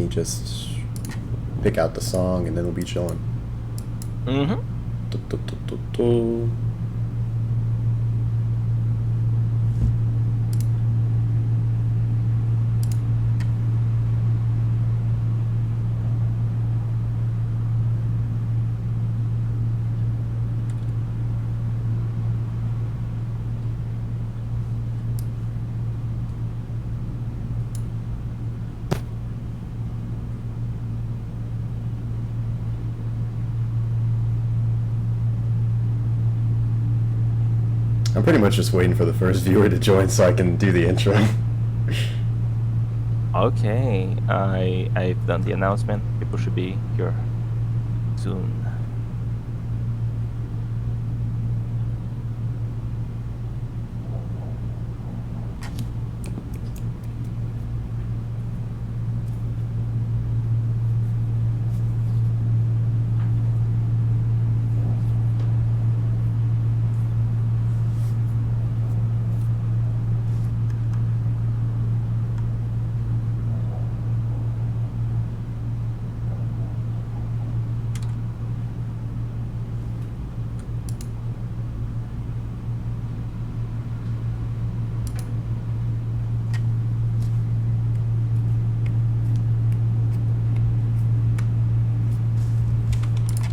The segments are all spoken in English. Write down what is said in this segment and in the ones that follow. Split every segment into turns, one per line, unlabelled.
me just pick out the song and then we'll be chilling.
Mm-hmm.
I'm pretty much just waiting for the first viewer to join so I can do the intro.
Okay, I've done the announcement. People should be here soon.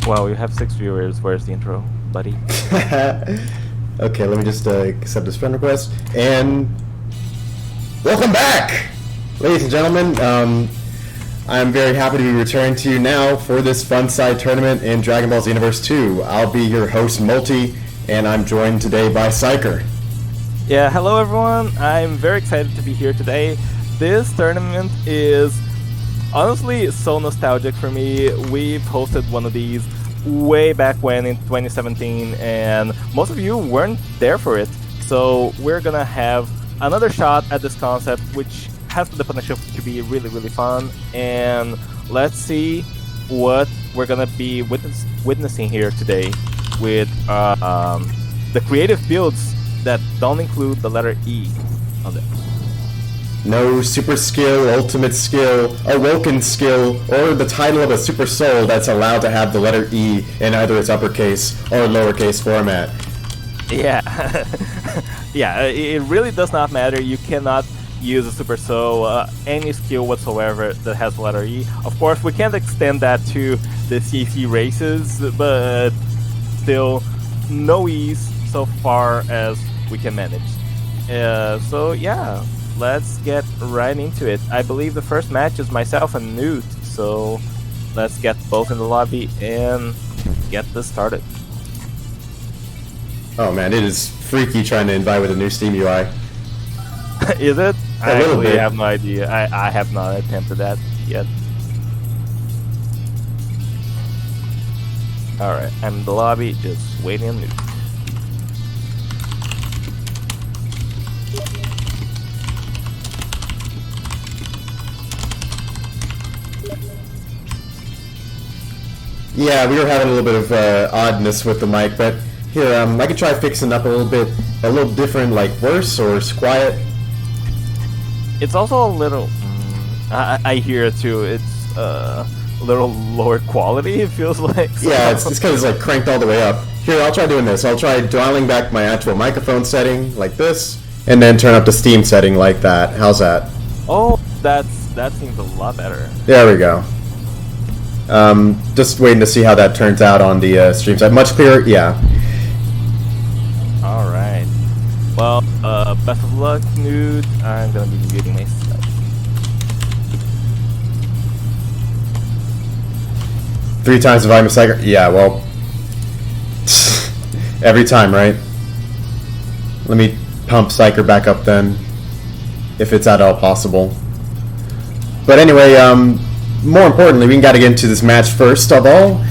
Wow, you have 6 viewers. Where's the intro, buddy?
Okay, let me just accept this friend request. And welcome back, ladies and gentlemen. I'm very happy to be returning to you now for this fun side tournament in Dragon Ball Xenoverse 2. I'll be your host, Multi, and I'm joined today by Psyker.
Yeah, hello everyone. I'm very excited to be here today. This tournament is honestly so nostalgic for me. We've hosted one of these way back when in 2017, and most of you weren't there for it. So we're gonna have another shot at this concept, which has the potential to be really, really fun. And let's see what we're gonna be witnessing here today with the creative builds that don't include the letter E on them.
No super skill, ultimate skill, awoken skill, or the title of a super soul that's allowed to have the letter E in either its uppercase or lowercase format.
Yeah, yeah, it really does not matter. You cannot use a super soul, any skill whatsoever that has the letter E. Of course, we can't extend that to the CAC races, but still, no E's so far as we can manage. So yeah. Let's get right into it. I believe the first match is myself and Newt, so let's get both in the lobby and get this started.
Oh man, it is freaky trying to invite with a new Steam UI.
Is it? I
little
actually
bit.
have no idea. I have not attempted that yet. Alright, I'm in the lobby, just waiting on Newt.
Yeah, we were having a little bit of oddness with the mic, but here, I could try fixing up a little different, like worse or quiet.
It's also a little... I hear it too. It's a little lower quality, it feels like. So.
Yeah, it's because it's like cranked all the way up. Here, I'll try doing this. I'll try dialing back my actual microphone setting like this, and then turn up the Steam setting like that. How's that?
Oh, that seems a lot better.
There we go. Just waiting to see how that turns out on the stream side. Much clearer? Yeah.
Alright. Well, best of luck, Newt. I'm gonna be muting myself.
Three times if I'm a psyker? Yeah, well... every time, right? Let me pump Psyker back up then, if it's at all possible. But anyway, more importantly, we gotta get into this match first of all.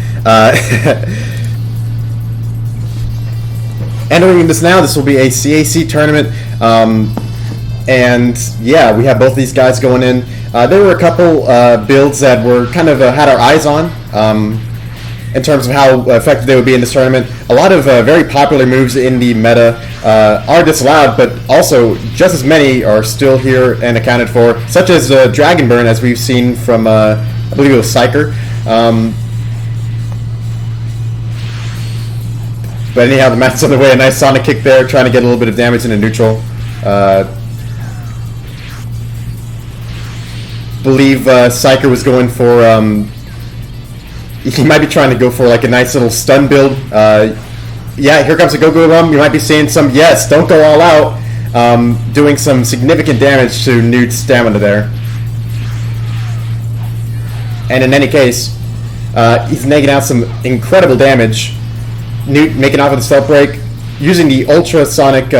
Entering this now, this will be a CAC tournament, and yeah, we have both these guys going in. There were a couple builds that were kind of had our eyes on, in terms of how effective they would be in this tournament. A lot of very popular moves in the meta are disallowed, but also just as many are still here and accounted for, such as Dragon Burn, as we've seen from, I believe it was Psyker. But anyhow, the mat's on the way. A nice Sonic kick there, trying to get a little bit of damage into neutral. Believe Psyker was going for... he might be trying to go for like a nice little stun build. Yeah, here comes a Go-Go Rum. You might be seeing some, yes, don't go all out. Doing some significant damage to Newt's stamina there. And in any case, he's negating out some incredible damage. Newt making off with a stealth break, using the ultrasonic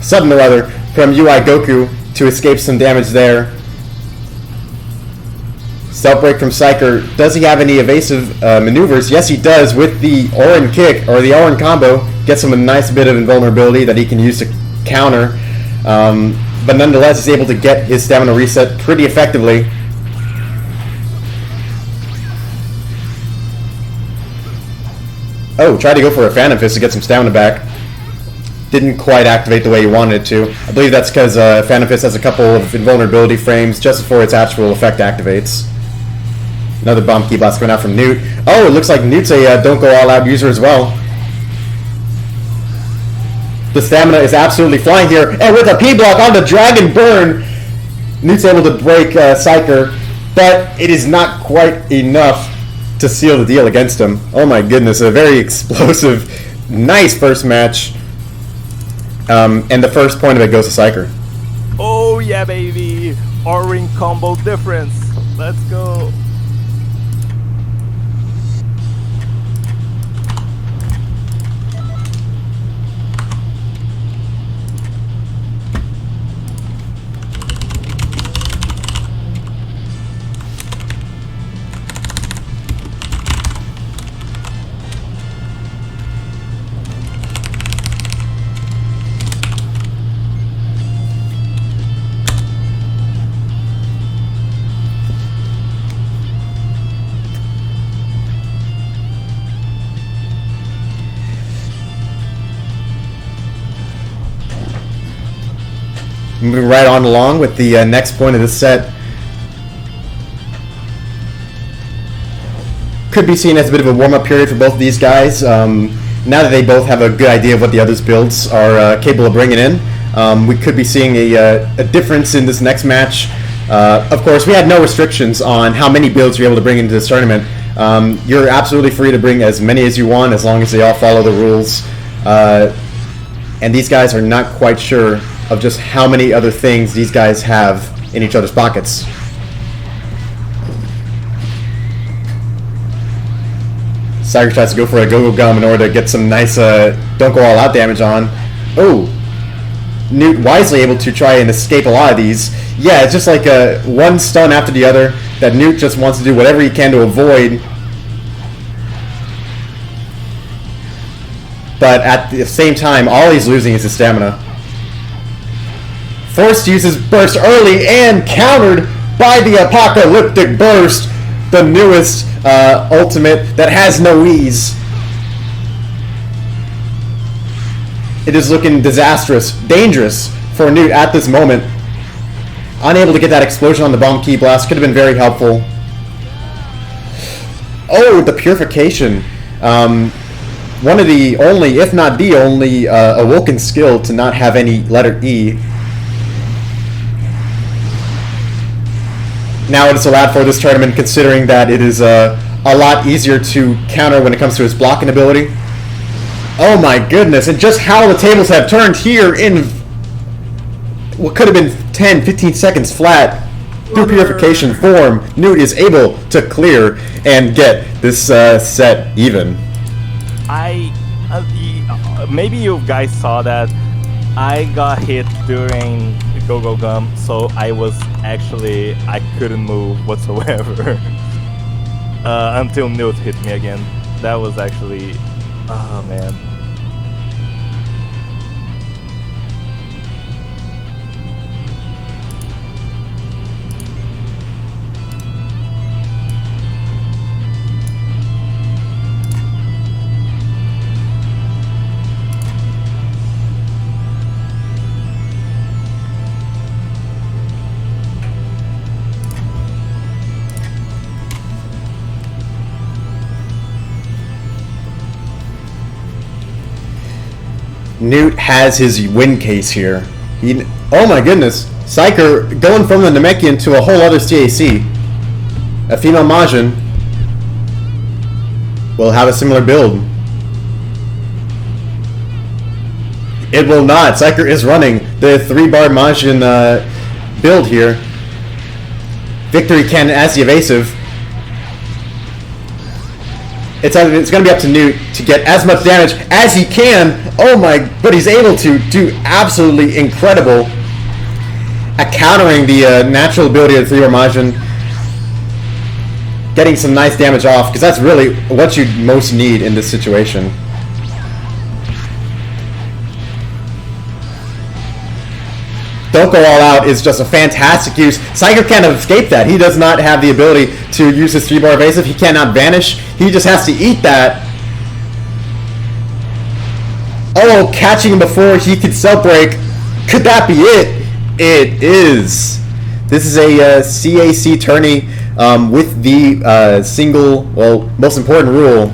sudden or other from UI Goku to escape some damage there. Stealth break from Psyker. Does he have any evasive maneuvers? Yes, he does with the Orin kick, or the Orin combo. Gets him a nice bit of invulnerability that he can use to counter. But nonetheless, he's able to get his stamina reset pretty effectively. Oh, tried to go for a Phantom Fist to get some stamina back. Didn't quite activate the way he wanted it to. I believe that's because Phantom Fist has a couple of invulnerability frames just before its actual effect activates. Another bomb key blast coming out from Newt. Oh, it looks like Newt's a don't go all out user as well. The stamina is absolutely flying here, and with a P block on the Dragon Burn, Newt's able to break Psyker, but it is not quite enough to seal the deal against him. Oh my goodness, a very explosive, nice first match. And the first point of it goes to Psyker.
Oh yeah, baby! R-Ring combo difference. Let's go.
Moving right on along with the next point of the set. Could be seen as a bit of a warm-up period for both of these guys. Now that they both have a good idea of what the other's builds are capable of bringing in, we could be seeing a difference in this next match. Of course, we had no restrictions on how many builds you're able to bring into this tournament. You're absolutely free to bring as many as you want, as long as they all follow the rules. And these guys are not quite sure of just how many other things these guys have in each other's pockets. Psyker tries to go for a Go-Go Gum in order to get some nice don't go all out damage on. Oh, Newt wisely able to try and escape a lot of these. Yeah, it's just like one stun after the other that Newt just wants to do whatever he can to avoid. But at the same time, all he's losing is his stamina. Forced to use his burst early and countered by the Apocalyptic Burst, the newest ultimate that has no ease. It is looking disastrous, dangerous for Newt at this moment. Unable to get that explosion on the bomb key blast could have been very helpful. Oh, the purification. One of the only, if not the only, awoken skill to not have any letter E. Now it is allowed for this tournament, considering that it is a lot easier to counter when it comes to his blocking ability. Oh my goodness, and just how the tables have turned here in what could have been 10-15 seconds flat. Through purification form, Newt is able to clear and get this set even.
Maybe you guys saw that I got hit during Go-Go Gum, so I couldn't move whatsoever until Newt hit me again. That was actually, oh man.
Newt has his win case here. Oh my goodness. Psyker going from the Namekian to a whole other CAC. A female Majin will have a similar build. It will not. Psyker is running the 3-bar Majin build here. Victory Cannon as the evasive. It's going to be up to Newt to get as much damage as he can. Oh my, but he's able to do absolutely incredible at countering the natural ability of the 3-bar Majin. Getting some nice damage off, because that's really what you most need in this situation. Don't Go All Out is just a fantastic use. Psyker can't escape that. He does not have the ability to use his 3-bar evasive. He cannot vanish. He just has to eat that. Oh, catching him before he could cell break. Could that be it? It is. This is a CAC tourney with the single, well, most important rule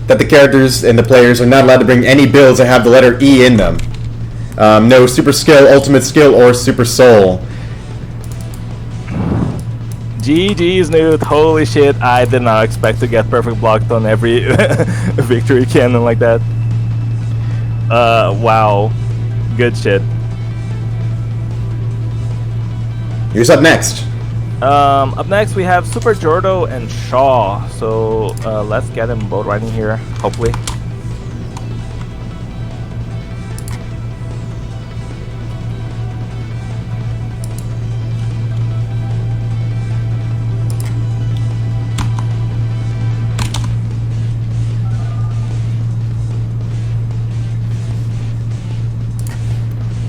that the characters and the players are not allowed to bring any builds that have the letter E in them. No super skill, ultimate skill, or super soul.
GG's, Newt. Holy shit, I did not expect to get perfect blocked on every victory cannon like that. Wow. Good shit.
Here's up next.
Up next we have Super Jordo and Shaw. So let's get them both right in here, hopefully.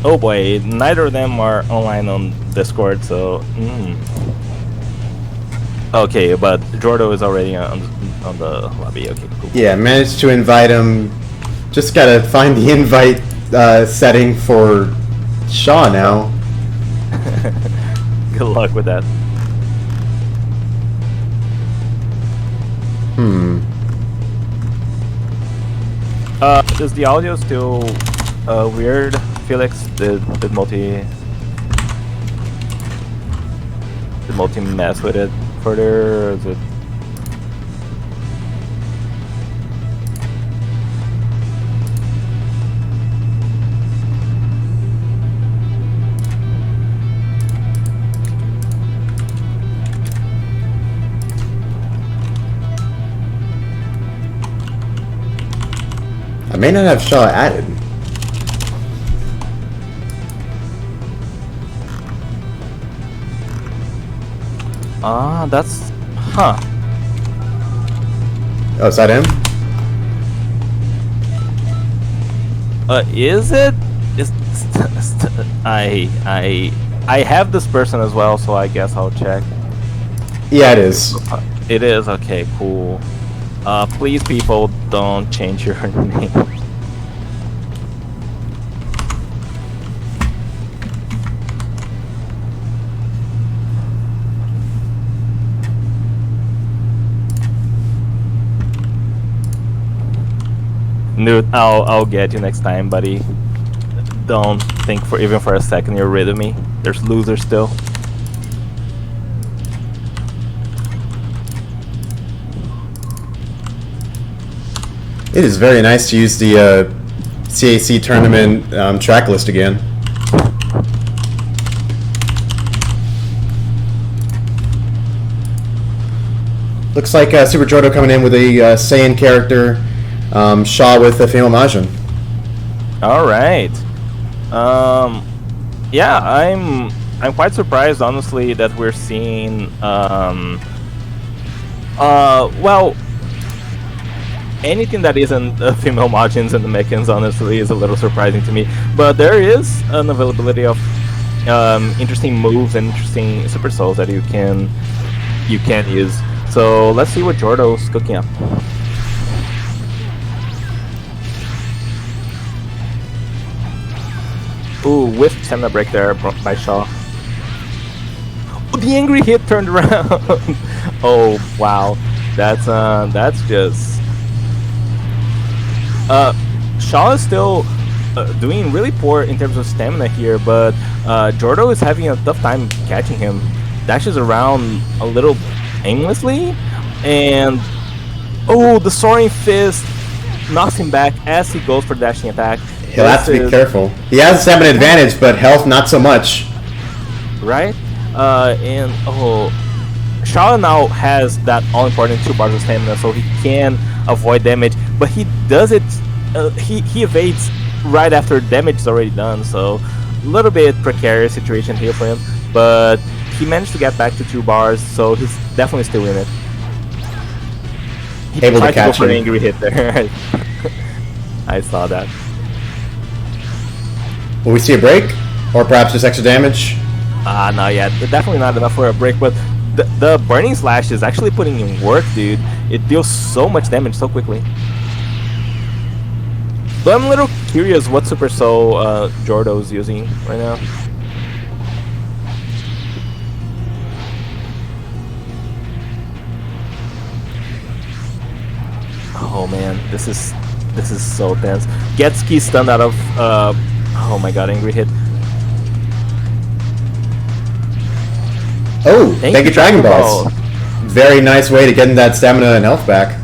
Oh boy, neither of them are online on Discord, so... Okay, but Jordo is already on the lobby. Okay, cool.
Yeah, managed to invite him. Just gotta find the invite setting for Shaw now.
Good luck with that. Is the audio still weird? Felix, did multi mess with it further, or is it?
I may not have Shaw added.
Ah, that's... Huh.
Oh, is that him?
Is it? I have this person as well, so I guess I'll check.
Yeah, it is.
It is? Okay, cool. Please, people, don't change your name. Newt, I'll get you next time, buddy. Don't think for even for a second you're rid of me. There's losers still.
It is very nice to use the CAC tournament track list again. Looks like Super Jordo coming in with a Saiyan character. Shaw with a female Majin.
All right. Yeah, I'm quite surprised, honestly, that we're seeing. Well, anything that isn't female Majins and the Mechans, honestly, is a little surprising to me. But there is an availability of interesting moves and interesting super souls that you can use. So let's see what Jordo's cooking up. Ooh, whiff stamina break there by Shaw. Oh, the angry hit turned around. Oh wow, that's just. Shaw is still doing really poor in terms of stamina here, but Jordo is having a tough time catching him. Dashes around a little aimlessly, and oh, the soaring fist knocks him back as he goes for the dashing attack.
He'll have to be careful. He has a stamina advantage, but health not so much.
Right? And oh, Shaw now has that all-important 2 bars of stamina, so he can avoid damage, but he does it. He evades right after damage is already done, so a little bit precarious situation here for him. But he managed to get back to 2 bars, so he's definitely still in it. He
Able to
tried
catch
go for an
him.
angry hit there. I saw that.
Will we see a break, or perhaps just extra damage?
Not yet. Definitely not enough for a break, but the burning slash is actually putting in work, dude. It deals so much damage so quickly. But I'm a little curious what Super Soul Jordo's using right now. Oh man, this is so tense. Gets key stunned out of oh my god, angry hit.
Oh, thank you, Dragon Balls. Very nice way to get that stamina and health back.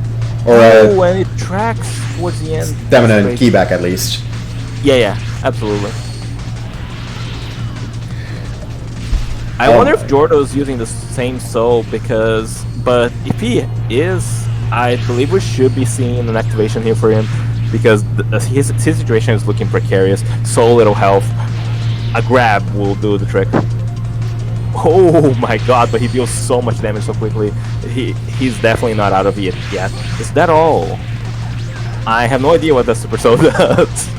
Or
oh, and it tracks towards the end.
Stamina and key back at least.
Yeah, absolutely. I wonder if Jordo's using the same soul but if he is, I believe we should be seeing an activation here for him because his situation is looking precarious. So little health. A grab will do the trick. Oh my god, but he deals so much damage so quickly. He's definitely not out of it yet. Is that all? I have no idea what the Super Soul does.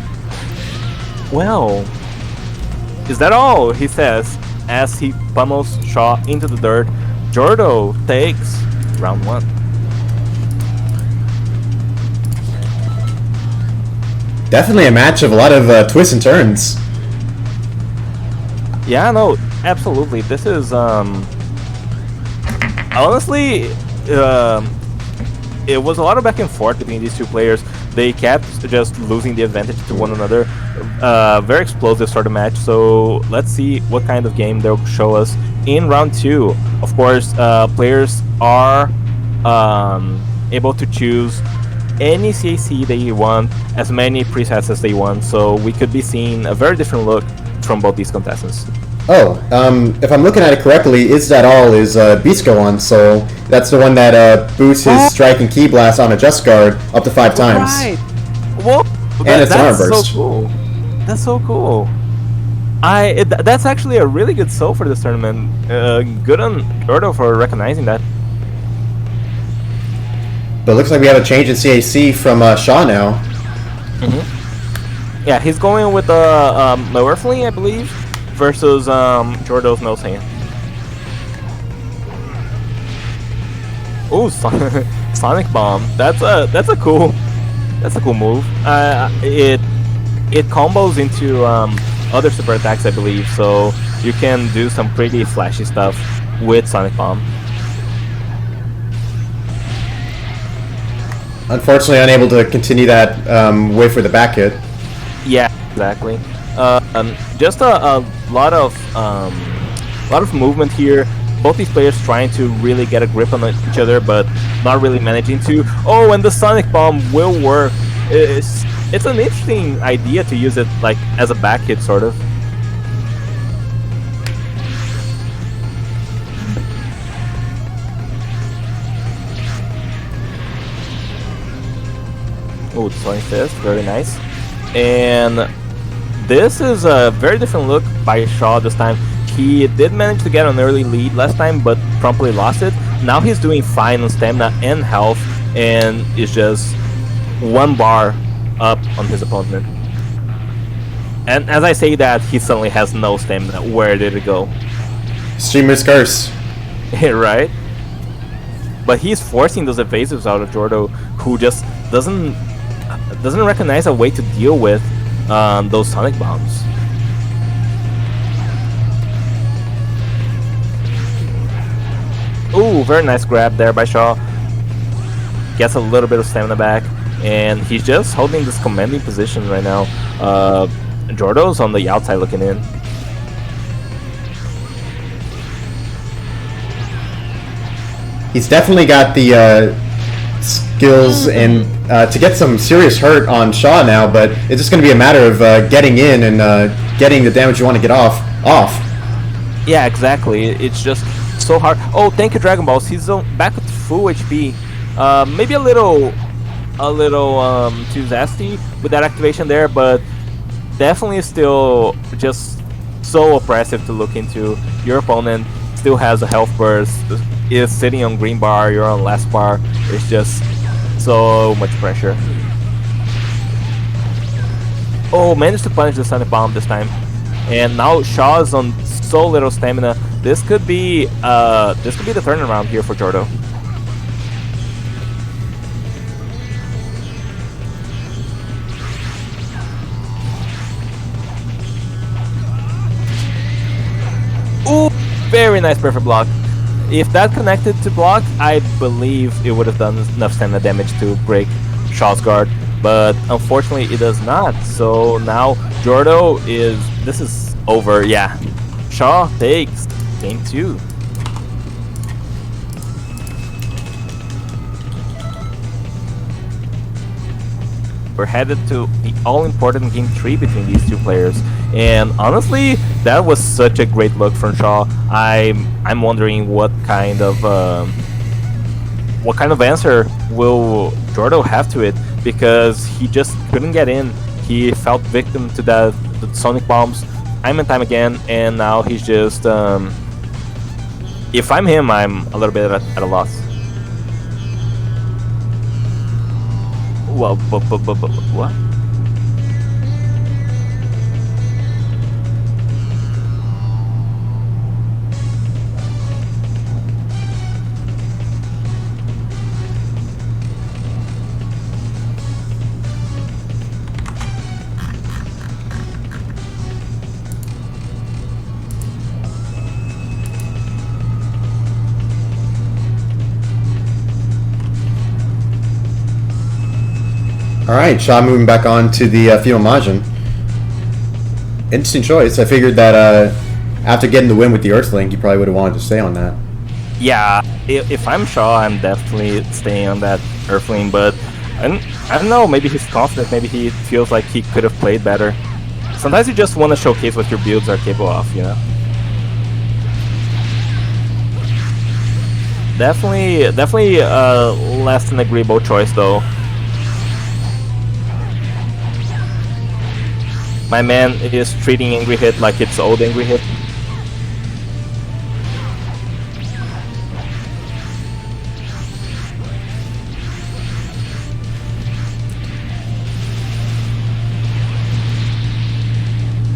Well, is that all? He says as he pummels Shaw into the dirt. Jordo takes round 1.
Definitely a match of a lot of twists and turns.
Yeah, no, absolutely. This is honestly it was a lot of back and forth between these 2 players. They kept just losing the advantage to one another. Very explosive sort of match. So let's see what kind of game they'll show us in round 2. Of course, players are able to choose any CAC they want, as many presets as they want. So we could be seeing a very different look from both these contestants.
Oh, if I'm looking at it correctly, Is That All is Beastgo on, so that's the one that boosts his strike and key blast on a just guard up to 5 times.
Right. Well,
and it's an arm
that's
burst.
so cool. That's so cool. That's actually a really good soul for this tournament. Good on Jordo for recognizing that.
But it looks like we have a change in CAC from Shaw now.
Yeah, he's going with lower fling, I believe, versus Jordo's nose hand. Ooh, Sonic Bomb. That's a cool move. It combos into other super attacks, I believe, so you can do some pretty flashy stuff with Sonic Bomb.
Unfortunately, unable to continue that way for the back hit.
Yeah, exactly. Just a lot of movement here. Both these players trying to really get a grip on each other, but not really managing to. Oh, and the Sonic Bomb will work. It's an interesting idea to use it like as a back hit, sort of. Oh, the Soaring Fist, very nice. And this is a very different look by Shaw this time. He did manage to get an early lead last time, but promptly lost it. Now he's doing fine on stamina and health, and is just 1 bar up on his opponent. And as I say that, he suddenly has no stamina. Where did it go?
Streamer's Curse.
Right? But he's forcing those evasives out of Jordo, who just doesn't recognize a way to deal with those Sonic Bombs. Ooh, very nice grab there by Shaw. Gets a little bit of stamina back. and he's just holding this commanding position right now. Jordo's on the outside looking in.
He's definitely got the skills and to get some serious hurt on Shaw now, but it's just going to be a matter of getting in and getting the damage you want to get off.
Yeah, exactly. It's just so hard. Oh, thank you, Dragon Balls. He's back with full HP. Maybe a little too zesty with that activation there, but definitely still just so oppressive to look into. Your opponent still has a health burst, is sitting on green bar, you're on last bar. It's just so much pressure. Oh, managed to punish the Sonic Bomb this time. And now Shaw's on so little stamina. This could be the turnaround here for Jordo. Ooh, very nice perfect block. If that connected to block, I believe it would have done enough stamina damage to break Shaw's guard, but unfortunately it does not. So now Jordo this is over, yeah. Shaw takes game 2. We're headed to the all-important game 3 between these two players, and honestly, that was such a great look from Shaw. I'm wondering what kind of answer will Jordo have to it, because he just couldn't get in. He fell victim to the Sonic Bombs time and time again, and now he's just if I'm him, I'm a little bit at a loss. Well, what?
Alright, Shaw moving back on to the female Majin. Interesting choice. I figured that after getting the win with the Earthling, you probably would have wanted to stay on that.
Yeah, if I'm Shaw, I'm definitely staying on that Earthling, but I don't know, maybe he's confident, maybe he feels like he could have played better. Sometimes you just want to showcase what your builds are capable of, you know? Definitely less than agreeable choice though. My man is treating Angry Hit like it's old Angry Hit.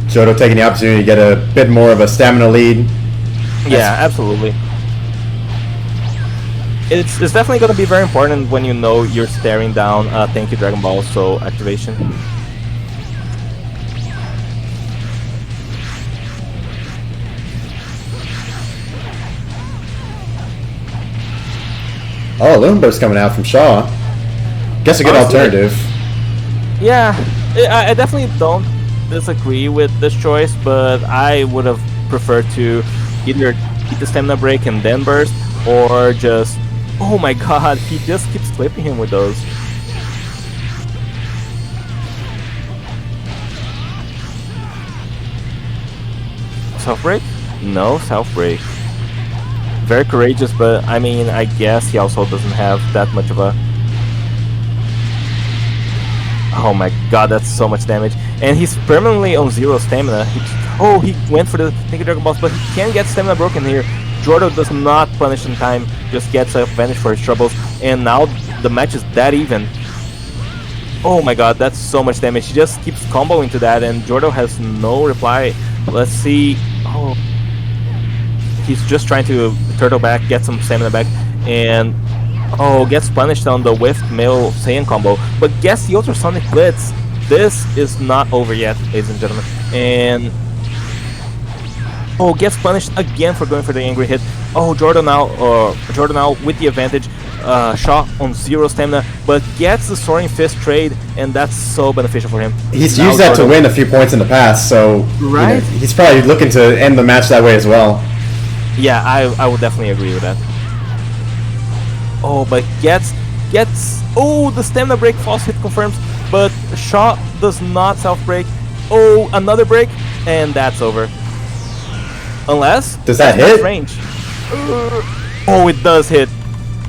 Jordo taking the opportunity to get a bit more of a stamina lead.
Yeah, absolutely. It's definitely going to be very important when you know you're staring down thank you Dragon Ball, so activation.
Oh, Loon Burst coming out from Shaw. Guess a good alternative.
Yeah, I definitely don't disagree with this choice, but I would have preferred to either eat the stamina break and then burst, or just... Oh my god, he just keeps clipping him with those. Self-break? No self-break. Very courageous, but I mean, I guess he also doesn't have that much of a... Oh my god, that's so much damage. And he's permanently on 0 stamina. He went for the Thank you Dragon Balls, but he can't get stamina broken here. Jordo does not punish in time, just gets a advantage for his troubles, and now the match is that even. Oh my god, that's so much damage. He just keeps comboing to that, and Jordo has no reply. Let's see. Oh, he's just trying to turtle back, get some stamina back, and oh, gets punished on the whiffed male Saiyan combo. But guess the ultrasonic blitz. This is not over yet, ladies and gentlemen. And oh, gets punished again for going for the angry hit. Oh, Jordan now with the advantage. Shaw on 0 stamina, but gets the Soaring Fist trade, and that's so beneficial for him.
He's
Now
used that to
Jordo-
win a few points in the past, so
Right.
he's probably looking to end the match that way as well.
Yeah, I would definitely agree with that. Oh, but gets oh, the stamina break false hit confirms, but Shaw does not self break. Oh, another break, and that's over. Unless
Does that
that's
hit?
range. Oh, it does hit.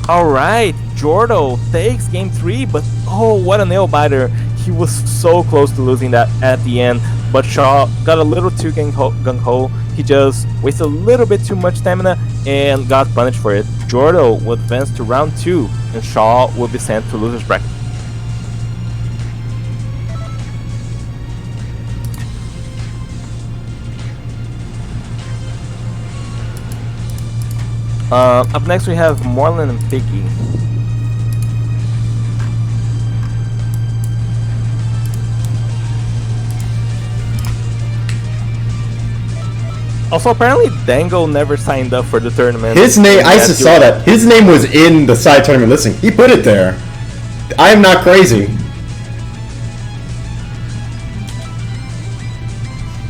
All right, Jordo takes game 3, but oh, what a nail biter! He was so close to losing that at the end, but Shaw got a little too gung-ho. He just wasted a little bit too much stamina and got punished for it. Jordo would advance to round 2, and Shaw will be sent to loser's bracket. Up next we have Morlan and Piggy. Also, apparently Dango never signed up for the tournament.
His name, I just saw that. His name was in the side tournament listing. He put it there. I am not crazy.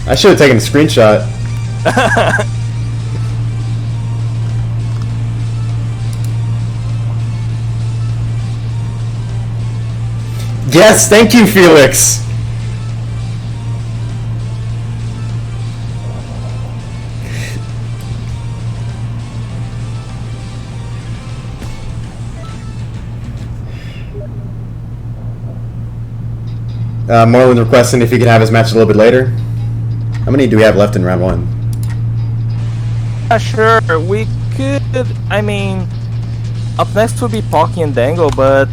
I should have taken a screenshot. Yes, thank you, Felix. Marlon requesting if he could have his match a little bit later. How many do we have left in round 1?
Sure, we could. I mean, up next would be Pocky and Dango, but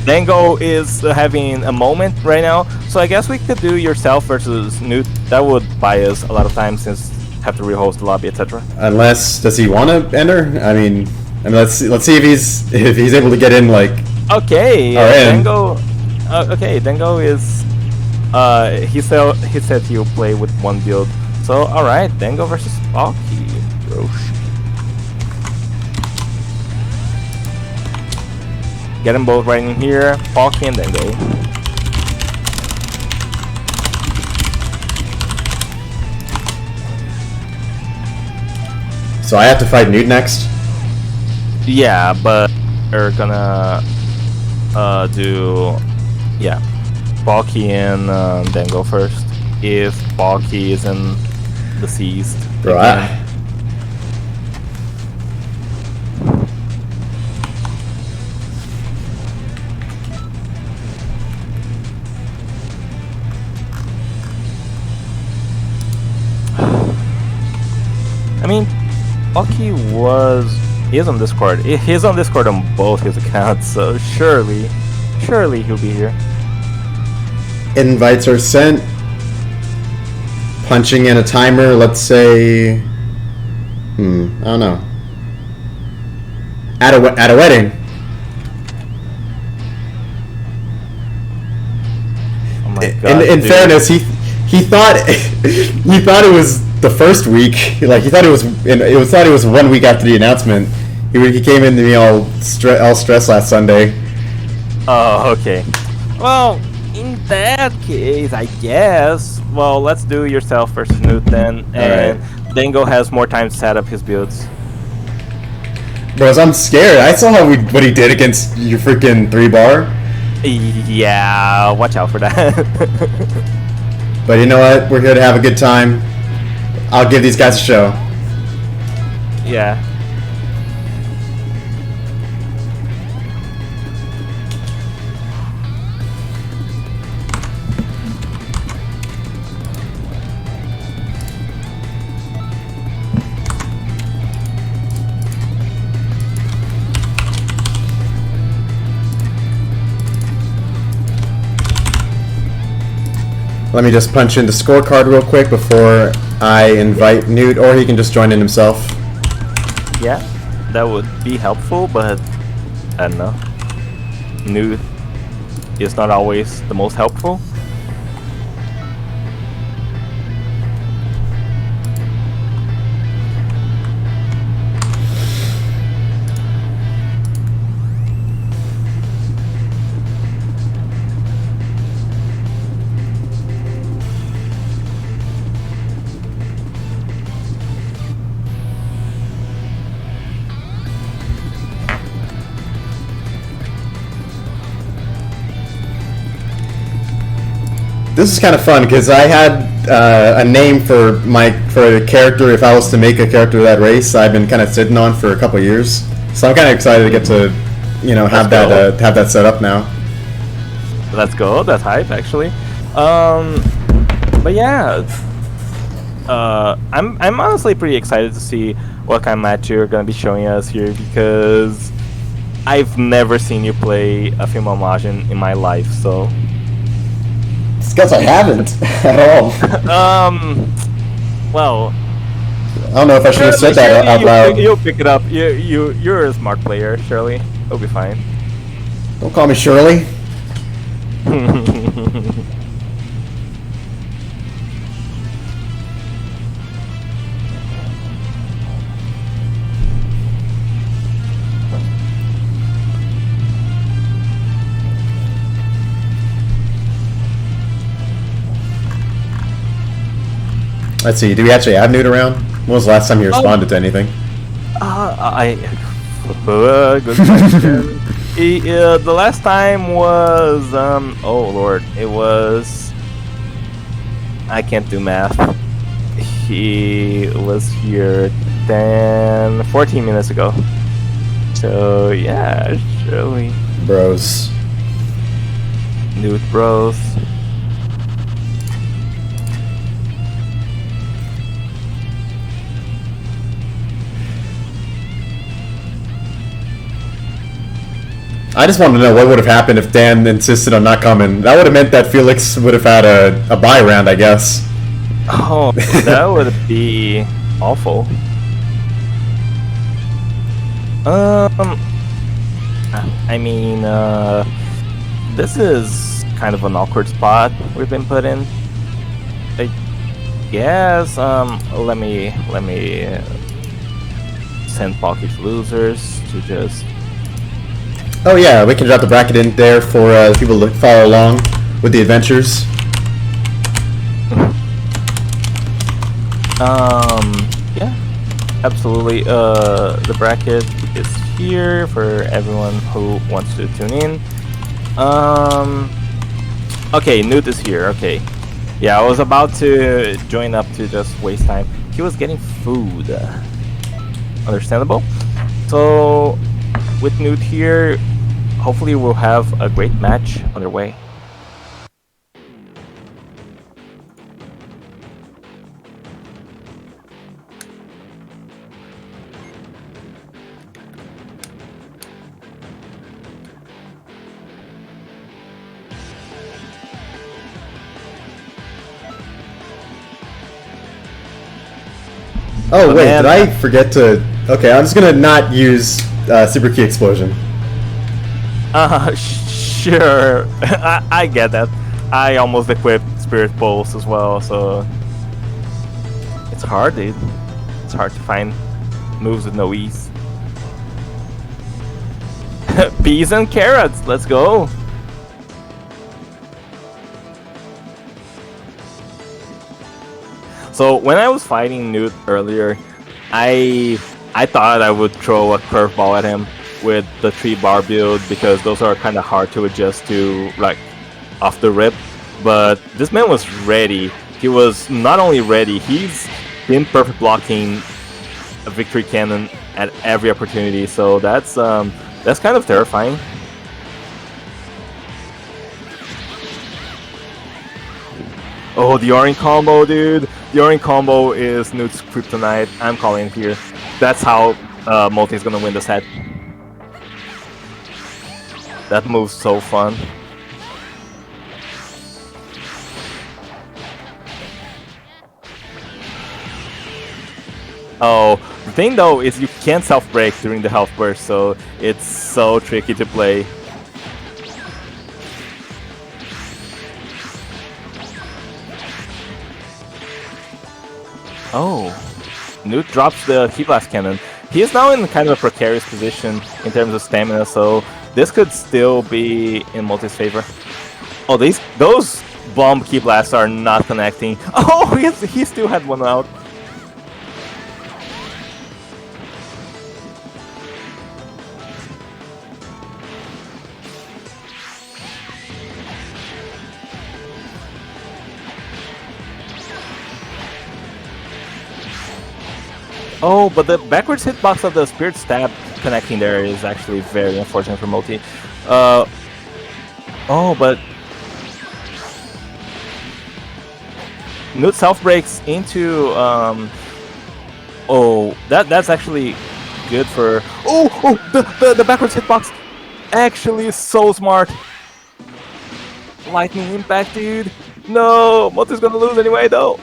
Dango is having a moment right now, so I guess we could do yourself versus Newt. That would buy us a lot of time since have to rehost the lobby, etc.
Unless, does he want to enter? I mean, let's see if he's able to get in. Like,
okay,
in.
Dango. Okay, Dango is. He said he'll play with one build. So all right, Dango versus Pocky. Get them both right in here, Pocky and Dango.
So I have to fight Newt next?
Yeah, but we're gonna do Pocky and Dango first. If Pocky isn't deceased.
Bro,
I mean, Pocky is on Discord. He's on Discord on both his accounts, so surely he'll be here.
Invites are sent. Punching in a timer, let's say, I don't know. At a wedding.
Oh my God,
in fairness, he thought it was the first week. Like, he thought it was 1 week after the announcement. He came in to me all stressed last Sunday.
Oh, okay. Well, in that case, I guess. Well, let's do yourself versus Newt then, and Dango has more time to set up his builds.
Bros, I'm scared. I saw what he did against your freaking 3-bar.
Yeah, watch out for that.
But you know what? We're here to have a good time. I'll give these guys a show.
Yeah.
Let me just punch in the scorecard real quick before I invite Newt, or he can just join in himself.
Yeah, that would be helpful, but I don't know. Newt is not always the most helpful.
This is kind of fun because I had a name for the character if I was to make a character of that race. I've been kind of sitting on for a couple years, so I'm kind of excited to get to, have that set up now.
Let's go. That's hype, actually. But yeah, I'm honestly pretty excited to see what kind of match you're gonna be showing us here, because I've never seen you play a female Majin in my life, so.
It's because I haven't at all.
Well,
I don't know if I should have said that out loud.
You'll pick it up. You're a smart player, Shirley. It'll be fine.
Don't call me Shirley. Let's see, do we actually have Newt around? When was the last time you responded to anything?
Good question. The last time was, oh lord, it was, I can't do math. He was here 14 minutes ago. So yeah, surely.
Bros.
Newt bros.
I just wanted to know what would have happened if Dan insisted on not coming. That would have meant that Felix would have had a bye round, I guess.
Oh, that would be awful. I mean, this is kind of an awkward spot we've been put in. I guess, let me send Pocket Losers to just...
Oh yeah, we can drop the bracket in there for people to follow along with the adventures.
Yeah, absolutely. The bracket is here for everyone who wants to tune in. Okay, Newt is here. Okay, yeah, I was about to join up to just waste time. He was getting food. Understandable. So with Newt here, hopefully we'll have a great match underway.
Oh wait, did I forget to... Okay, I'm just gonna not use Super Key Explosion.
Sure. I get that. I almost equipped Spirit Pulse as well, so... It's hard, dude. It's hard to find moves with no ease. Peas and carrots, let's go! So when I was fighting Newt earlier, I thought I would throw a curveball at him with the 3-bar build, because those are kind of hard to adjust to, like, off the rip. But this man was ready. He was not only ready, he's been perfect blocking a Victory Cannon at every opportunity. So that's kind of terrifying. Oh, the orange combo, dude! The orange combo is Newt's kryptonite. I'm calling it here. That's how Multi is gonna win the set. That move's so fun. Oh, the thing though is you can't self-break during the health burst, so it's so tricky to play. Oh, Newt drops the Heat Blast Cannon. He is now in kind of a precarious position in terms of stamina, so this could still be in Multi's favor. Oh, those bomb Key Blasts are not connecting. Oh, he still had one out. Oh, but the backwards hitbox of the Spirit Stab connecting there is actually very unfortunate for Multi. Oh, but Newt self breaks into oh, that's actually good for. Oh, the backwards hitbox actually is so smart. Lightning impact, dude. No, Multi's gonna lose anyway, though.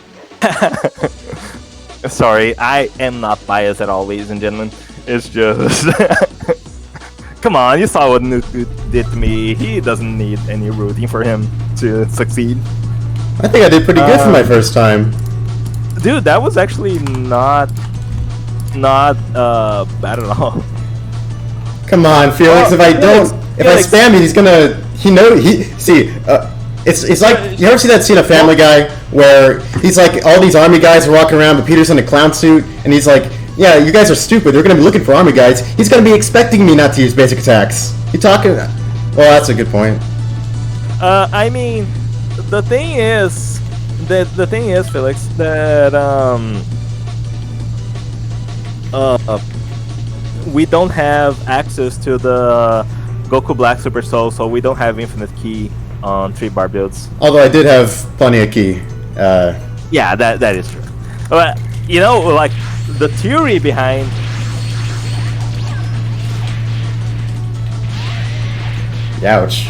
Sorry, I am not biased at all, ladies and gentlemen. It's just come on, you saw what Newt did to me. He doesn't need any rooting for him to succeed.
I think I did pretty good for my first time.
Dude, that was actually not bad at all.
Come on, Felix. If I spam it, he's gonna. It's like, you ever see that scene of Family Guy where he's like, all these army guys are walking around, but Peter's in a clown suit, and he's like, yeah, you guys are stupid. They're gonna be looking for army guys. He's gonna be expecting me not to use basic attacks. You talking? Well, that's a good point.
I mean, the thing is, Felix, that we don't have access to the Goku Black Super Soul, so we don't have infinite ki on 3-bar builds.
Although I did have plenty of ki.
Yeah, that is true. But you know, like the theory behind.
Ouch.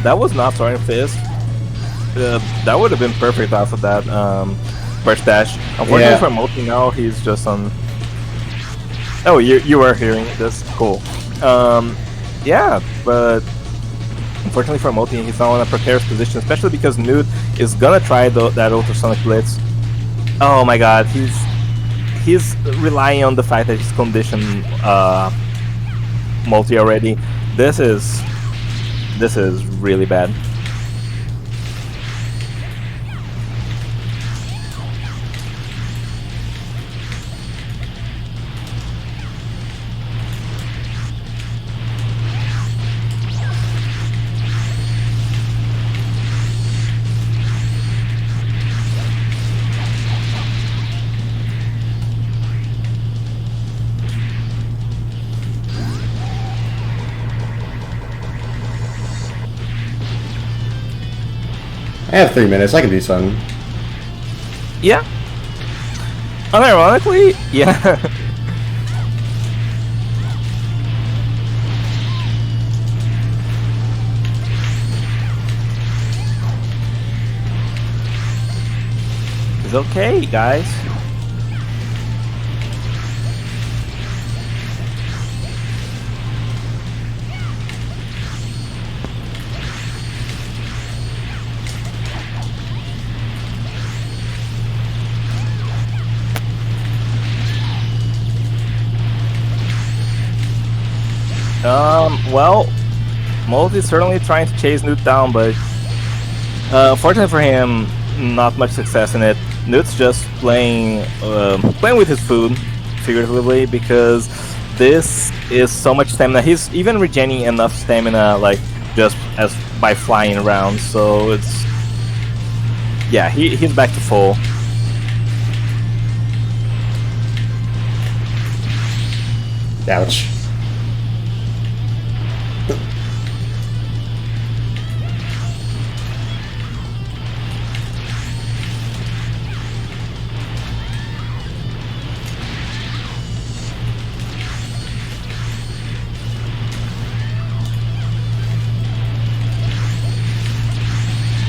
That was not Soaring Fist. That would have been perfect off of that burst dash. Unfortunately for Multi now, he's just on. Oh, you were hearing this? Cool. Yeah, but unfortunately for Multi, he's not in a precarious position, especially because Newt is gonna try that ultrasonic blitz. Oh my god, he's relying on the fact that he's conditioned Multi already. This is really bad.
I have 3 minutes. I can do something.
Yeah. Unironically, yeah. It's okay, guys. Well, Multi is certainly trying to chase Newt down, but fortunately for him, not much success in it. Newt's just playing with his food, figuratively, because this is so much stamina. He's even regenerating enough stamina, like, just as by flying around, so it's... Yeah, he's back to full.
Ouch.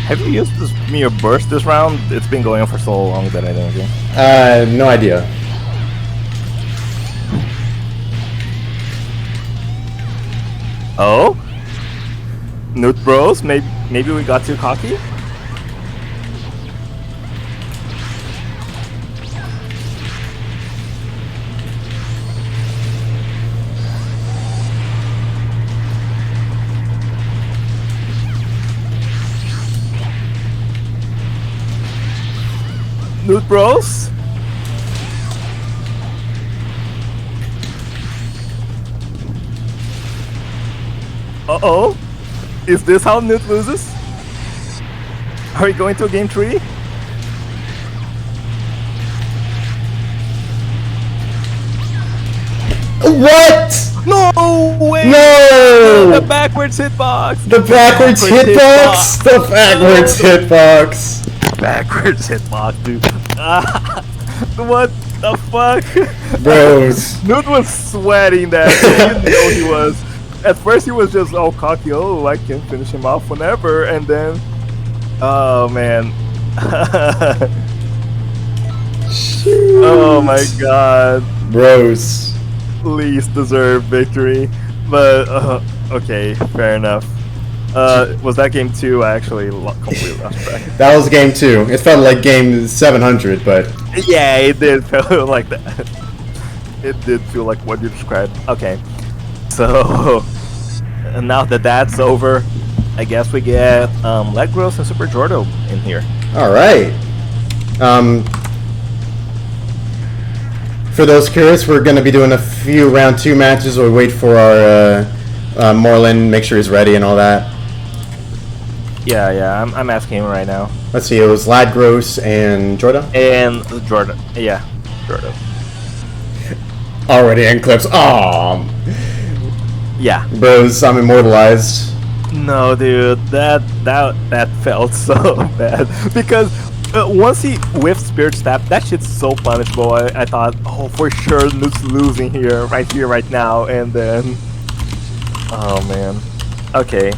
Have you used your burst this round? It's been going on for so long that I don't know.
No idea.
Oh? Newt bros? Maybe we got too cocky? Loot Bros. Uh-oh. Is this how Newt loses? Are we going to game 3?
What?
No way!
No!
The backwards hitbox!
The backwards hitbox! The backwards hitbox!
Backwards hitbox, dude. What the fuck?
Bros.
Newt was sweating that. You know he was. At first he was just all cocky, oh, I can finish him off whenever, and then... Oh, man.
Shoot.
Oh my god.
Bros.
Least deserved victory. But, okay, fair enough. Was that game 2? I actually completely lost track.
That was game 2. It felt like game 700, but...
Yeah, it did feel like that. It did feel like what you described. Okay. So, now that that's over, I guess we get Legros and Super Jordo in here.
Alright. For those curious, we're going to be doing a few round 2 matches while we wait for our Moreland, make sure he's ready and all that.
Yeah, I'm asking him right now.
Let's see, it was Ladgros and Jordo?
And Jordan, yeah, Jordo.
Already in clips. Aww.
Yeah.
Bros, I'm immortalized.
No, dude, that felt so bad because once he whiffed Spirit Step, that shit's so punishable. I thought, oh, for sure, Newt's losing here, right now, and then, oh man, okay.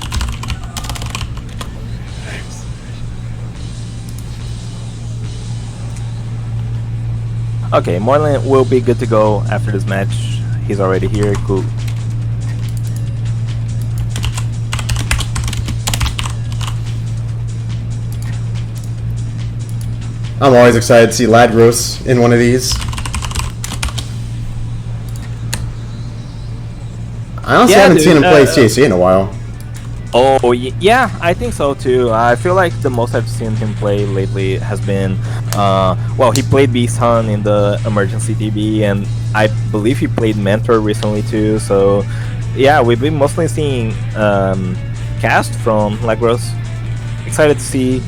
Okay, Moreland will be good to go after this match. He's already here. Cool.
I'm always excited to see Ladgros in one of these. I honestly haven't seen him play CAC in a while.
Oh, yeah, I think so too. I feel like the most I've seen him play lately has been, well, he played Beast Hunt in the Emergency TB, and I believe he played Mentor recently too, so yeah, we've been mostly seeing cast from Legros. Excited to see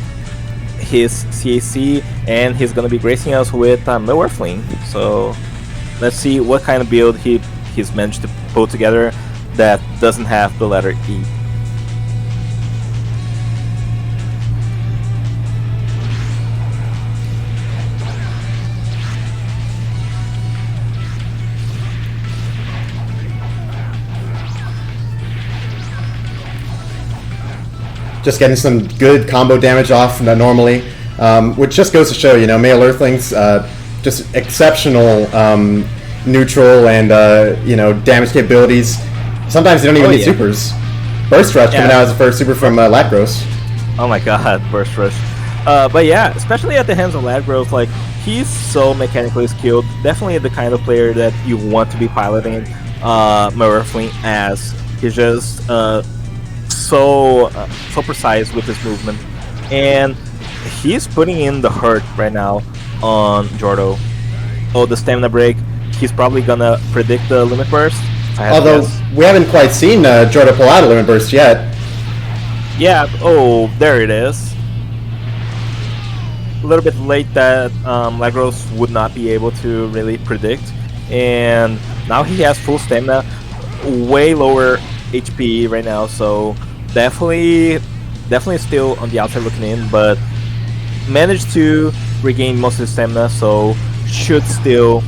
his CAC, and he's going to be gracing us with Milwerfling, so let's see what kind of build he's managed to put together that doesn't have the letter E.
Just getting some good combo damage off normally, which just goes to show, you know, male Earthlings, just exceptional neutral and, you know, damage capabilities. Sometimes they don't even need supers. Burst Rush coming out as the first super from Ladgros.
Oh my god, Burst Rush. But yeah, especially at the hands of Ladgros, like, he's so mechanically skilled. Definitely the kind of player that you want to be piloting Milwerfling as. He's just so precise with his movement, and he's putting in the hurt right now on Jordo. Oh, the stamina break. He's probably gonna predict the limit burst.
Although we haven't quite seen Jordo pull out a limit burst yet.
Yeah. Oh, there it is. A little bit late that Legros would not be able to really predict, and now he has full stamina, way lower HP right now, so definitely still on the outside looking in, but managed to regain most of his stamina, so should still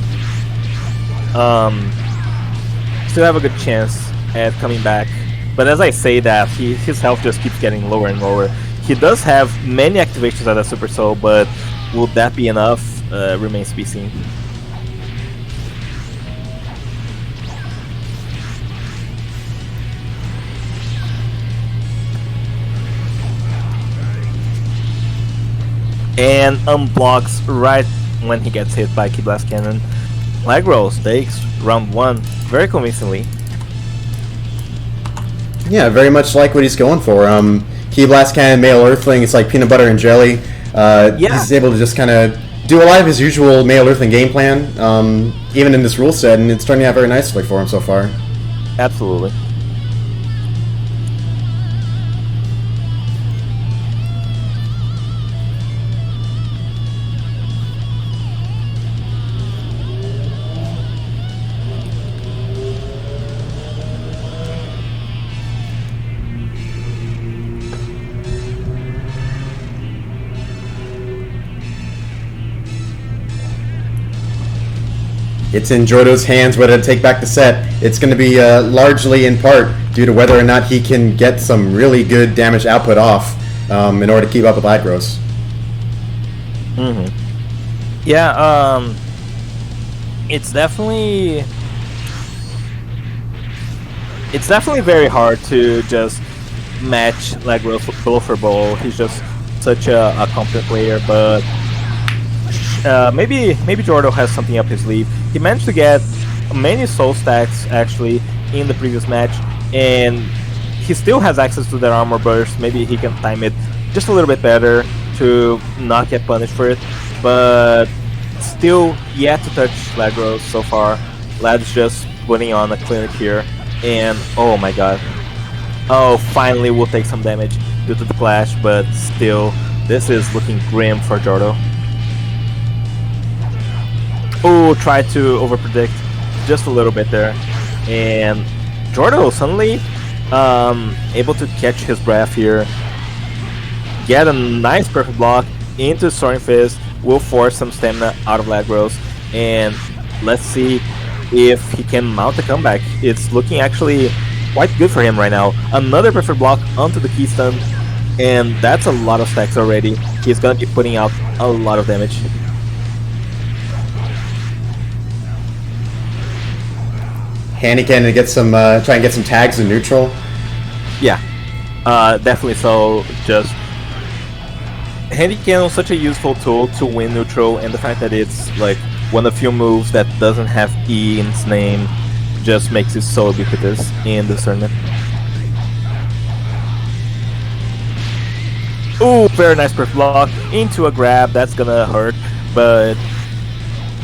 have a good chance at coming back. But as I say that, his health just keeps getting lower and lower. He does have many activations at a Super Soul, but will that be enough? Remains to be seen. And unblocks right when he gets hit by Ki Blast Cannon. Legros takes round 1 very convincingly.
Yeah, very much like what he's going for. Ki Blast Cannon, male Earthling, it's like peanut butter and jelly. He's able to just kind of do a lot of his usual male earthling game plan, even in this rule set, and it's turning out very nicely for him so far.
Absolutely.
It's in Jordo's hands whether to take back the set. It's going to be largely in part due to whether or not he can get some really good damage output off in order to keep up with Lagros.
Yeah, it's definitely very hard to just match Lagros blow for blow. He's just such a competent player, but maybe Jordo has something up his sleeve. He managed to get many soul stacks actually in the previous match, and he still has access to that armor burst. Maybe he can time it just a little bit better to not get punished for it, but still yet to touch Lagros so far. Lad's just putting on a clinic here, and oh my god. Oh, finally we'll take some damage due to the clash, but still, this is looking grim for Jordo. Oh, tried to overpredict just a little bit there, and Jordo suddenly able to catch his breath here, get a nice perfect block into Soaring Fist, will force some stamina out of Lagros, and let's see if he can mount a comeback. It's looking actually quite good for him right now. Another perfect block onto the key stun, and that's a lot of stacks already. He's gonna be putting out a lot of damage.
Handy can to get some, try and get some tags in neutral.
Yeah, definitely so. Just Handy Cannon is such a useful tool to win neutral, and the fact that it's like one of the few moves that doesn't have E in its name just makes it so ubiquitous in this tournament. Ooh, very nice perfect block into a grab. That's gonna hurt, but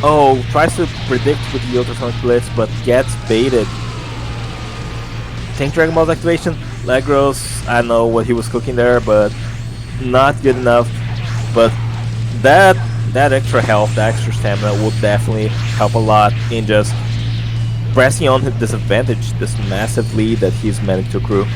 oh, tries to predict with the ultrasonic blitz, but gets baited. Tank Dragon Ball's activation. Lagros, I know what he was cooking there, but not good enough. But that extra health, that extra stamina will definitely help a lot in just pressing on his disadvantage, this massive lead that he's managed to accrue.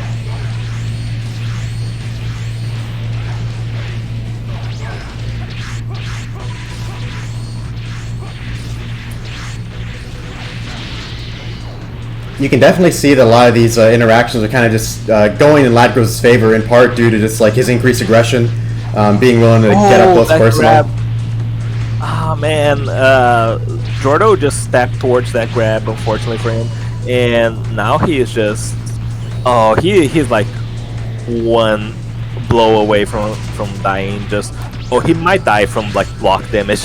You can definitely see that a lot of these interactions are kind of just going in Ladgro's favor, in part due to just like his increased aggression, being willing to get up close personal.
Ah, man, Jordo just stepped towards that grab, unfortunately for him, and now he is just, oh, he's like one blow away from dying. Just, oh, he might die from like block damage.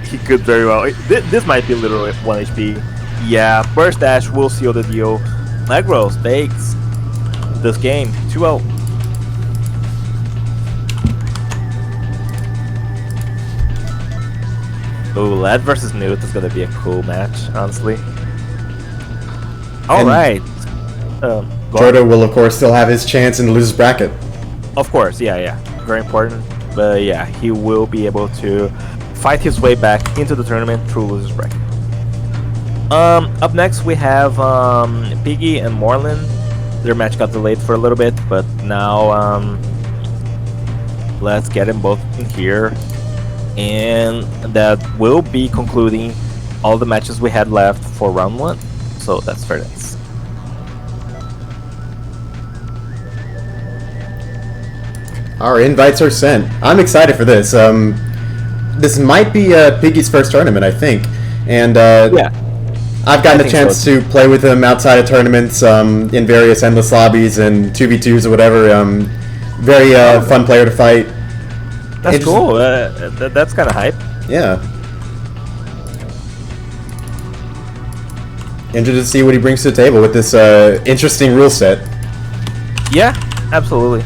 He could very well. This might be literally 1 HP. Yeah, Burst Dash will seal the deal. Lagros takes this game 2-0. Oh, Lad versus Newt is gonna be a cool match, honestly. Alright.
Jordo will, of course, still have his chance in the loser's bracket.
Of course, yeah. Very important. But yeah, he will be able to fight his way back into the tournament through loser's bracket. Up next we have Piggy and Morlin. Their match got delayed for a little bit, but now let's get them both in here, and that will be concluding all the matches we had left for round 1. So that's very nice.
Our invites are sent. I'm excited for this. This might be Piggy's first tournament, I think, and
yeah.
I've gotten a chance to play with him outside of tournaments, in various endless lobbies and 2v2s or whatever. Very fun player to fight.
That's cool. That's kind of hype.
Yeah. Interested to see what he brings to the table with this interesting rule set.
Yeah, absolutely.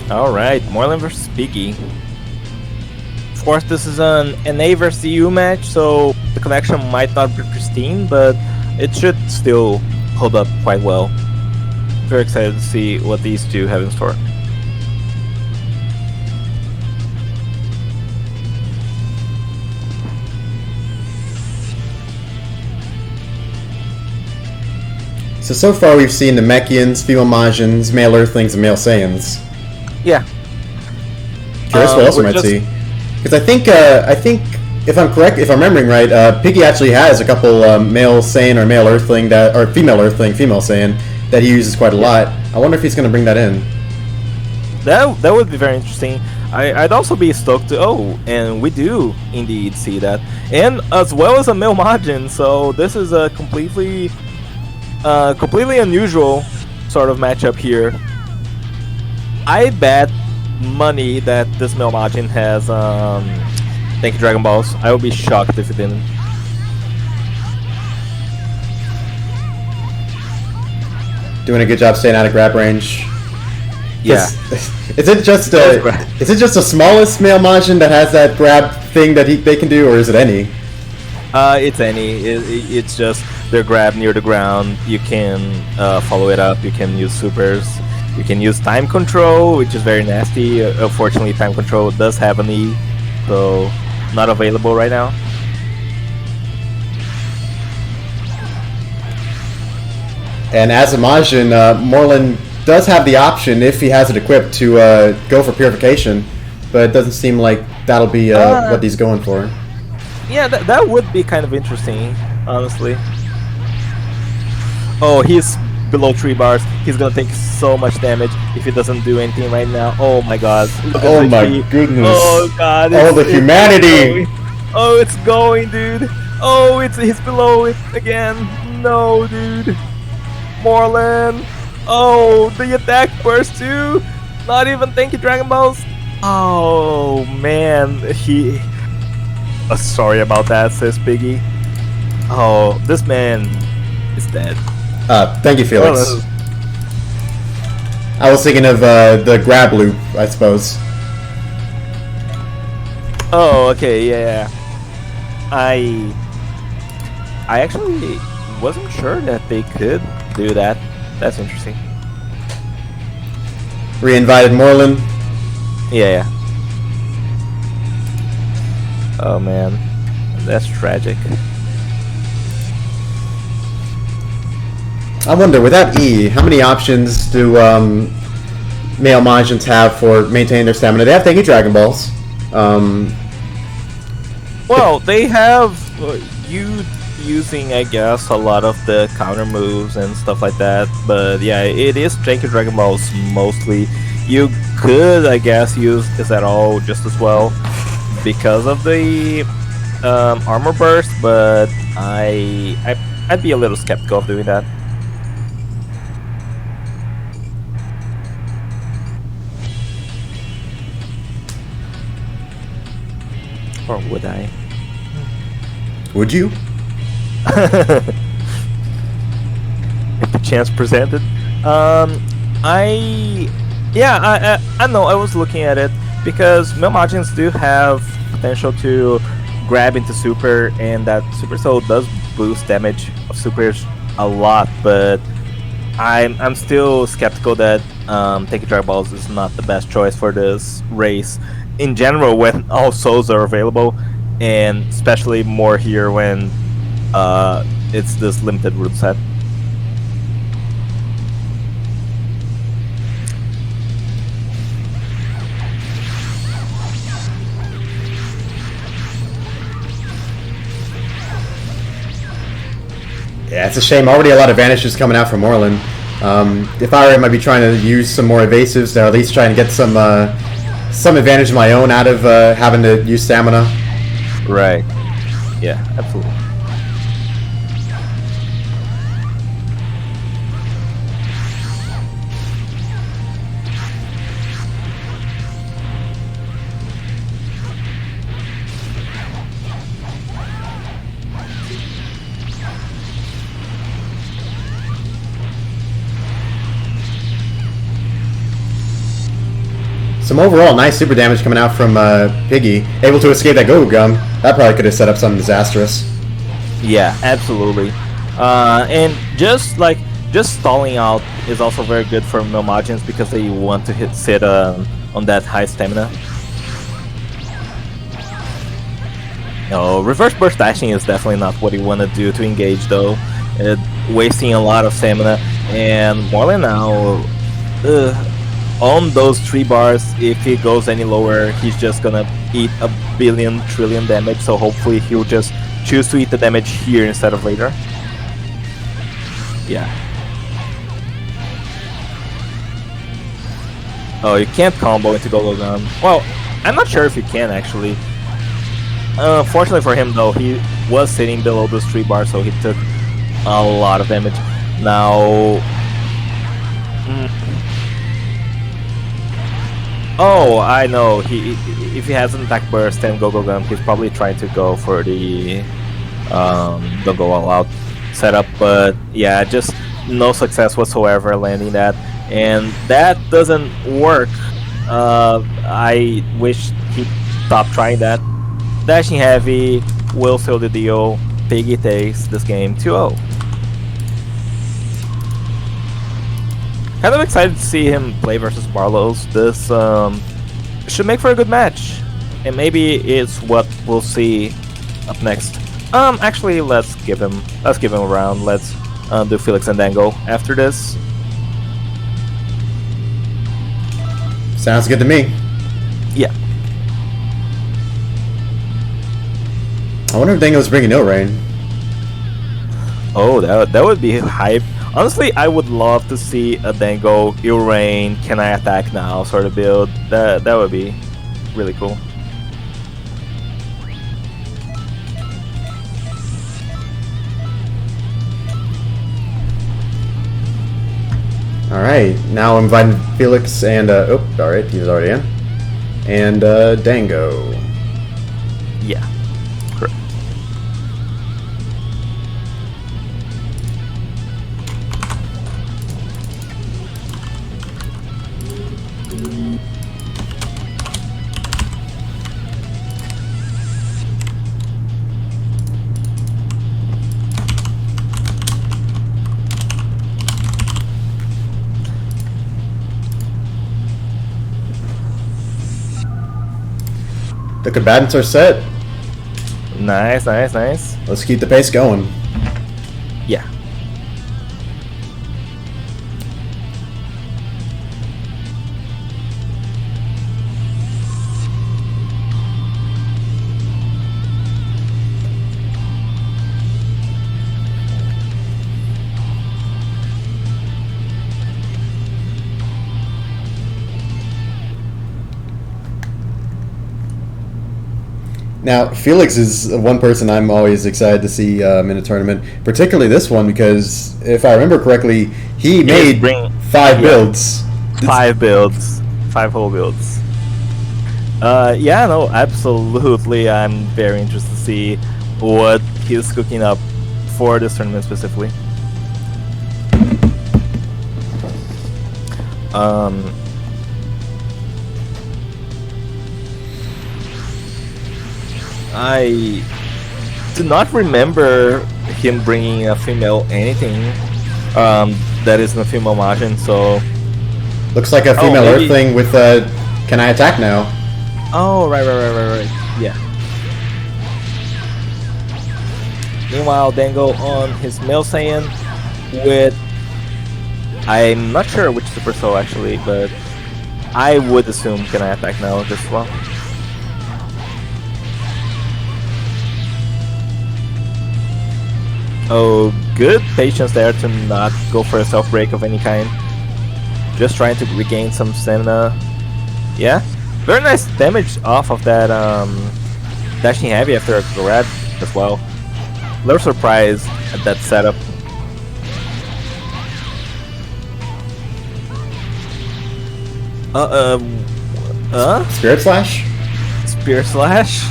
Alright, Moreland versus Biggie. Of course, this is an NA versus EU match, so the connection might not be pristine, but it should still hold up quite well. Very excited to see what these two have in store.
So far we've seen the Mechians, female Majins, male Earthlings, and male Saiyans.
Yeah.
Curious what else we might see. Because I think if I'm correct, if I'm remembering right, Piggy actually has a couple male Saiyan or male Earthling or female Earthling, female Saiyan that he uses quite a lot. I wonder if he's going to bring that in.
That would be very interesting. I'd also be stoked to. Oh, and we do indeed see that, and as well as a male Majin. So this is a completely unusual sort of matchup here. I bet money that this male Majin has thank you Dragon Balls. I would be shocked if it didn't.
Doing a good job staying out of grab range.
Yeah.
Is it just the smallest male Majin that has that grab thing that they can do, or is it any?
It's any. It's just their grab near the ground. You can follow it up. You can use supers. You can use time control, which is very nasty. Unfortunately, time control does have an E, so not available right now.
And as a Majin, Moreland does have the option, if he has it equipped, to go for Purification, but it doesn't seem like that'll be what he's going for.
Yeah, that would be kind of interesting, honestly. Oh, he's below 3 bars. He's gonna take so much damage if he doesn't do anything right now. Oh my god.
Oh my goodness.
Oh god.
Oh, the humanity.
Oh, it's going, dude. Oh, he's below it again. No, dude. Moreland. Oh, the attack burst too. Not even thank you Dragon Balls. Oh man, sorry about that, says Biggie. Oh, this man is dead.
Thank you, Felix. I was thinking of the grab loop, I suppose.
Oh, okay, yeah. I actually wasn't sure that they could do that. That's interesting.
Re-invited Moreland.
Yeah. Oh man, that's tragic.
I wonder, without E, how many options do male Majins have for maintaining their stamina? They have Thank You Dragon Balls.
Well, they have you using, I guess, a lot of the counter moves and stuff like that. But yeah, it is Thank You Dragon Balls mostly. You could, I guess, use Is That All just as well because of the armor burst, but I'd be a little skeptical of doing that. Or would I?
Would you?
If the chance presented. I know, I was looking at it because male Majins do have potential to grab into super, and that super soul does boost damage of supers a lot, but I'm still skeptical that taking Dragon Balls is not the best choice for this race in general when all souls are available, and especially more here when it's this limited root set.
Yeah, it's a shame. Already a lot of vanishes coming out from Moreland. If I were him, I'd be trying to use some more evasives to at least try and get some advantage of my own out of having to use stamina.
Right. Yeah, absolutely.
Some overall nice super damage coming out from Piggy. Able to escape that Go-Go Gum. That probably could have set up something disastrous.
Yeah, absolutely. And just stalling out is also very good for Milmagins because they want to sit on that high stamina. No, reverse burst dashing is definitely not what you want to do to engage though. Wasting a lot of stamina, and Morley now on those 3 bars, if he goes any lower, he's just gonna eat a billion trillion damage, so hopefully he'll just choose to eat the damage here instead of later. Yeah. Oh, you can't combo into Go-Go Gun. Well, I'm not sure if you can actually. Fortunately for him though, he was sitting below those 3 bars, so he took a lot of damage. Now... Oh, I know. If he has an attack burst and Go-Go Gun, he's probably trying to go for the go all out setup, but yeah, just no success whatsoever landing that, and that doesn't work. I wish he'd stop trying that. Dashing heavy will seal the deal. Piggy takes this game 2-0. Kind of excited to see him play versus Barlow's. This should make for a good match, and maybe it's what we'll see up next. Actually, let's give him a round. Let's do Felix and Dango after this.
Sounds good to me.
Yeah.
I wonder if Dango's bringing no rain.
Oh, that would be hype. Honestly, I would love to see a Dango, Rain, can I attack now sort of build. That would be really cool.
Alright, now I'm inviting Felix and, oh, alright, he was already in. And, Dango.
Yeah, correct.
The combatants are set.
Nice, nice, nice.
Let's keep the pace going.
Yeah.
Now, Felix is one person I'm always excited to see in a tournament, particularly this one, because if I remember correctly, he made 5 builds.
5 builds. 5 whole builds. Yeah, no, absolutely. I'm very interested to see what he's cooking up for this tournament specifically. I do not remember him bringing a female anything that isn't a female Majin, so...
Looks like a female Earthling with can I attack now?
Oh, right, yeah. Meanwhile, Dango on his male Saiyan with... I'm not sure which Super Soul actually, but I would assume can I attack now just as well. Oh, good patience there to not go for a self-break of any kind. Just trying to regain some stamina. Yeah, very nice damage off of that dashing heavy after a grab as well. Little surprise at that setup.
Spirit Slash?
Spirit Slash?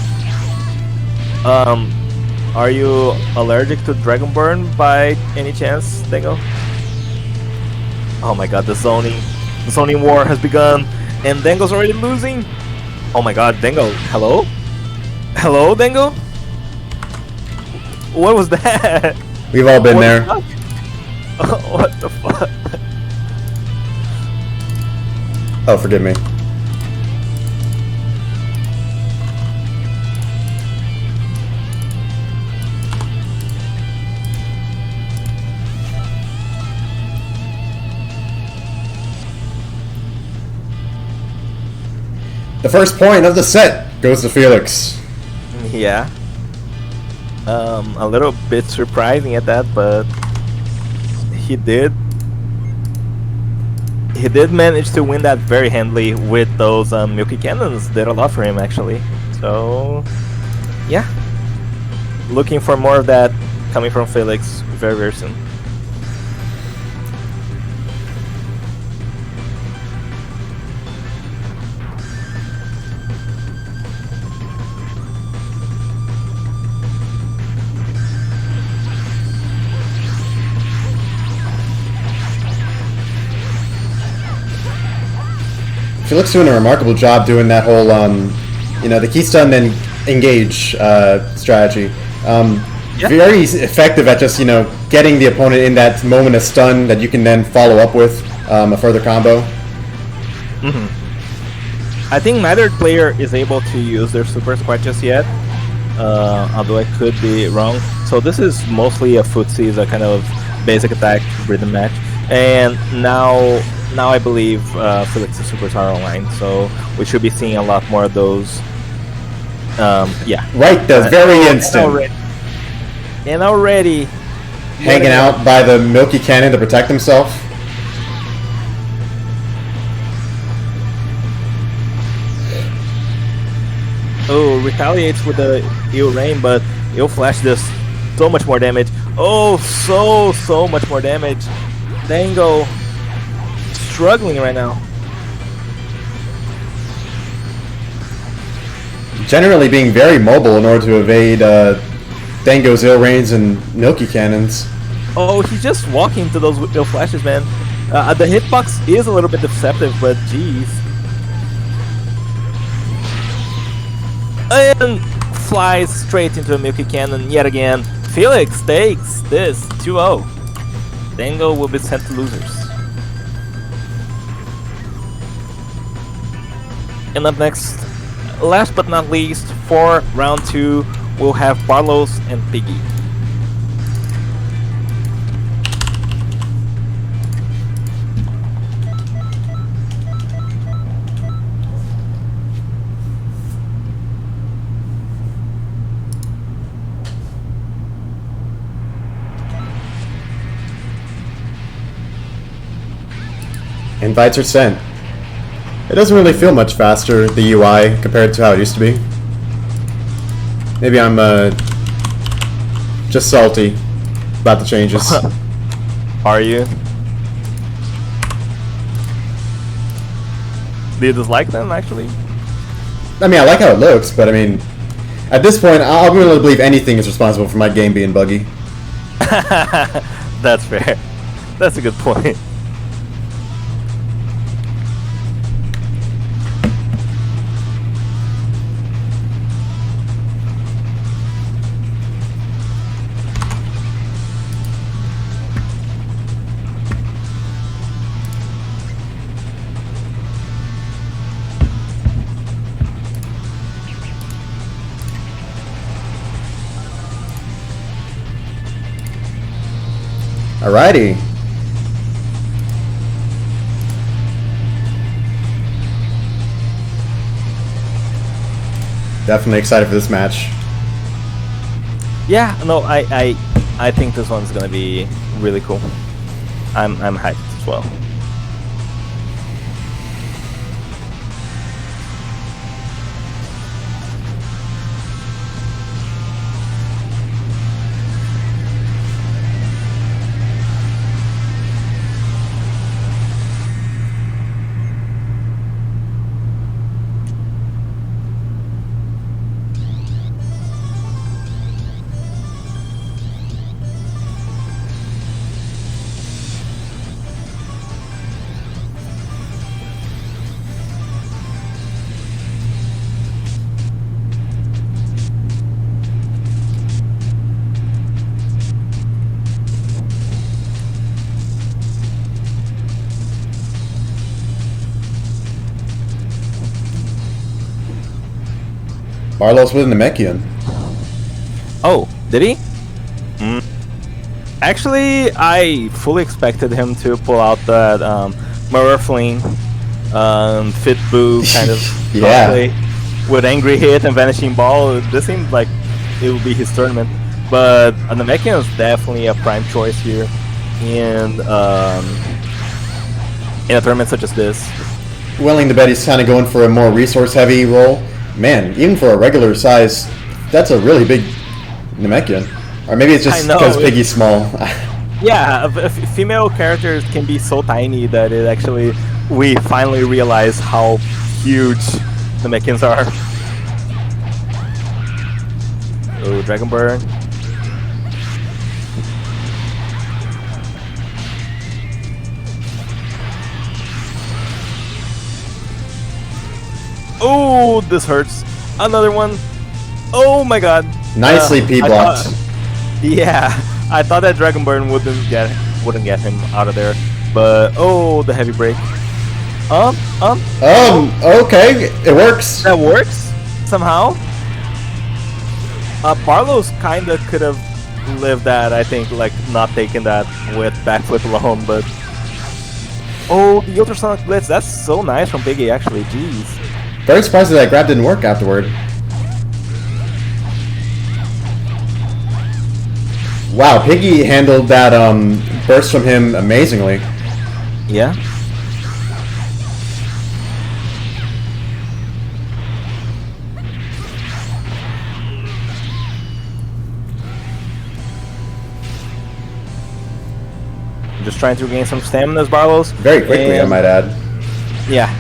Are you allergic to Dragon Burn by any chance, Dango? Oh my god, the zoning war has begun, And Dango's already losing. Oh my god, Dango. Hello? Hello, Dango? What was that?
We've all been
What
there.
the fuck? What the fuck?
Oh, forgive me. The first point of the set goes to Felix.
Yeah. A little bit surprising at that, but he did manage to win that very handily with those Milky Cannons. Did a lot for him, actually. So, yeah. Looking for more of that coming from Felix very, very soon.
Felix doing a remarkable job doing that whole, the key stun then engage strategy.
Yeah.
Very effective at just, getting the opponent in that moment of stun that you can then follow up with a further combo.
I think neither player is able to use their supers quite just yet, although I could be wrong. So this is mostly a footsies, a kind of basic attack rhythm match, and now I believe Felix's supers are online, so we should be seeing a lot more of those. Yeah.
Right, the very instant.
And already
hanging out by the Milky Cannon to protect himself.
Oh, retaliates with the Eel Rain, but Eel Flash does so much more damage. Oh, so much more damage. Dango struggling right now.
Generally being very mobile in order to evade Dango's Ill Rains and Milky Cannons.
Oh, he's just walking to those Eel Flashes, man. The hitbox is a little bit deceptive, but jeez. And flies straight into a Milky Cannon yet again. Felix takes this 2-0. Dango will be sent to losers. And up next, last but not least, for round 2, we'll have Barlos and Piggy.
Invites are sent. It doesn't really feel much faster, the UI, compared to how it used to be. Maybe I'm just salty about the changes.
Are you? Do you dislike them, actually?
I mean, I like how it looks, but I mean, at this point, I'm willing to believe anything is responsible for my game being buggy.
That's fair. That's a good point.
Alrighty. Definitely excited for this match.
Yeah, no, I think this one's gonna be really cool. I'm hyped as well.
Barlow's with Namekian.
Oh, did he? Actually, I fully expected him to pull out that Murfling Fit Boo kind of
Yeah.
cosplay with Angry Hit and Vanishing Ball. This seemed like it would be his tournament. But Namekian is definitely a prime choice here in a tournament such as this.
Willing to bet he's kind of going for a more resource-heavy role. Man, even for a regular size, that's a really big Namekian. Or maybe it's just because Piggy's small.
Yeah, female characters can be so tiny that it actually we finally realize how huge the Namekians are. Oh, Dragon Burn. Oh, this hurts. Another one. Oh my god.
Nicely P-blocked.
Yeah, I thought that Dragon Burn wouldn't get him out of there, but oh, the heavy break.
Okay, it works.
That works somehow. Barlow's kinda could have lived that. I think, like not taking that with backflip alone, but oh, the ultrasonic blitz. That's so nice from Biggie, actually. Jeez.
Very surprised that grab didn't work afterward. Wow, Piggy handled that burst from him amazingly.
Yeah. Just trying to regain some stamina as Barlow's.
Very quickly, I might add.
Yeah.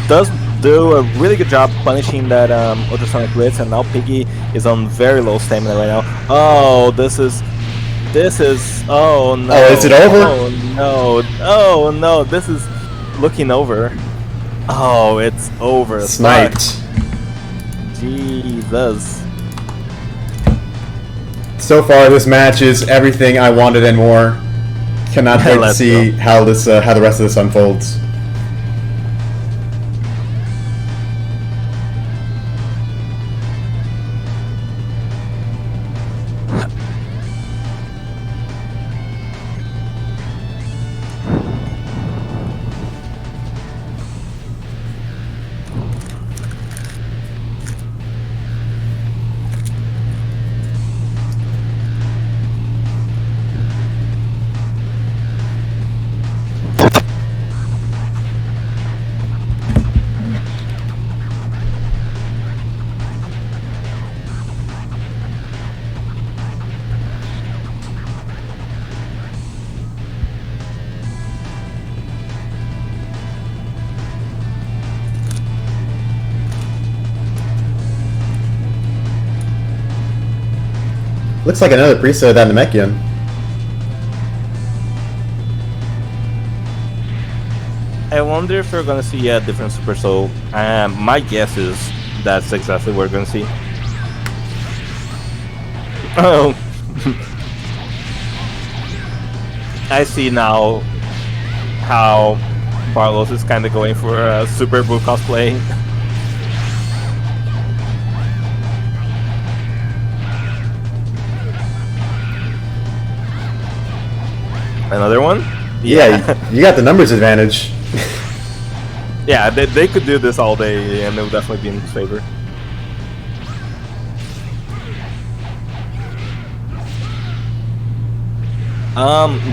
Does do a really good job punishing that ultrasonic blitz, and now Piggy is on very low stamina right now. Oh, this is oh no.
Oh, is it over?
Oh no. Oh no, this is looking over. Oh, it's over.
Sniped.
Jesus.
So far, this match is everything I wanted and more. Cannot wait to see how the rest of this unfolds. Looks like another preset of that Namekian.
I wonder if we're gonna see a different Super Soul. My guess is that's exactly what we're gonna see. Oh. I see now how Barlow's is kind of going for a Super Boo cosplay. Another one?
Yeah, you got the numbers advantage.
Yeah, they could do this all day, and it would definitely be in his favor.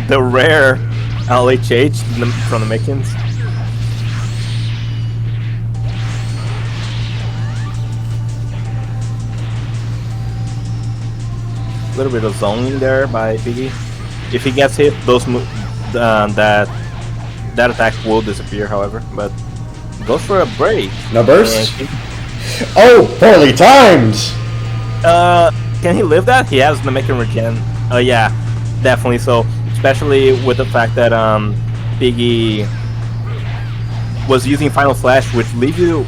The rare LHH from the Namekians. A little bit of zoning there by Piggy. If he gets hit, that attack will disappear. However, but goes for a break.
No burst. Oh, poorly timed.
Can he live that? He has the Namekian regen. Yeah, definitely so. Especially with the fact that Piggy was using Final Flash, which leaves you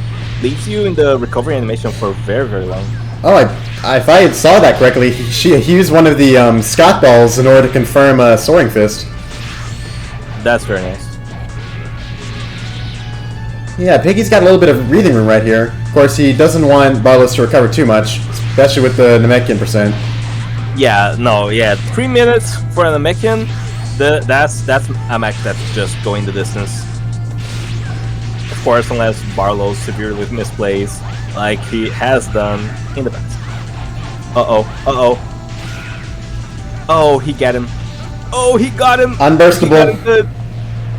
in the recovery animation for very, very long.
Oh, if I saw that correctly, he used one of the Scott balls in order to confirm a Soaring Fist.
That's very nice.
Yeah, Piggy's got a little bit of breathing room right here. Of course, he doesn't want Barlos to recover too much, especially with the Namekian percent.
Yeah, no, yeah, 3 minutes for a Namekian. That's a match that's just going the distance. Of course, unless Barlow severely misplays, like he has done in the past. Oh, he got him. Oh, he got him.
Unburstable.
He got him good.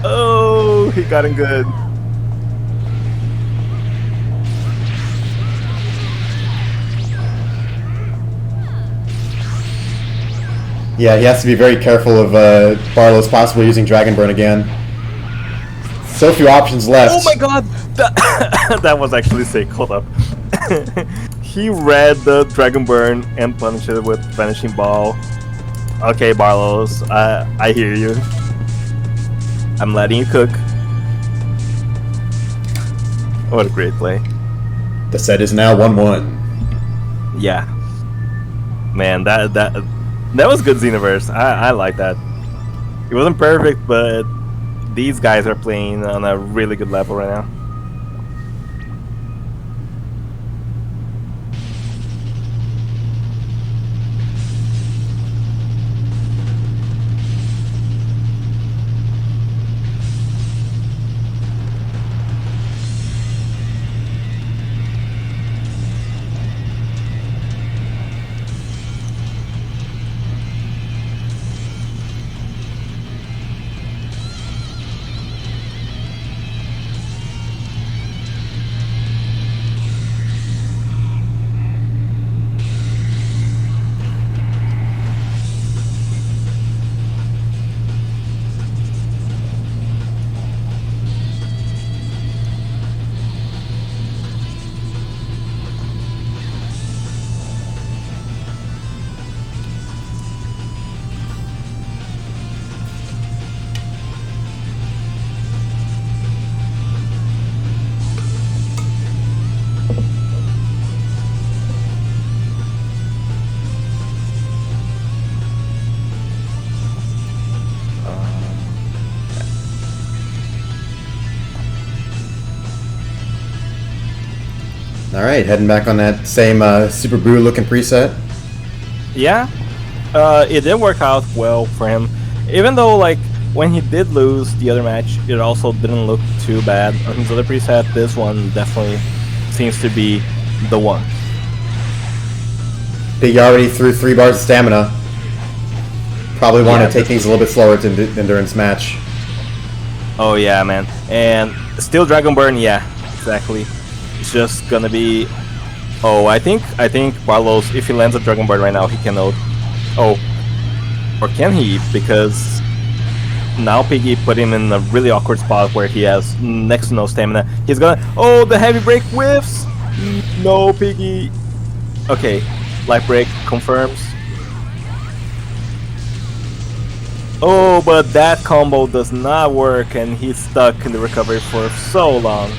Oh, he got him good.
Yeah, he has to be very careful of Barlow's possibly using Dragon Burn again. So few options left.
Oh my god! That was actually sick. Hold up. He read the Dragon Burn and punished it with Vanishing Ball. Okay, Barlos, I hear you. I'm letting you cook. What a great play.
The set is now 1-1.
Yeah. Man, that was good Xenoverse. I like that. It wasn't perfect, but these guys are playing on a really good level right now.
Alright, heading back on that same Super Brew looking preset.
Yeah, it did work out well for him. Even though, like, when he did lose the other match, it also didn't look too bad on his other preset. This one definitely seems to be the one.
Piggy already threw 3 bars of stamina. Probably want to take things a little bit slower than during this match.
Oh yeah, man. And still Dragon Burn, yeah, exactly. It's just gonna be... Oh, I think Barlos, if he lands a Dragon Burn right now, he can ult. Oh. Or can he? Because now Piggy put him in a really awkward spot where he has next to no stamina. He's gonna... Oh, the heavy break whiffs! No, Piggy. Okay, light break confirms. Oh, but that combo does not work, and he's stuck in the recovery for so long.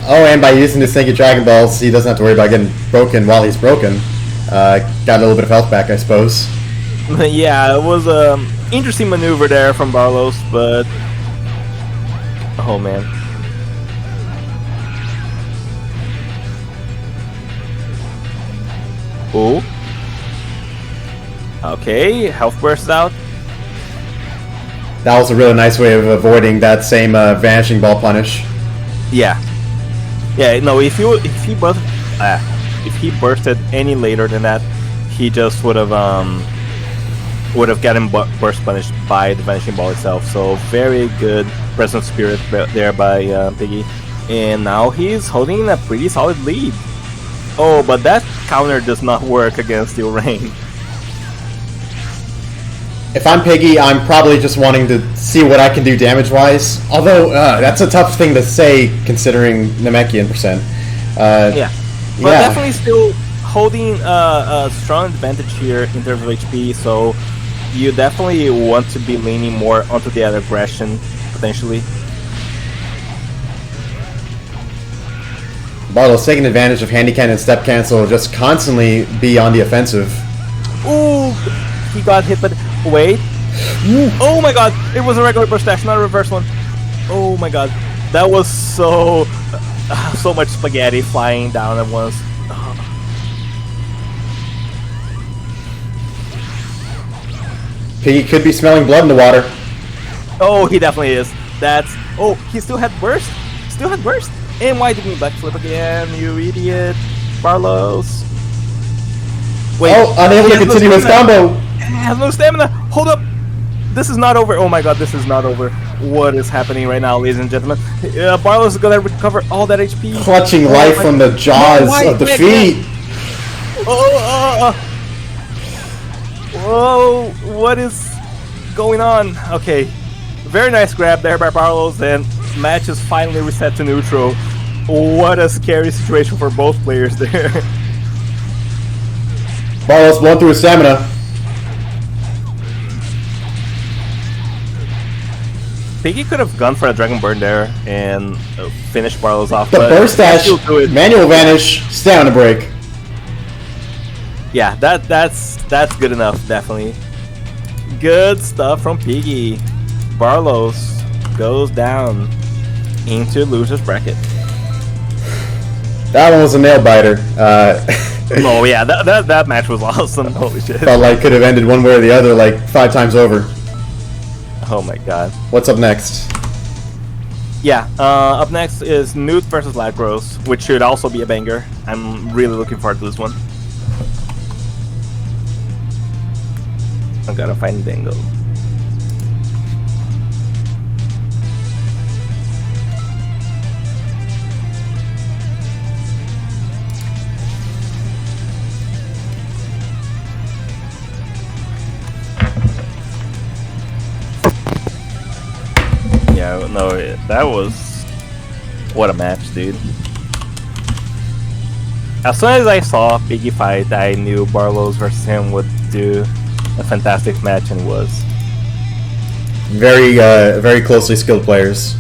Oh, and by using the Stinky Dragon Balls, he doesn't have to worry about getting broken while he's broken. Got a little bit of health back, I suppose.
Yeah, it was an interesting maneuver there from Barlos, but... Oh, man. Oh. Okay, health burst out.
That was a really nice way of avoiding that same Vanishing Ball punish.
Yeah. Yeah, no, if he bursted any later than that, he just would have gotten burst punished by the Vanishing Ball itself. So very good presence spirit there by Piggy. And now he's holding a pretty solid lead. Oh, but that counter does not work against Steel Rain.
If I'm Piggy, I'm probably just wanting to see what I can do damage-wise. Although, that's a tough thing to say considering Namekian percent.
Yeah. But definitely still holding a strong advantage here in terms of HP, so you definitely want to be leaning more onto the other aggression, potentially.
Barlow's taking advantage of Handy Cannon and Step Cancel, just constantly be on the offensive.
Ooh! He got hit, but wait. Oh my god! It was a regular burst dash, not a reverse one. Oh my god. That was so much spaghetti flying down at once.
Piggy could be smelling blood in the water.
Oh, he definitely is. That's... Oh, he still had burst? Still had burst? And why did we backflip again, you idiot? Barlos. Wait,
Oh, unable to continue his combo.
He has no stamina. Hold up. This is not over. Oh my god, this is not over. What is happening right now, ladies and gentlemen? Barlos is gonna recover all that HP.
Clutching life from the jaws of defeat.
Whoa, what is going on? Okay, very nice grab there by Barlos, and match is finally reset to neutral. What a scary situation for both players there.
Barlos blown through his stamina.
Piggy could have gone for a Dragon Burn there and finished Barlos off.
The
but
burst dash, manual vanish, stamina break.
Yeah, that's good enough, definitely. Good stuff from Piggy. Barlos goes down into loser's bracket.
That one was a nail biter.
Oh yeah, that match was awesome. Holy shit.
Felt like could have ended one way or the other like 5 times over.
Oh my god.
What's up next?
Yeah, up next is Newt versus Lagros, which should also be a banger. I'm really looking forward to this one. I gotta find Dingo. Yeah, no, that was... What a match, dude. As soon as I saw Piggy fight, I knew Barlos versus him would do a fantastic match, and was.
Very, very closely skilled players.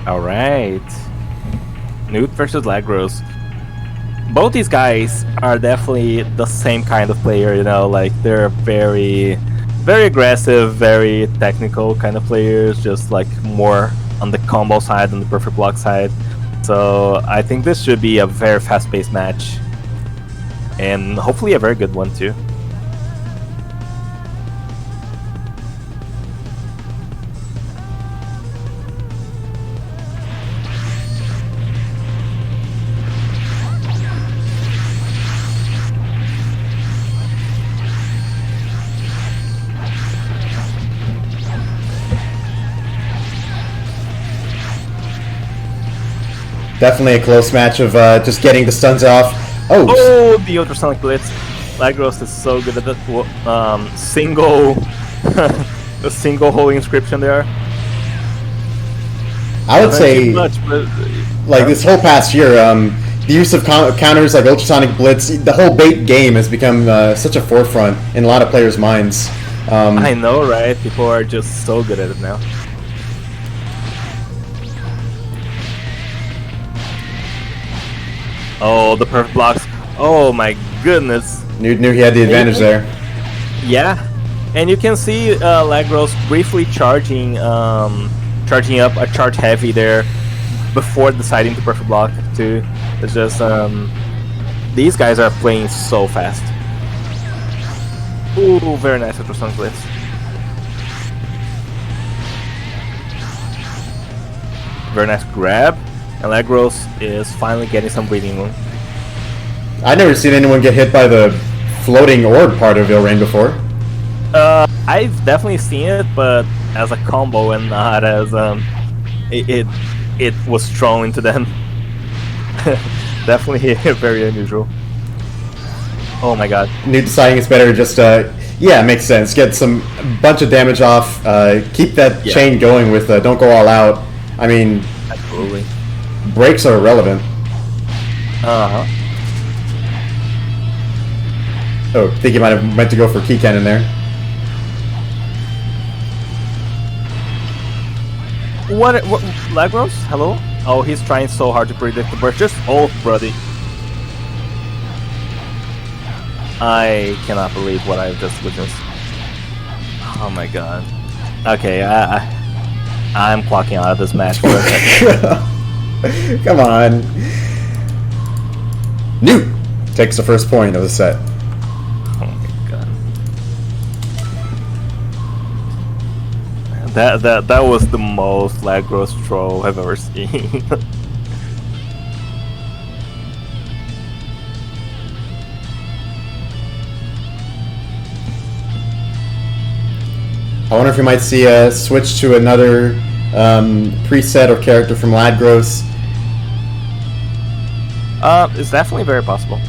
Alright. Newt versus Lagros. Both these guys are definitely the same kind of player, you know, like they're very aggressive, very technical kind of players, just like more on the combo side than the perfect block side. So I think this should be a very fast-paced match, and hopefully a very good one too.
Definitely a close match of just getting the stuns off.
Oh, the ultrasonic blitz. Lagros is so good at that single, a single holy inscription there.
I would say,
much, but,
like this whole past year, the use of counters like ultrasonic blitz, the whole bait game has become such a forefront in a lot of players' minds.
I know, right? People are just so good at it now. Oh, the perfect blocks. Oh my goodness.
Knew he had the advantage there.
Yeah. And you can see Lagros briefly charging up a charge heavy there before deciding to perfect block too. It's just these guys are playing so fast. Ooh, very nice ultrasonic blitz. Very nice grab. And Lagros is finally getting some breathing room.
I've never seen anyone get hit by the floating orb part of Ilrain before.
I've definitely seen it, but as a combo and not as it was thrown into them. Definitely very unusual. Oh my god.
Newt deciding it's better to just Yeah, it makes sense. Get some bunch of damage off. Keep that chain going with don't go all out. I mean,
Absolutely.
breaks are irrelevant.
Uh-huh.
Oh, I think you might have meant to go for key cannon there.
What Lagros? Hello? Oh, he's trying so hard to predict the burst. Just ult, buddy. I cannot believe what I've just witnessed. Oh my god. Okay, I'm clocking out of this match for a second.
Come on. Newt takes the first point of the set.
Oh my god. That was the most Lagros throw I've ever seen.
I wonder if we might see a switch to another preset or character from Ladgros.
It's definitely very possible.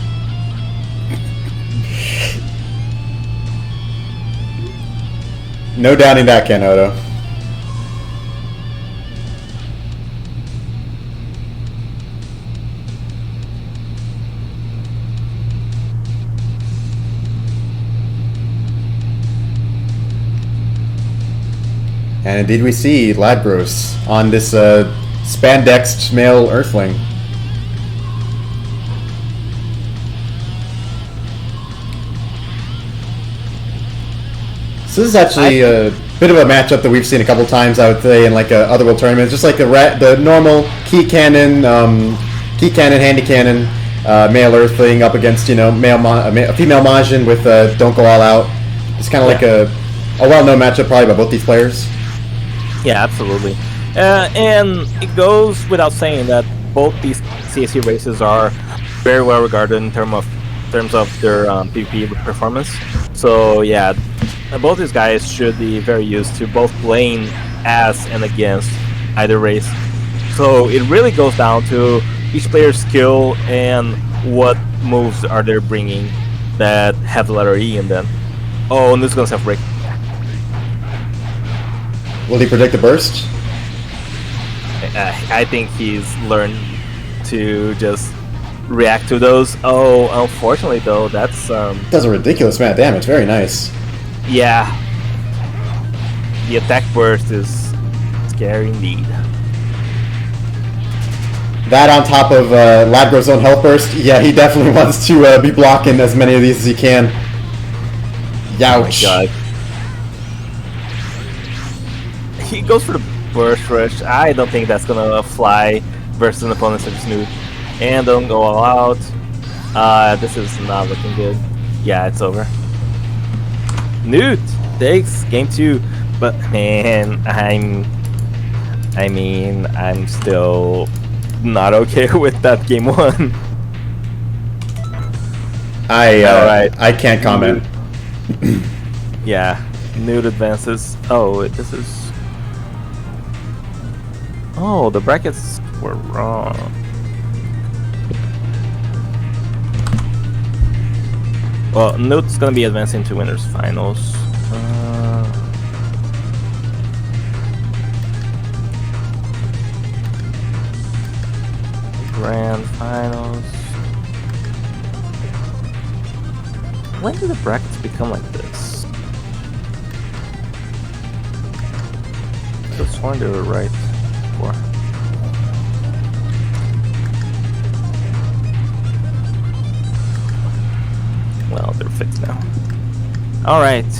No doubting that, Kanoto. And indeed we see Ladgros on this spandexed male Earthling. So this is actually a bit of a matchup that we've seen a couple times, I would say, in like Otherworld tournaments. Just like the normal key cannon, handy cannon, male Earthling up against a female Majin with don't go all out. It's kind of like a well-known matchup probably by both these players.
Yeah, absolutely. And it goes without saying that both these CAC races are very well regarded in terms of their PvP performance. So yeah, both these guys should be very used to both playing as and against either race. So it really goes down to each player's skill and what moves are they bringing that have the letter E in them. Oh, and this is gonna self-break.
Will he predict the burst?
I think he's learned to just react to those. Oh, unfortunately though, that's
does a ridiculous amount of damage. Very nice.
Yeah. The attack burst is scary indeed.
That on top of Ladgros' own health burst, yeah, he definitely wants to be blocking as many of these as he can. Youch.
Oh my god. He goes for the burst rush. I don't think that's gonna fly versus an opponent such as Newt. And don't go all out. This is not looking good. Yeah, it's over. Newt takes game 2, but man, I'm still not okay with that game 1.
I can't comment.
Yeah, Newt advances. Oh, this is. Oh, the brackets were wrong. Well, Newt's gonna be advancing to winners finals. Grand finals. When did the brackets become like this? I was sworn they were right before. Well, they're fixed now. Alright,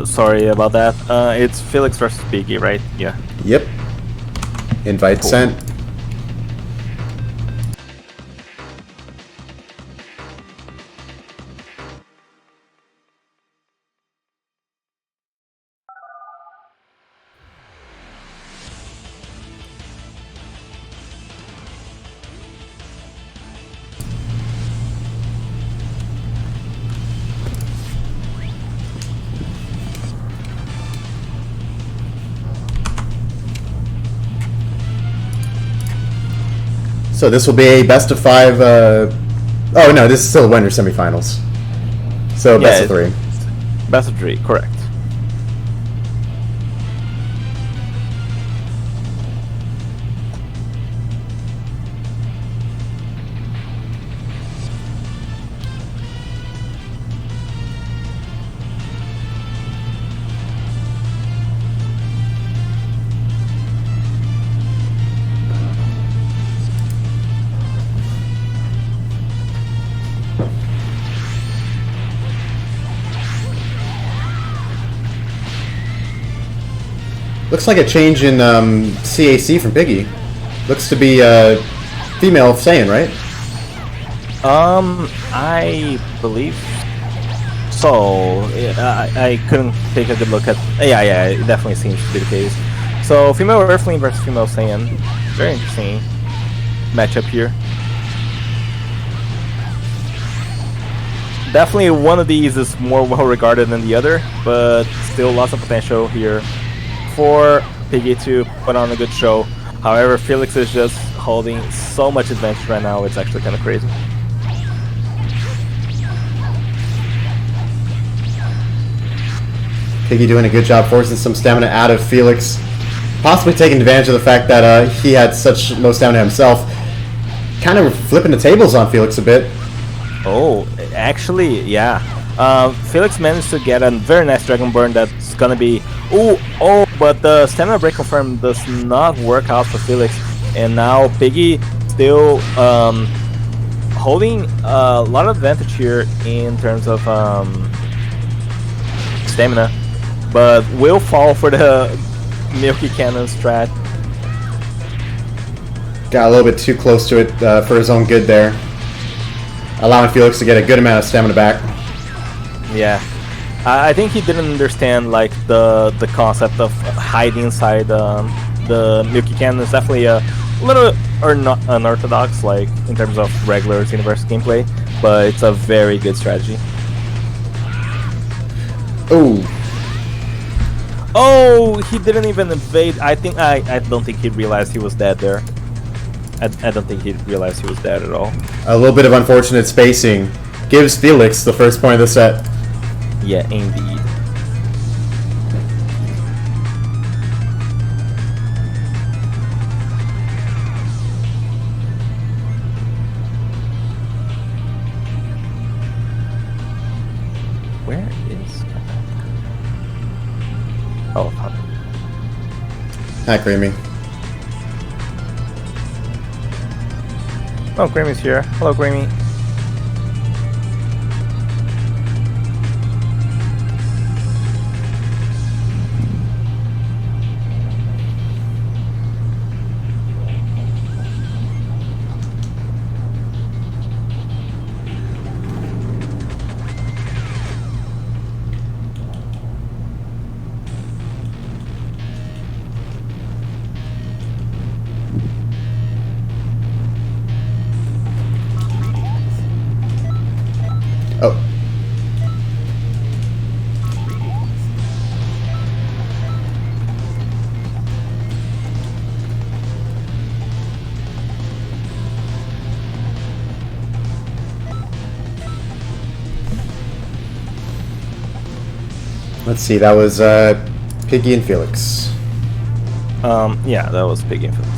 sorry about that. It's Felix versus Biggie, right? Yeah.
Yep. Invite sent. So this will be a best of 5. Oh no, this is still winner semifinals. So best of 3.
Best of 3, correct.
Looks like a change in CAC from Piggy. Looks to be female Saiyan, right?
I believe so. Yeah, I couldn't take a good look at. Yeah, it definitely seems to be the case. So female Earthling versus female Saiyan. Very interesting matchup here. Definitely one of these is more well regarded than the other, but still lots of potential here for Piggy to put on a good show. However, Felix is just holding so much advantage right now, it's actually kind of crazy.
Piggy doing a good job forcing some stamina out of Felix. Possibly taking advantage of the fact that he had such low stamina himself. Kind of flipping the tables on Felix a bit.
Oh, actually, yeah. Felix managed to get a very nice Dragon Burn that's gonna be... but the stamina break confirm does not work out for Felix. And now Piggy still holding a lot of advantage here in terms of stamina. But will fall for the Milky Cannon strat.
Got a little bit too close to it for his own good there. Allowing Felix to get a good amount of stamina back.
Yeah, I think he didn't understand like the concept of hiding inside the Milky Cannon. Is definitely a little not unorthodox, like in terms of regular universe gameplay, but it's a very good strategy. Oh, he didn't even evade. I don't think he realized he was dead there. I don't think he realized he was dead at all.
A little bit of unfortunate spacing gives Felix the first point of the set.
Yeah, indeed. Where is... Oh,
Hi, Creamy.
Oh, Grammy's here. Hello, Grammy.
Oh. Let's see, that was Piggy and Felix.
Yeah, that was Piggy and Felix.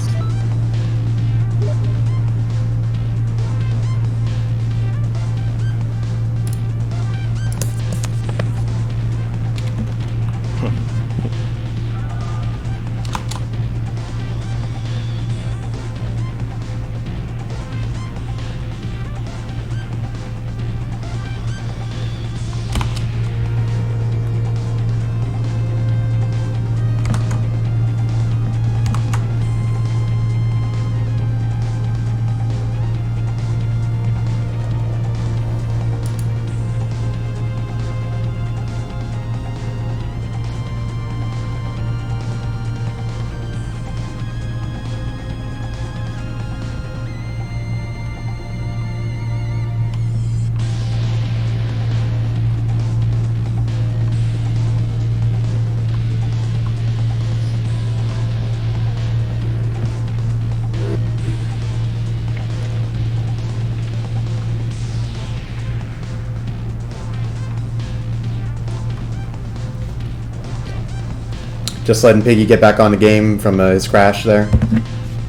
Just letting Piggy get back on the game from his crash there.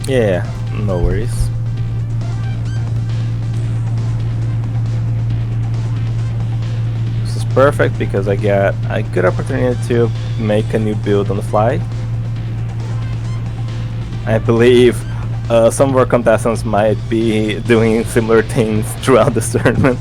Yeah, no worries. This is perfect because I get a good opportunity to make a new build on the fly. I believe some of our contestants might be doing similar things throughout this tournament.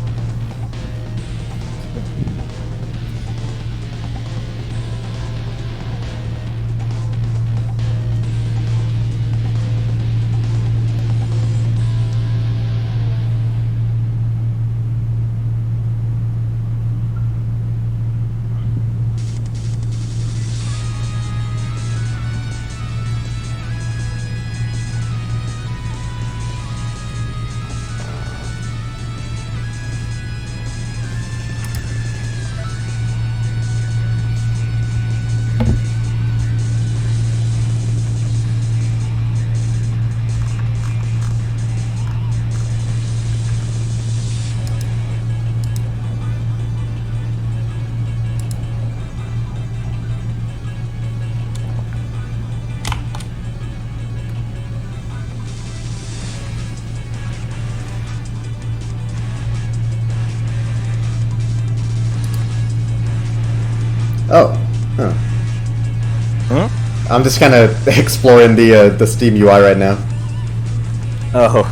Oh. Huh.
Hmm?
I'm just kind of exploring the Steam UI right now.
Oh.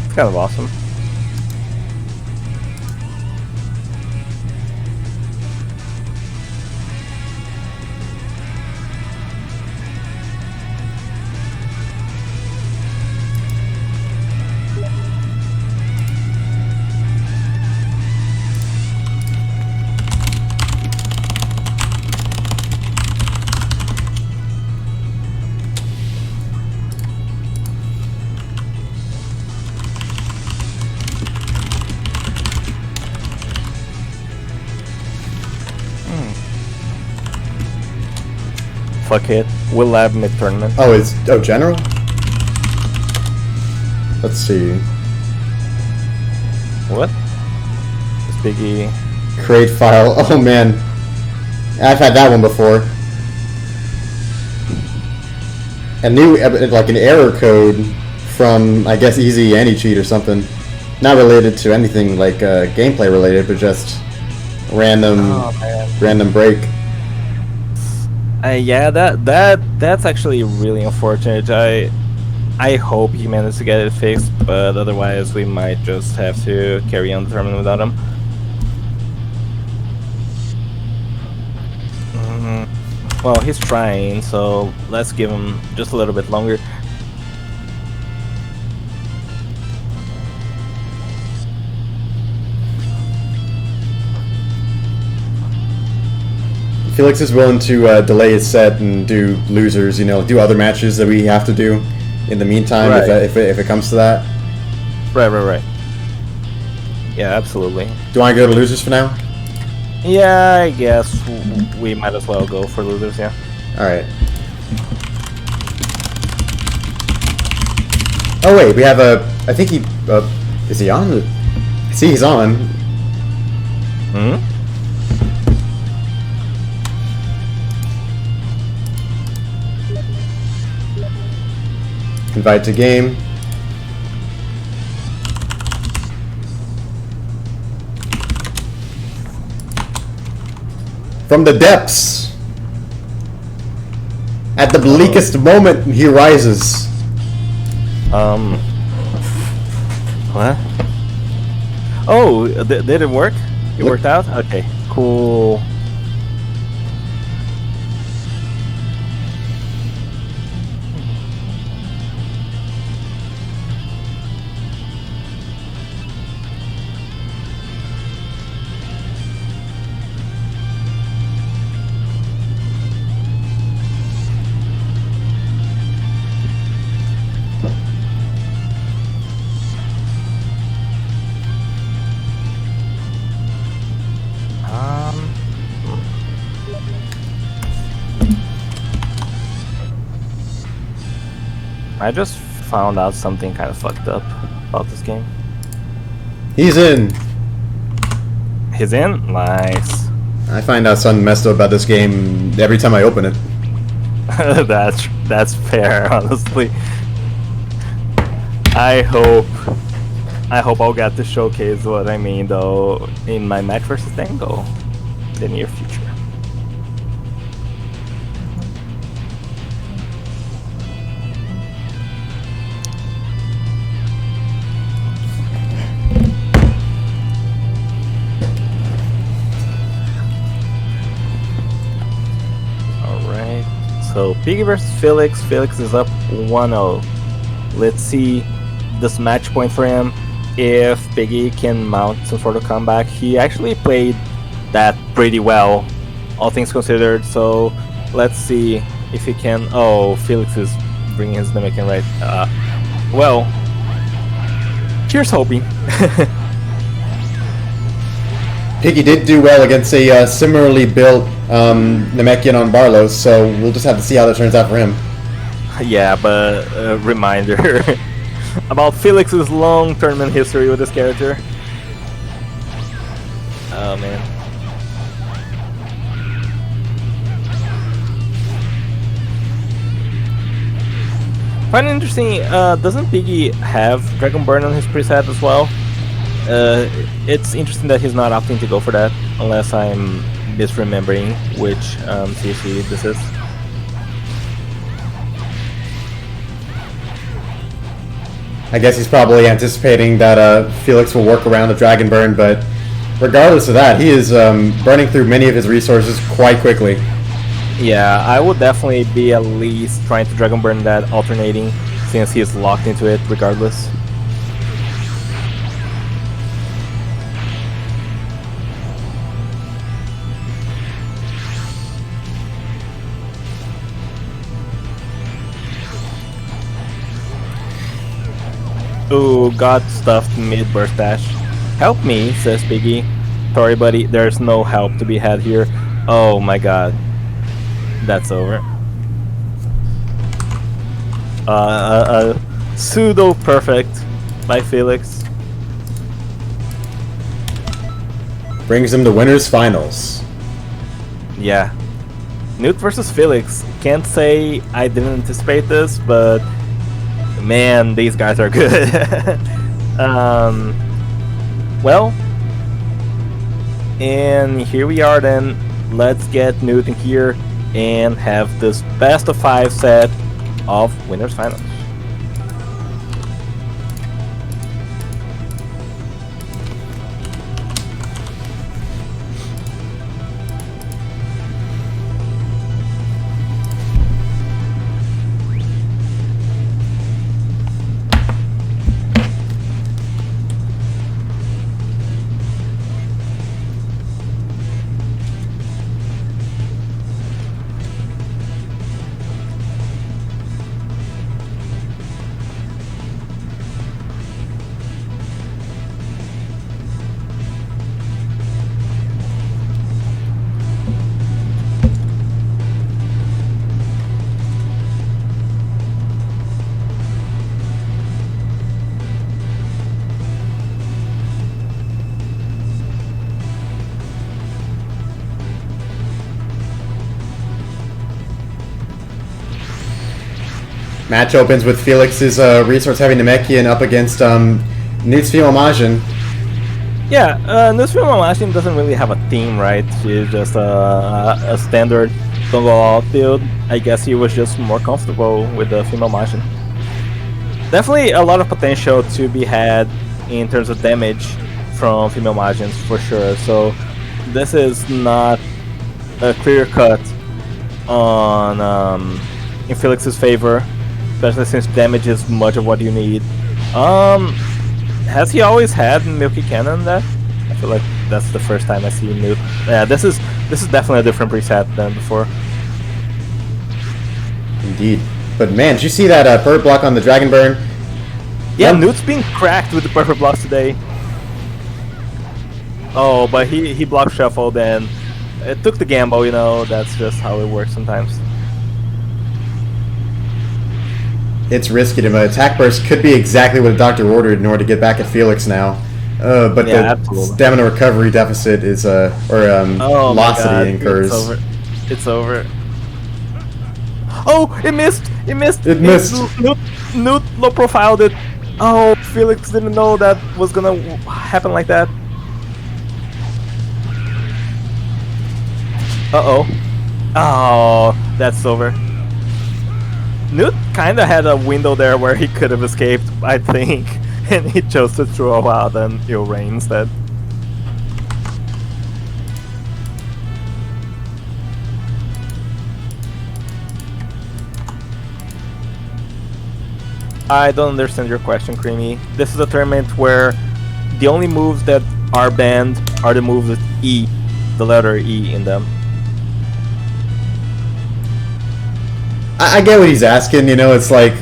It's kind of awesome. Fuck it. We'll have mid-tournament.
Oh, it's general. Let's see.
What? This biggie.
Create file. Oh man, I've had that one before. A new, like an error code from, I guess, Easy Anti-Cheat or something. Not related to anything like gameplay related, but just random break.
Yeah, that's actually really unfortunate. I hope he managed to get it fixed, but otherwise we might just have to carry on the tournament without him. Well, he's trying, so let's give him just a little bit longer.
Felix is willing to delay his set and do losers, you know, do other matches that we have to do in the meantime,
right.
if it comes to that.
Right. Yeah, absolutely.
Do you want to go to losers for now?
Yeah, I guess we might as well go for losers, yeah.
Alright. Oh wait, we have I think he, is he on? See, he's on.
Hmm?
Invite to game. From the depths, at the bleakest moment, he rises.
What? Oh, did it work? It worked out? Okay, cool. I just found out something kind of fucked up about this game.
He's in.
He's in? Nice.
I find out something messed up about this game every time I open it.
That's fair, honestly. I hope I'll get to showcase what I mean though in my match versus Dango in the near future. Alright, so Piggy versus Felix. Felix is up 1-0. Let's see this match point for him. If Piggy can mount some sort of comeback, he actually played that pretty well, all things considered. So let's see if he can. Oh, Felix is bringing his Namekian right. Well, here's hoping.
Piggy did do well against a similarly built Namekian on Barlow, so we'll just have to see how that turns out for him.
Yeah, but reminder about Felix's long tournament history with this character. Oh man. Quite interesting, doesn't Piggy have Dragon Burn on his preset as well? It's interesting that he's not opting to go for that, unless I'm misremembering which CC this is.
I guess he's probably anticipating that Felix will work around the Dragon Burn, but regardless of that, he is burning through many of his resources quite quickly.
Yeah, I would definitely be at least trying to Dragon Burn that alternating, since he is locked into it regardless. Ooh, got stuffed mid burst dash. Help me, says Piggy. Sorry buddy, there's no help to be had here. Oh my god. That's over. Pseudo perfect by Felix.
Brings him to winners finals.
Yeah. Newt versus Felix. Can't say I didn't anticipate this, but man, these guys are good. Well, and here we are then. Let's get Newt in here and have this best of 5 set of winners finals.
Match opens with Felix's resource-heavy Namekian up against Newt's female Majin.
Yeah, Newt's female Majin doesn't really have a theme, right? She's just a standard don't go all build. I guess he was just more comfortable with the female Majin. Definitely a lot of potential to be had in terms of damage from female Majins for sure. So this is not a clear cut on in Felix's favor, especially since damage is much of what you need. Has he always had Milky Cannon that? I feel like that's the first time I see Newt. Yeah, this is definitely a different preset than before.
Indeed. But man, did you see that perfect block on the Dragon Burn?
Yeah, Newt's being cracked with the perfect blocks today. Oh, but he block shuffled and it took the gamble, you know, that's just how it works sometimes.
It's risky to him. Attack burst could be exactly what the doctor ordered in order to get back at Felix now. But
Yeah,
the
absolutely.
stamina recovery deficit is
Oh my god,
velocity incurs.
it's over. It's over. Oh, it missed! It missed!
It missed.
Newt low profiled it. Oh, Felix didn't know that was gonna happen like that. Uh-oh. Oh, that's over. Newt kinda had a window there where he could have escaped, I think. And he chose to throw out an ill rain instead. I don't understand your question, Creamy. This is a tournament where the only moves that are banned are the moves with E, the letter E in them.
I get what he's asking. You know, it's like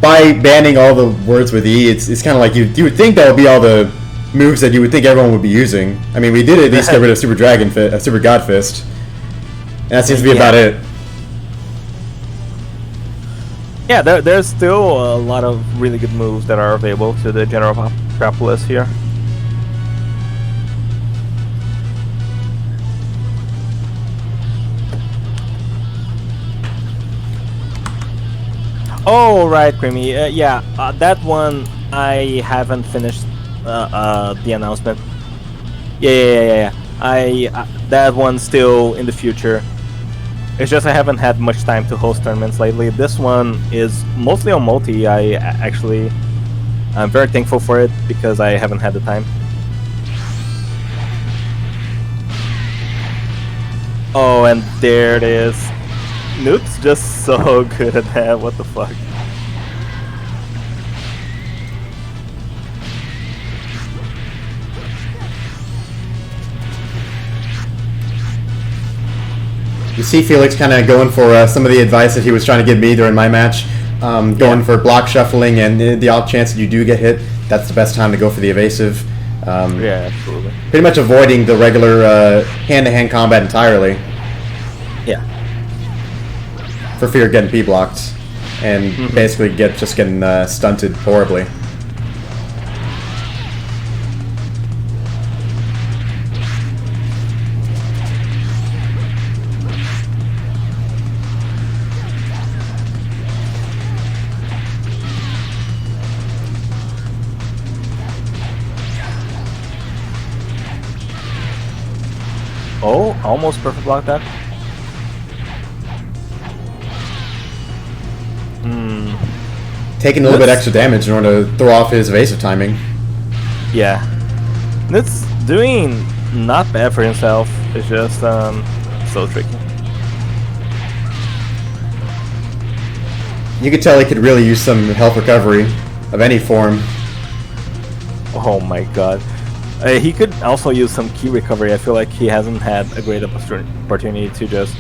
by banning all the words with E, it's kind of like you would think that would be all the moves that you would think everyone would be using. I mean, we did at least get rid of Super God Fist, and that seems to be about it.
Yeah, there's still a lot of really good moves that are available to the general populace here. Oh, right, Creamy. Yeah, that one I haven't finished the announcement. Yeah. That one's still in the future. It's just I haven't had much time to host tournaments lately. This one is mostly on multi. I'm very thankful for it because I haven't had the time. Oh, and there it is. Newt's just so good at that. What the fuck?
You see Felix kind of going for some of the advice that he was trying to give me during my match, going for block shuffling, and the odd chance that you do get hit, that's the best time to go for the evasive.
Yeah, absolutely.
Pretty much avoiding the regular hand-to-hand combat entirely.
Yeah.
For fear of getting P-blocked, and basically just getting stunted horribly.
Oh, almost perfect block that.
Taking a little bit extra damage in order to throw off his evasive timing.
Yeah. That's doing not bad for himself. It's just so tricky.
You could tell he could really use some health recovery of any form.
Oh my god. He could also use some key recovery. I feel like he hasn't had a great opportunity to just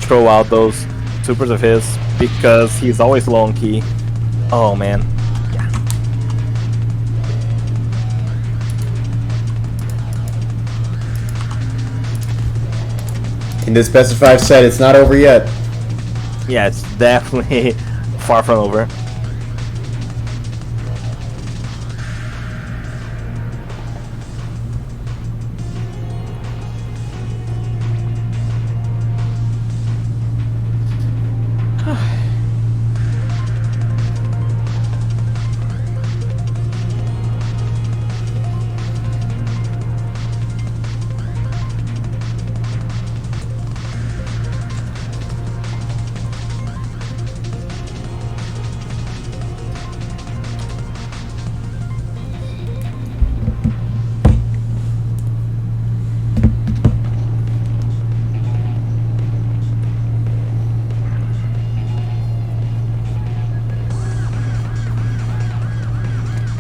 throw out those supers of his because he's always low on key. Oh man. Yeah.
In this best of 5 set, it's not over yet.
Yeah, it's definitely far from over.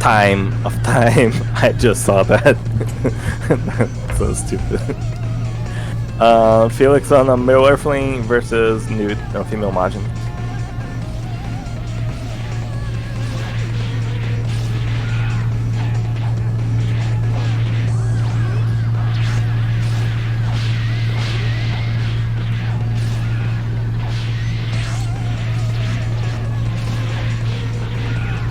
Time. I just saw that. That's so stupid. Felix on a male Earthling versus Newt on female Majin.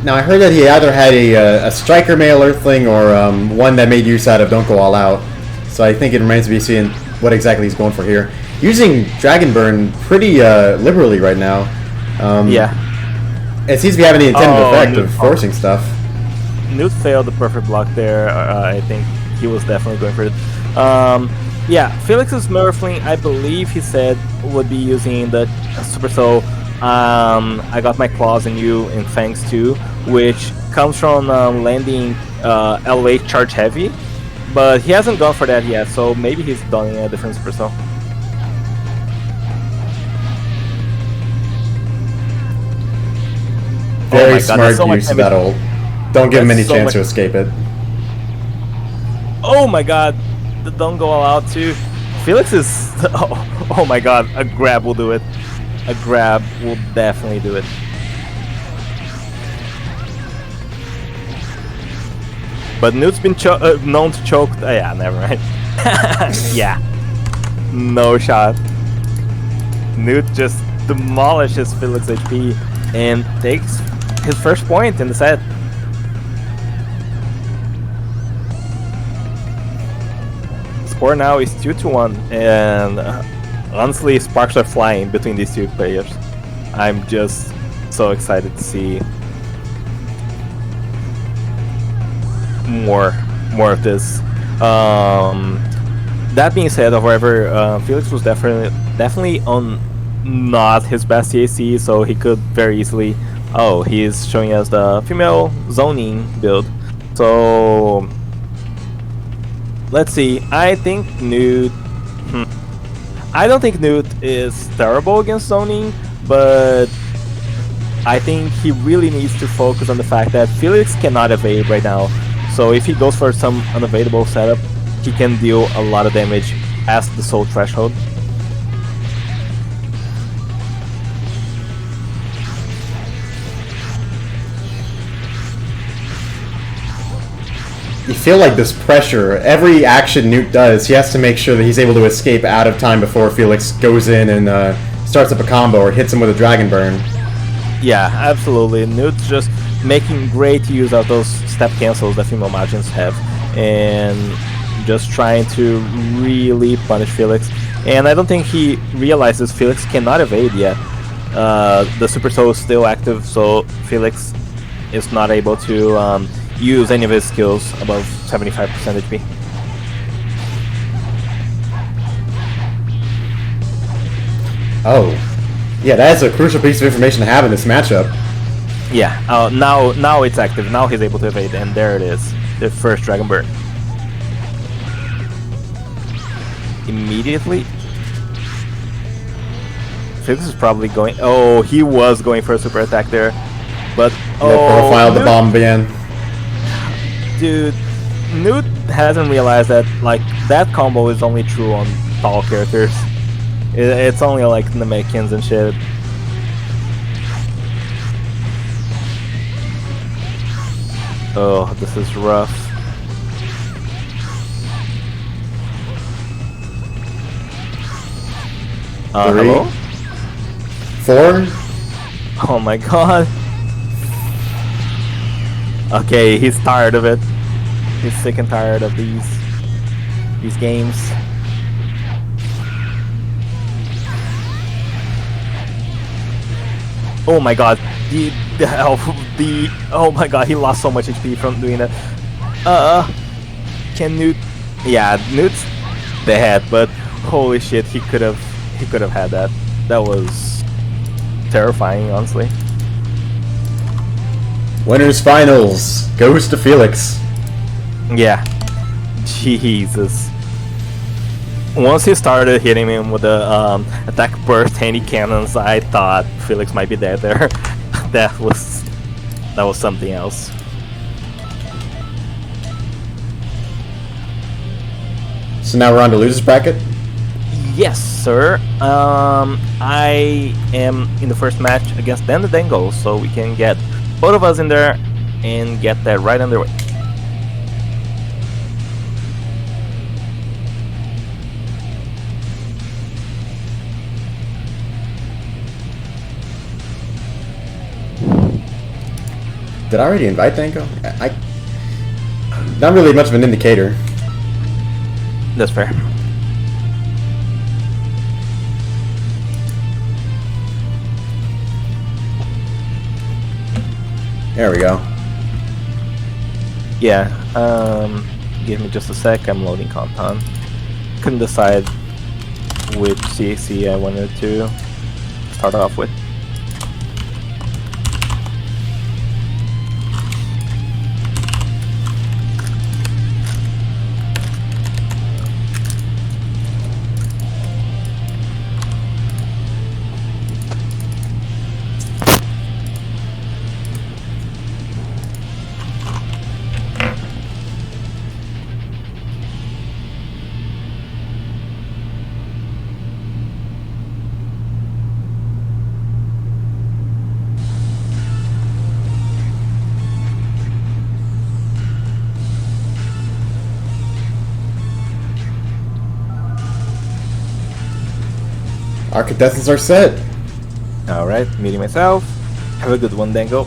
Now I heard that he either had a striker male Earthling or one that made use out of Don't Go All Out. So I think it remains to be seen what exactly he's going for here. Using Dragonburn pretty liberally right now.
Yeah.
It seems to be having the intended effect of forcing stuff.
Newt failed the perfect block there. I think he was definitely going for it. Yeah, Felix's Earthling, I believe he said, would be using the Super Soul. I got my claws in you in Fangs 2, which comes from landing L8 charge heavy, but he hasn't gone for that yet, so maybe he's donning a different Super Soul.
Very smart use of that ult. Don't give him any chance to escape it.
Oh my god, the Don't Go All Out too. Felix is... Oh my god, a grab will do it. A grab will definitely do it. But Newt's been known to choke... yeah, never mind. Yeah. No shot. Newt just demolishes Felix HP and takes his first point in the set. Score now is 2-1, and honestly, sparks are flying between these two players. I'm just so excited to see more of this. That being said, however, Felix was definitely on not his best CAC, so he could very easily... Oh, he's showing us the female zoning build. So let's see. I think Newt... I don't think Newt is terrible against zoning, but I think he really needs to focus on the fact that Felix cannot evade right now. So if he goes for some unevadable setup, he can deal a lot of damage past the soul threshold.
You feel like this pressure. Every action Newt does, he has to make sure that he's able to escape out of time before Felix goes in and starts up a combo or hits him with a Dragon Burn.
Yeah, absolutely. Newt's just making great use of those step cancels that female Magians have, and just trying to really punish Felix. And I don't think he realizes Felix cannot evade yet. The Super Soul is still active, so Felix is not able to use any of his skills above 75% HP.
Oh, yeah, that is a crucial piece of information to have in this matchup.
Yeah, now it's active. Now he's able to evade, and there it is, the first Dragon Burn. Immediately, Felix is probably going... Oh, he was going for a super attack there, but
profile the bomb again.
Dude, Newt hasn't realized that like that combo is only true on tall characters. It's only like Namekians and shit. Oh, this is rough. Hello?
4?
Oh my god. Okay, he's tired of it. He's sick and tired of these games. Oh my god. Oh my god, he lost so much HP from doing that. Can Newt... Yeah, Newt's dead, but holy shit, he could have had that. That was terrifying, honestly.
Winners finals goes to Felix.
Yeah. Jesus. Once he started hitting him with the attack burst handy cannons, I thought Felix might be dead there. that was something else.
So now we're on to losers bracket?
Yes, sir. I am in the first match against Dan the Dango, so we can get both of us in there and get that right underway.
Did I already invite Dango? Not really much of an indicator.
That's fair.
There we go.
Yeah, give me just a sec, I'm loading content. Couldn't decide which CAC I wanted to start off with.
Our contestants are set.
Alright, meeting myself. Have a good one, Dango.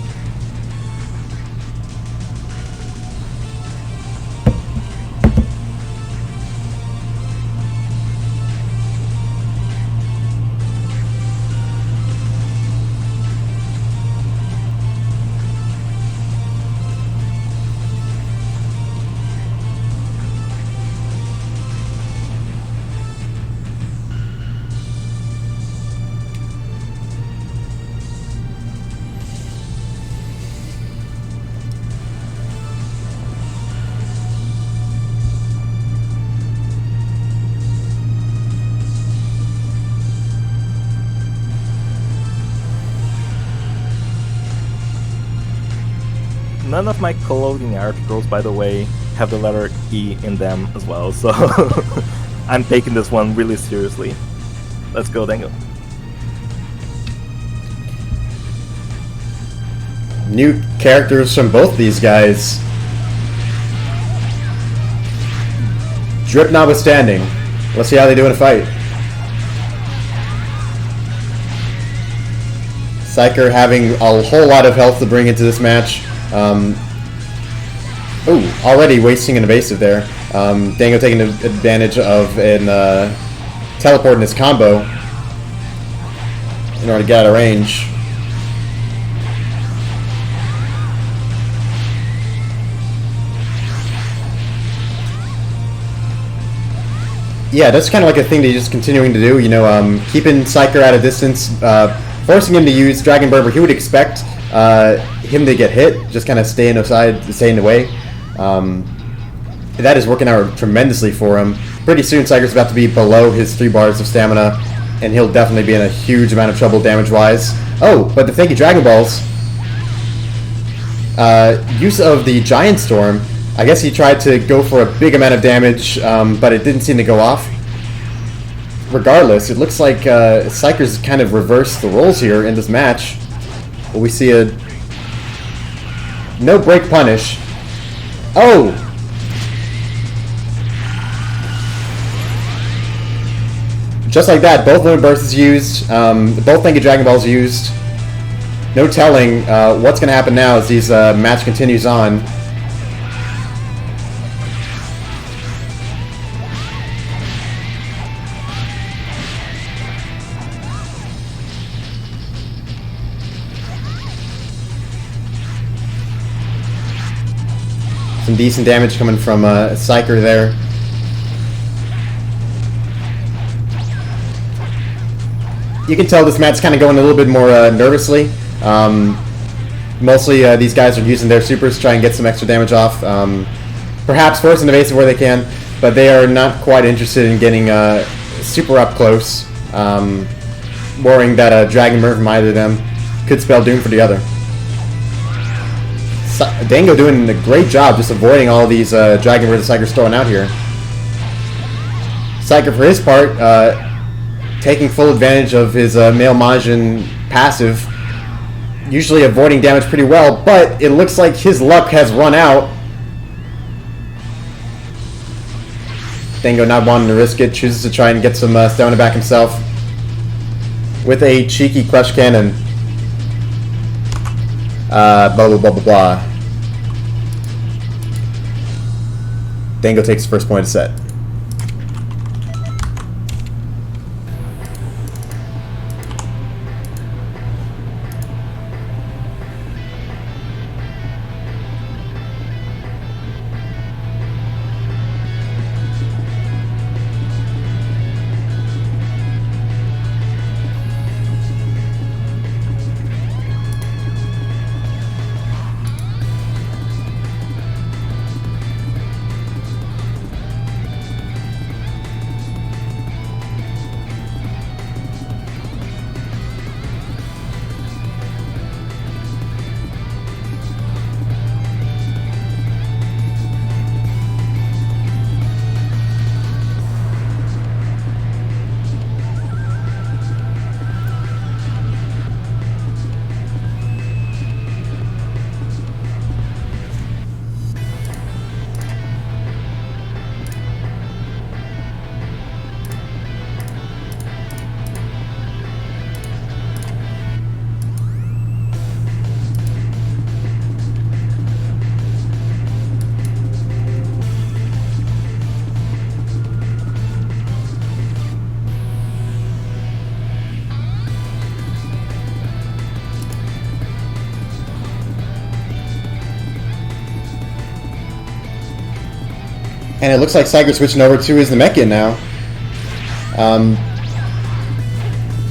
None of my clothing articles, by the way, have the letter E in them as well, so I'm taking this one really seriously. Let's go, Dango.
New characters from both these guys. Drip notwithstanding. Let's see how they do in a fight. Psyker having a whole lot of health to bring into this match. Already wasting an evasive there. Dango taking advantage of an teleport in his combo in order to get out of range. Yeah, that's kind of like a thing that he's just continuing to do, you know, keeping Psyker at a distance, forcing him to use Dragon Bird where he would expect him to get hit, just kind of staying aside, staying away. That is working out tremendously for him. Pretty soon Psyker's about to be below his 3 bars of stamina, and he'll definitely be in a huge amount of trouble damage-wise. Oh, but the thank you Dragon Balls. Use of the Giant Storm. I guess he tried to go for a big amount of damage, but it didn't seem to go off. Regardless, it looks like Psyker's kind of reversed the roles here in this match. We see a no break punish. Oh! Just like that, both Limit Bursts used, both Thank You Dragon Balls used. No telling what's going to happen now as these match continues on. Some decent damage coming from Psyker there. You can tell this match's kind of going a little bit more nervously. Mostly these guys are using their supers to try and get some extra damage off. Perhaps force an evasive where they can, but they are not quite interested in getting super up close, worrying that a Dragon Bird from either of them could spell doom for the other. Dango doing a great job just avoiding all these Dragon Birds that Psyker's throwing out here. Psyker, for his part, taking full advantage of his male Majin passive, usually avoiding damage pretty well, but it looks like his luck has run out. Dango not wanting to risk it, chooses to try and get some stamina back himself with a cheeky Crush Cannon. Blah, blah, blah, blah, blah. Dango takes the first point of set. And it looks like Psyker switching over to his Namekian now.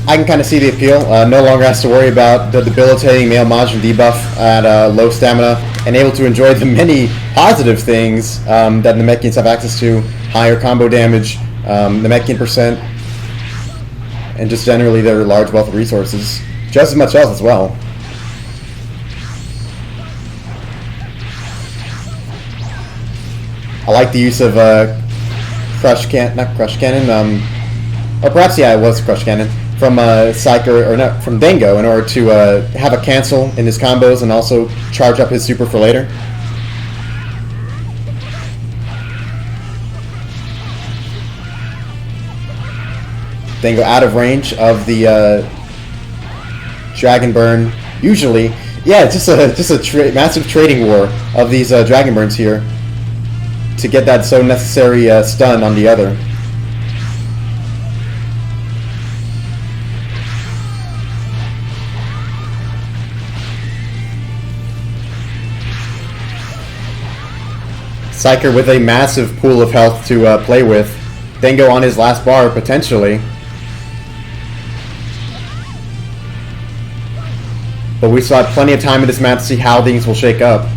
I can kind of see the appeal. No longer has to worry about the debilitating male Majin debuff at low stamina, and able to enjoy the many positive things that Namekians have access to. Higher combo damage, Namekian percent, and just generally their large wealth of resources. Just as much health as well. I like the use of Crush Cannon, or perhaps, yeah, it was Crush Cannon, from Psyker, or not, from Dango, in order to have a cancel in his combos and also charge up his super for later. Dango out of range of the Dragon Burn. Usually, yeah, it's just a massive trading war of these Dragon Burns here to get that so necessary stun on the other. Psyker with a massive pool of health to play with. Dango on his last bar, potentially. But we still have plenty of time in this match to see how things will shake up.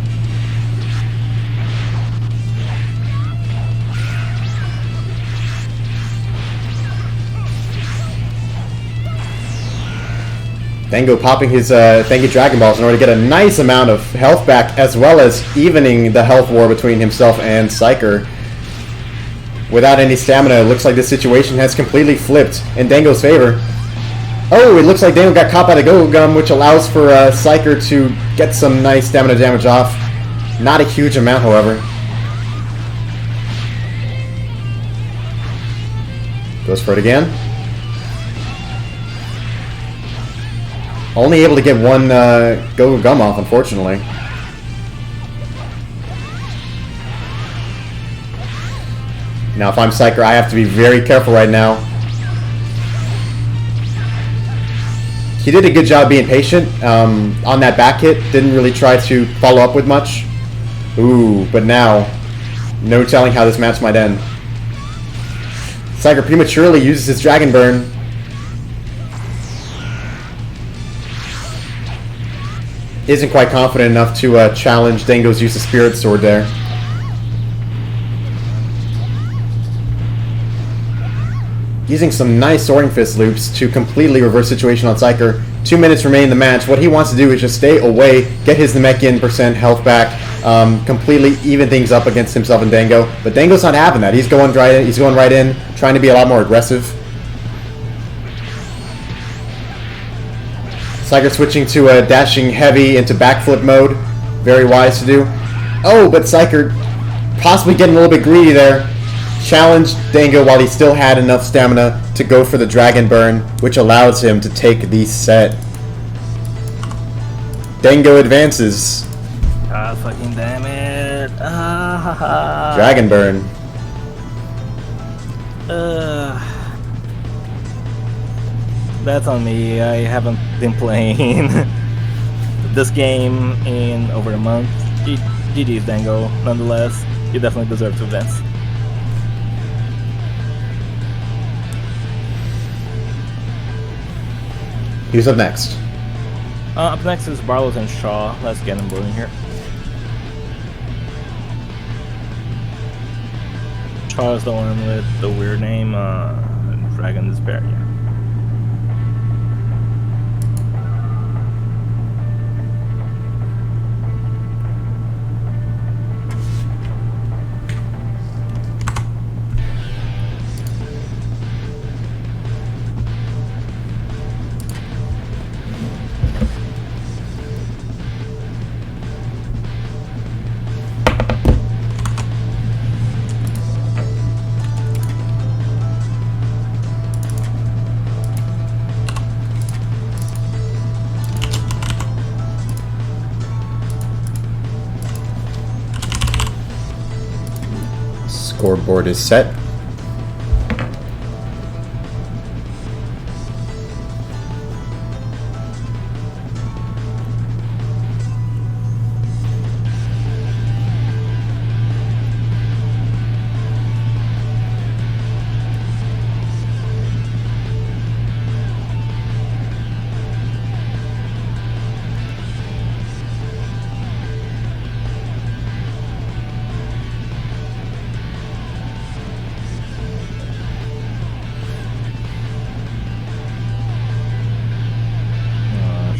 Dango popping his thank you Dragon Balls in order to get a nice amount of health back, as well as evening the health war between himself and Psyker. Without any stamina, it looks like this situation has completely flipped in Dango's favor. Oh, it looks like Dango got caught by the Go Gum, which allows for Psyker to get some nice stamina damage off. Not a huge amount, however. Goes for it again. Only able to get one Go Gum off, unfortunately. Now, if I'm Psyker, I have to be very careful right now. He did a good job being patient on that back hit. Didn't really try to follow up with much. Ooh, but now, no telling how this match might end. Psyker prematurely uses his Dragon Burn. Isn't quite confident enough to challenge Dango's use of Spirit Sword there. Using some nice Soaring Fist loops to completely reverse situation on Psyker. 2 minutes remain in the match. What he wants to do is just stay away, get his Namekian percent health back, completely even things up against himself and Dango. But Dango's not having that. He's going right in, trying to be a lot more aggressive. Psyker switching to dashing heavy into backflip mode. Very wise to do. Oh, but Psyker possibly getting a little bit greedy there. Challenged Dango while he still had enough stamina to go for the Dragon Burn, which allows him to take the set. Dango advances.
God fucking damn it.
Dragon burn.
That's on me. I haven't been playing this game in over a month. GG's Dango. Nonetheless, you definitely deserve to advance.
Who's up next?
Up next is Barlows and Shaw. Let's get them going here. Shaw is the one with the weird name, Dragon Despair. Yeah.
Scoreboard is set.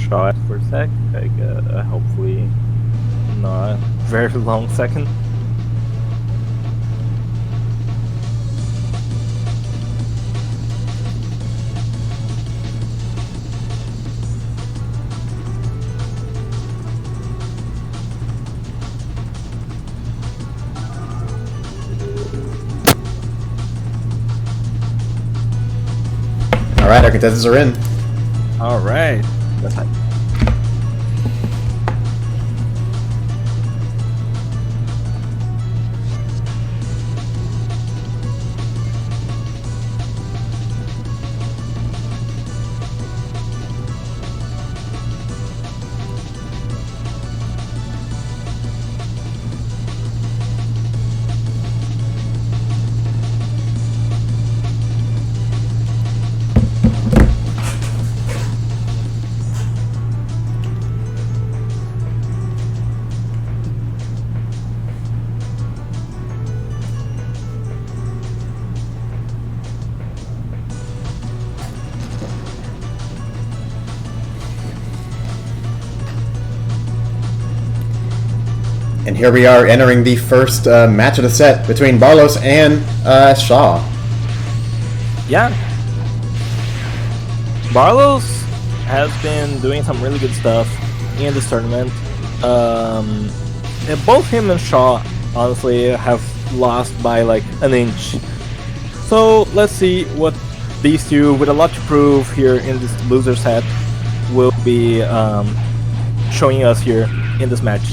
Shaw for a sec. Like, hopefully not very long second.
Alright, our contestants are in.
Alright. That's fine.
And here we are entering the first match of the set between Barlos and Shaw.
Yeah. Barlows has been doing some really good stuff in this tournament. And both him and Shaw, honestly, have lost by like an inch. So let's see what these two, with a lot to prove here in this loser set, will be showing us here in this match.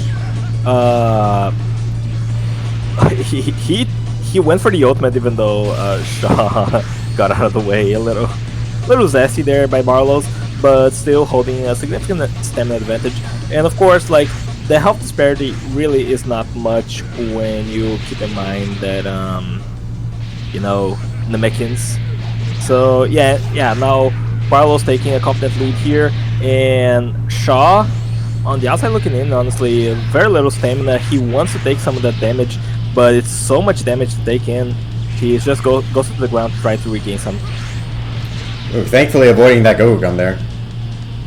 He went for the ultimate, even though Shaw got out of the way a little zesty there by Barlows, but still holding a significant stamina advantage. And of course, like, the health disparity really is not much when you keep in mind that you know, Nemekins. So yeah, now Barlows taking a confident lead here, and Shaw on the outside looking in, honestly, very little stamina. He wants to take some of that damage, but it's so much damage to take in. He just goes to the ground to try to regain some.
Ooh, thankfully avoiding that go gun there.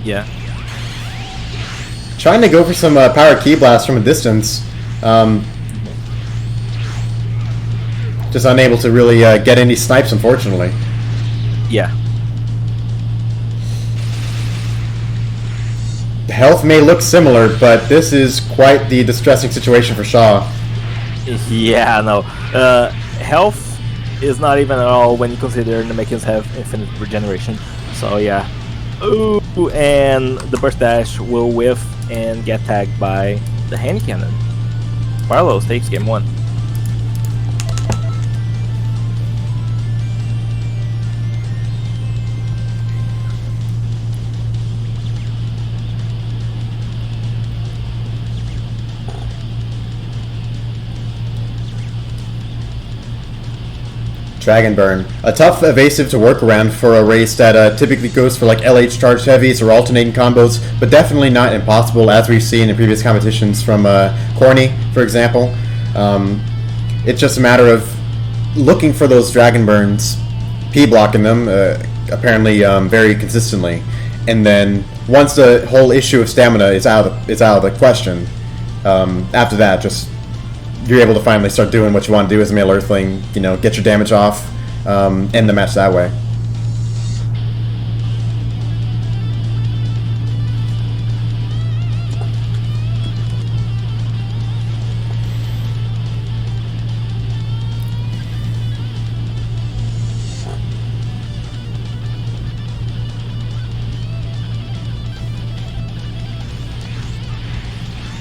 Yeah.
Trying to go for some power key blast from a distance. Just unable to really get any snipes, unfortunately.
Yeah.
The health may look similar, but this is quite the distressing situation for Shaw.
Yeah, no. Health is not even at all when you consider the Nemekins have infinite regeneration. So yeah. Ooh. Ooh, and the burst dash will whiff and get tagged by the hand cannon. Barlos takes game 1.
Dragon Burn. A tough evasive to work around for a race that typically goes for like LH charged heavies or alternating combos, but definitely not impossible as we've seen in previous competitions from Tourney, for example. It's just a matter of looking for those Dragon Burns, P-blocking them, apparently very consistently. And then once the whole issue of stamina is out of the question, after that, just you're able to finally start doing what you want to do as a male Earthling, you know, get your damage off, end the match that way.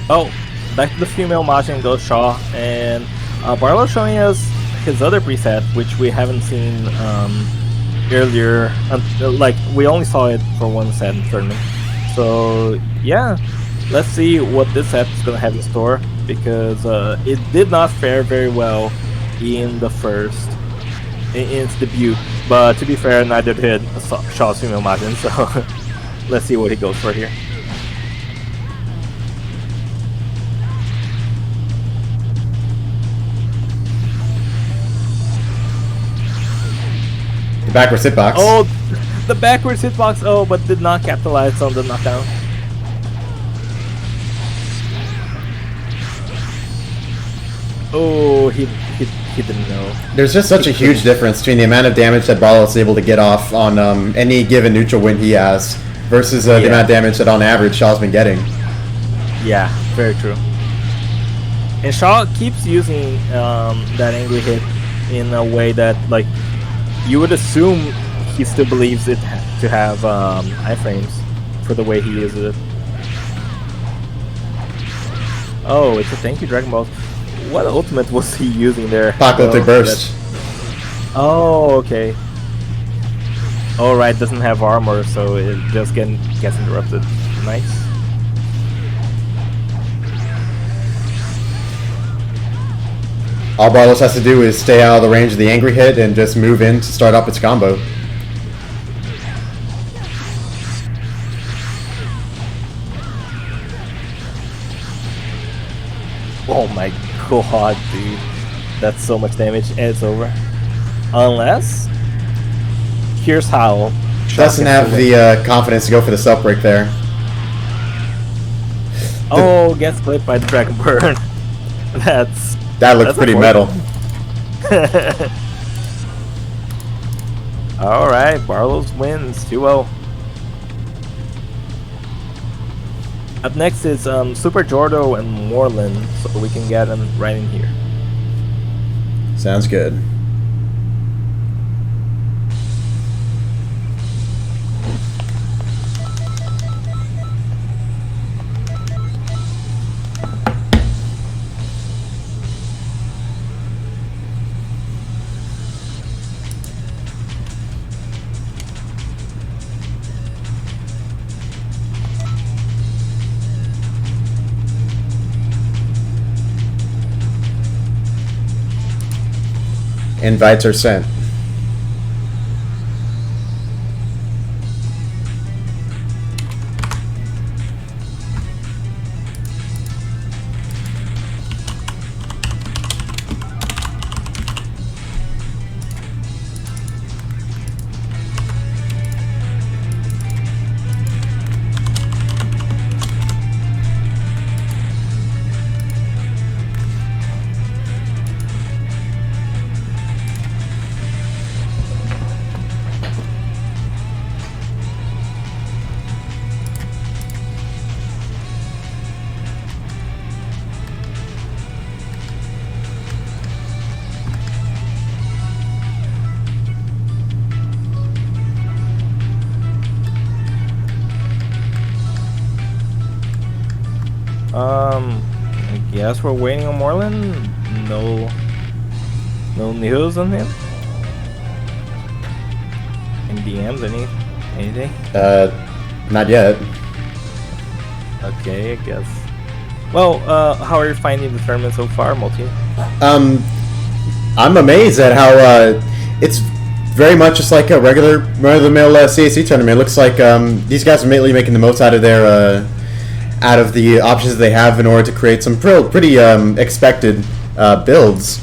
Oh, back to the female Majin goes Shaw, and Barlow showing us his other preset, which we haven't seen earlier. Like, we only saw it for one set in tournament. So, yeah, let's see what this set is going to have in store, because it did not fare very well in the first, in its debut. But to be fair, neither did Shaw's female Majin, so let's see what he goes for here.
Backwards hitbox.
Oh, the backwards hitbox. Oh, but did not capitalize on the knockdown. Oh, he didn't know.
There's just such a huge difference between the amount of damage that Barlow is able to get off on any given neutral win he has versus the amount of damage that on average Shaw's been getting.
Yeah, very true. And Shaw keeps using that angry hit in a way that, like, you would assume he still believes it to have iframes for the way he uses it. Oh, it's a thank you Dragon Balls. What ultimate was he using there?
Apocalyptic Burst.
Oh, okay. Oh, right, doesn't have armor, so it just gets interrupted. Nice.
All Barlos has to do is stay out of the range of the angry hit and just move in to start up its combo.
Oh my god, dude. That's so much damage, and it's over. Unless... Here's how.
Doesn't have the confidence to go for the sub break there.
Oh, gets clipped by the Dragon Burn.
That looked pretty metal.
Alright, Barlows wins 2-0. Up next is Super Jordo and Moreland, so we can get them right in here.
Sounds good. Invites are sent.
I guess we're waiting on Moreland. No news on him. In DMs, anything?
Not yet.
Okay, I guess. Well, how are you finding the tournament so far, Multi?
I'm amazed at how it's very much just like a regular run-of-the-mill CAC tournament. It looks like these guys are mainly making the most out of their out of the options that they have in order to create some pretty expected builds.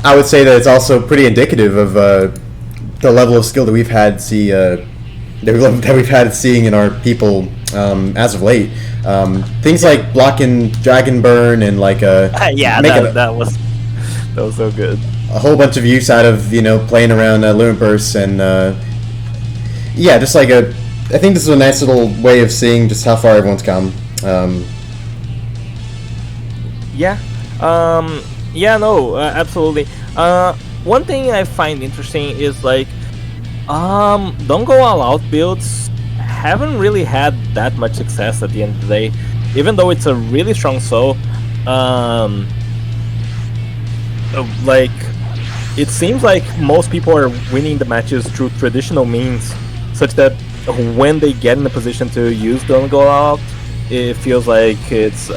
I would say that it's also pretty indicative of the level of skill that we've had seeing in our people as of late. Things like blocking Dragon Burn and like
yeah, that was so good.
A whole bunch of use out of playing around Limit Bursts and yeah, just like I think this is a nice little way of seeing just how far everyone's come.
Absolutely. One thing I find interesting is like don't go all out builds haven't really had that much success at the end of the day, even though it's a really strong soul. Like it seems like most people are winning the matches through traditional means, such that when they get in a position to use don't go out, it feels like it's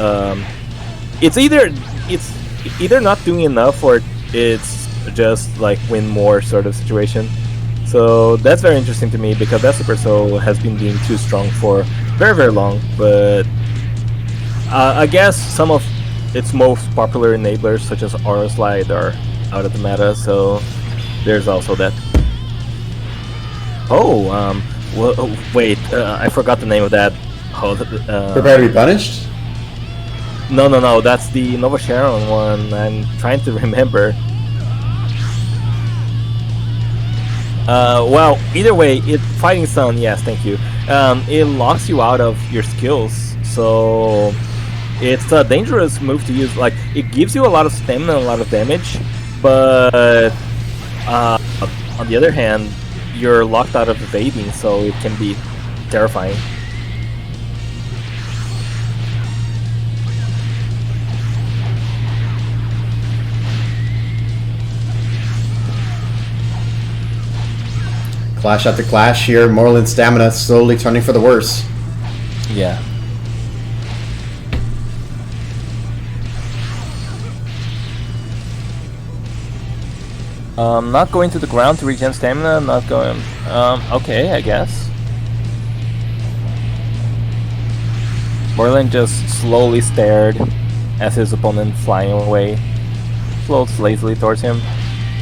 either not doing enough or it's just like win more sort of situation. So that's very interesting to me because that Super Soul has been deemed too strong for very, very long. But I guess some of its most popular enablers, such as Aura Slide, are out of the meta. So there's also that. Wait, I forgot the name of that.
Prepare to be punished?
No, that's the Nova Sharon one. I'm trying to remember. Well, either way, Fighting Sun, yes, thank you. It locks you out of your skills, so it's a dangerous move to use. Like, it gives you a lot of stamina and a lot of damage, but on the other hand, you're locked out of evading, so it can be terrifying.
Clash after clash here, Moreland's stamina slowly turning for the worse.
Yeah. Not going to the ground to regen stamina, not going... okay, I guess. Moreland just slowly stared as his opponent flying away. Floats lazily towards him.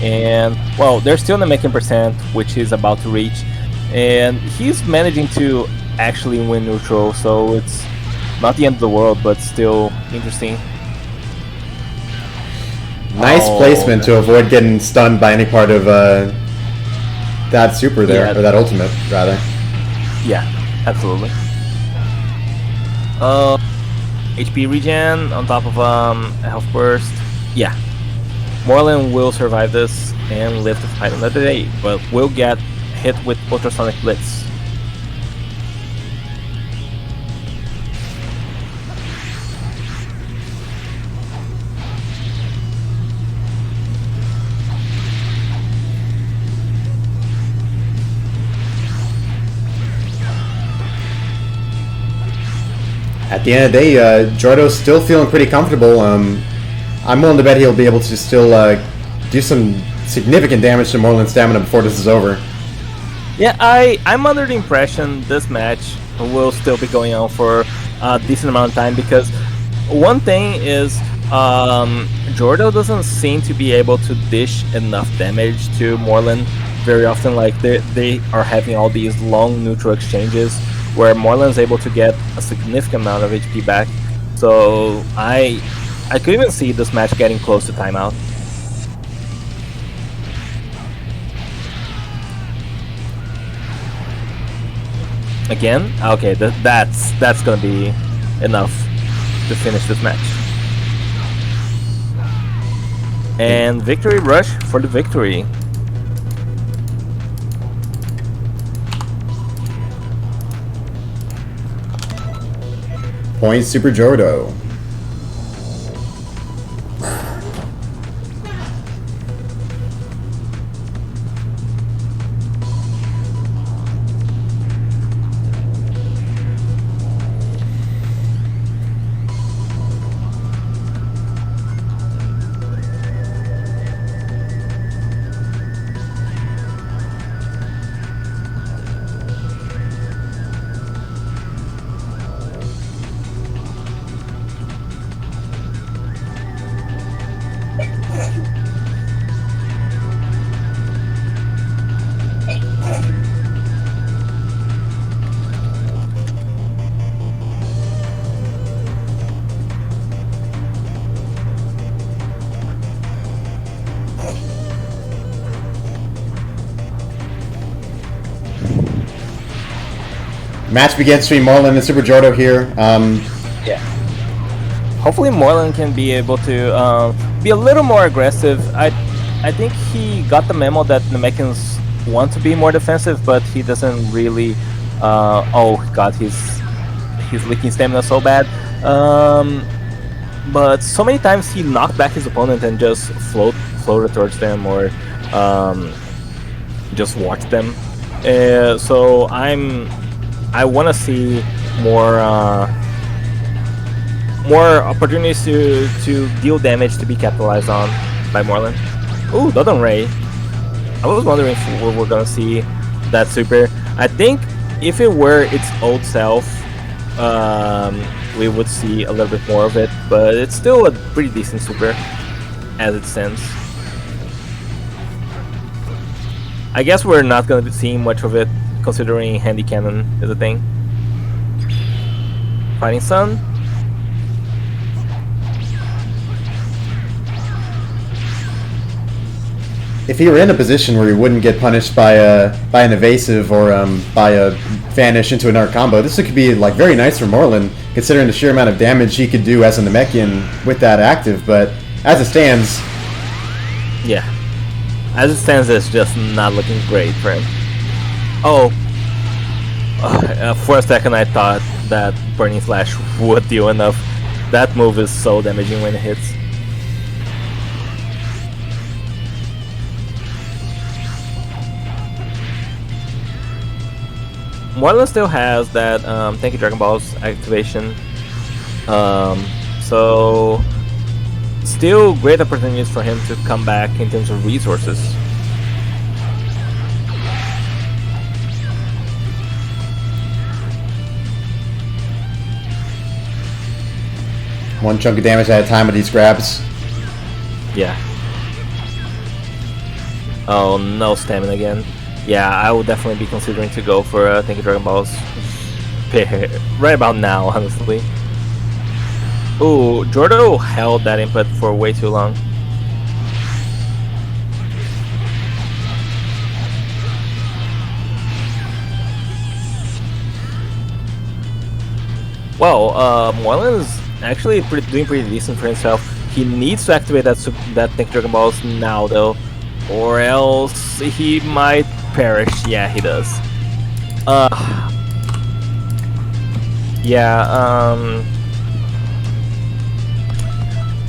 And, well, they're still in the making percent, which he's about to reach. And he's managing to actually win neutral, so it's not the end of the world, but still interesting.
Nice placement to avoid getting stunned by any part of that super there, or that ultimate, rather.
Yeah, absolutely. HP regen on top of health burst. Yeah. Moreland will survive this and live to fight another day, but will get hit with ultrasonic blitz.
At the end of the day, Jordo's still feeling pretty comfortable. I'm willing to bet he'll be able to still do some significant damage to Moreland's stamina before this is over.
Yeah, I'm under the impression this match will still be going on for a decent amount of time, because one thing is Jordo doesn't seem to be able to dish enough damage to Moreland very often. Like they are having all these long neutral exchanges where Moreland's able to get a significant amount of HP back. So I could even see this match getting close to timeout. Again? Okay, that's gonna be enough to finish this match. And victory rush for the victory.
Point Super Jordo. Match begins between Marlon and Super Jordo here.
Yeah. Hopefully Moreland can be able to be a little more aggressive. I think he got the memo that the Namekians want to be more defensive, but he doesn't really. Oh god, he's leaking stamina so bad. But so many times he knocked back his opponent and just floated towards them or just watched them. So I want to see more opportunities to deal damage to be capitalized on by Moreland. Ooh, Dodon Ray. I was wondering if we're gonna see that super. I think if it were its old self, we would see a little bit more of it, but it's still a pretty decent super as it stands. I guess we're not gonna be seeing much of it considering Handy Cannon is a thing. Fighting Sun.
If he were in a position where he wouldn't get punished by an evasive or by a vanish into another combo, this could be like very nice for Moreland, considering the sheer amount of damage he could do as a Namekian with that active. But as it stands,
yeah, as it stands, it's just not looking great for him. Oh, for a second I thought that Burning Slash would deal enough. That move is so damaging when it hits. Moreland still has that Thank You Dragon Balls activation, so still great opportunities for him to come back in terms of resources.
one chunk of damage at a time with these grabs.
Yeah. Oh, no stamina again. Yeah, I would definitely be considering to go for Thank You Dragon Balls right about now, honestly. Ooh, Jordo held that input for way too long. Well, Moreland is actually doing pretty decent for himself. He needs to activate that Thank You Dragon Balls now, though, or else he might perish. Yeah, he does.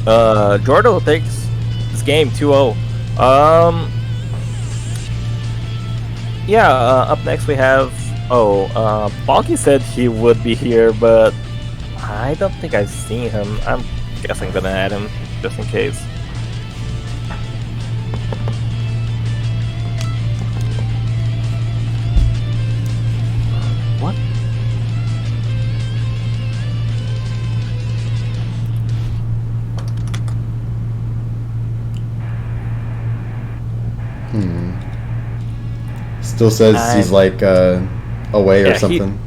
Jordo takes this game 2-0. Up next we have Balky said he would be here, but I don't think I've seen him. I'm guessing I'm gonna add him just in case. What?
Still says he's like away or something.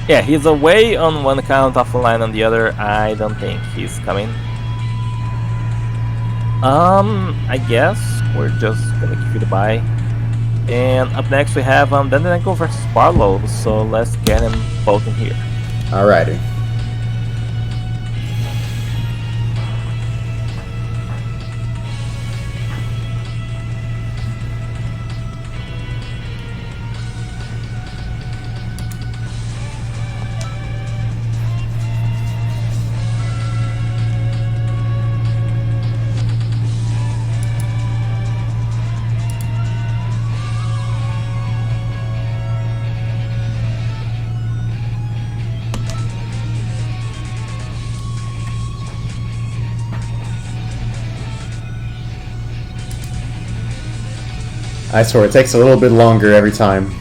He's away on one account, offline on the other. I don't think he's coming. I guess we're just gonna give you the bye. And up next we have Dendenenko versus Barlow, so let's get him both in here.
Alrighty. I swear, it takes a little bit longer every time.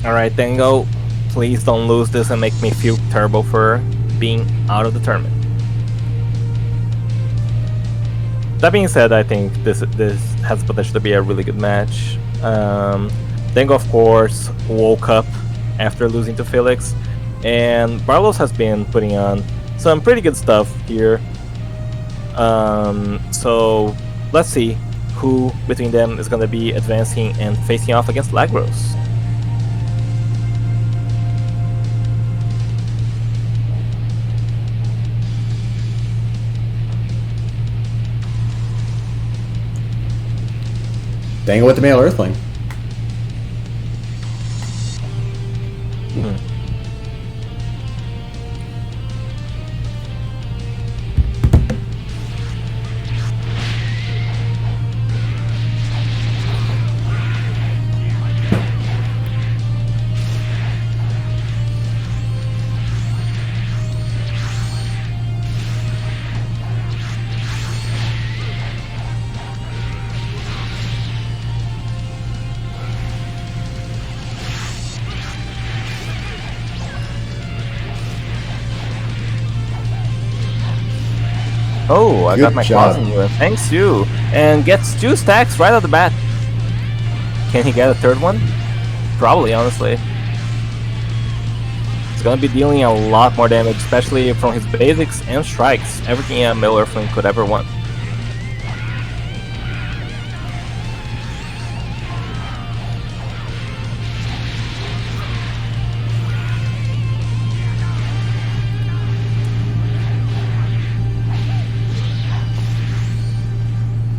Alright, Dango, please don't lose this and make me feel terrible for being out of the tournament. That being said, I think this has the potential to be a really good match. Dango, of course, woke up after losing to Felix, and Barlos has been putting on some pretty good stuff here. So let's see who between them is going to be advancing and facing off against Lagros.
Dango with the male Earthling.
Oh, I
Good
got my
job.
crossing here. Thanks, you. And gets 2 stacks right off the bat. Can he get a third one? Probably, honestly. He's gonna be dealing a lot more damage, especially from his basics and strikes. Everything a male Earthling could ever want.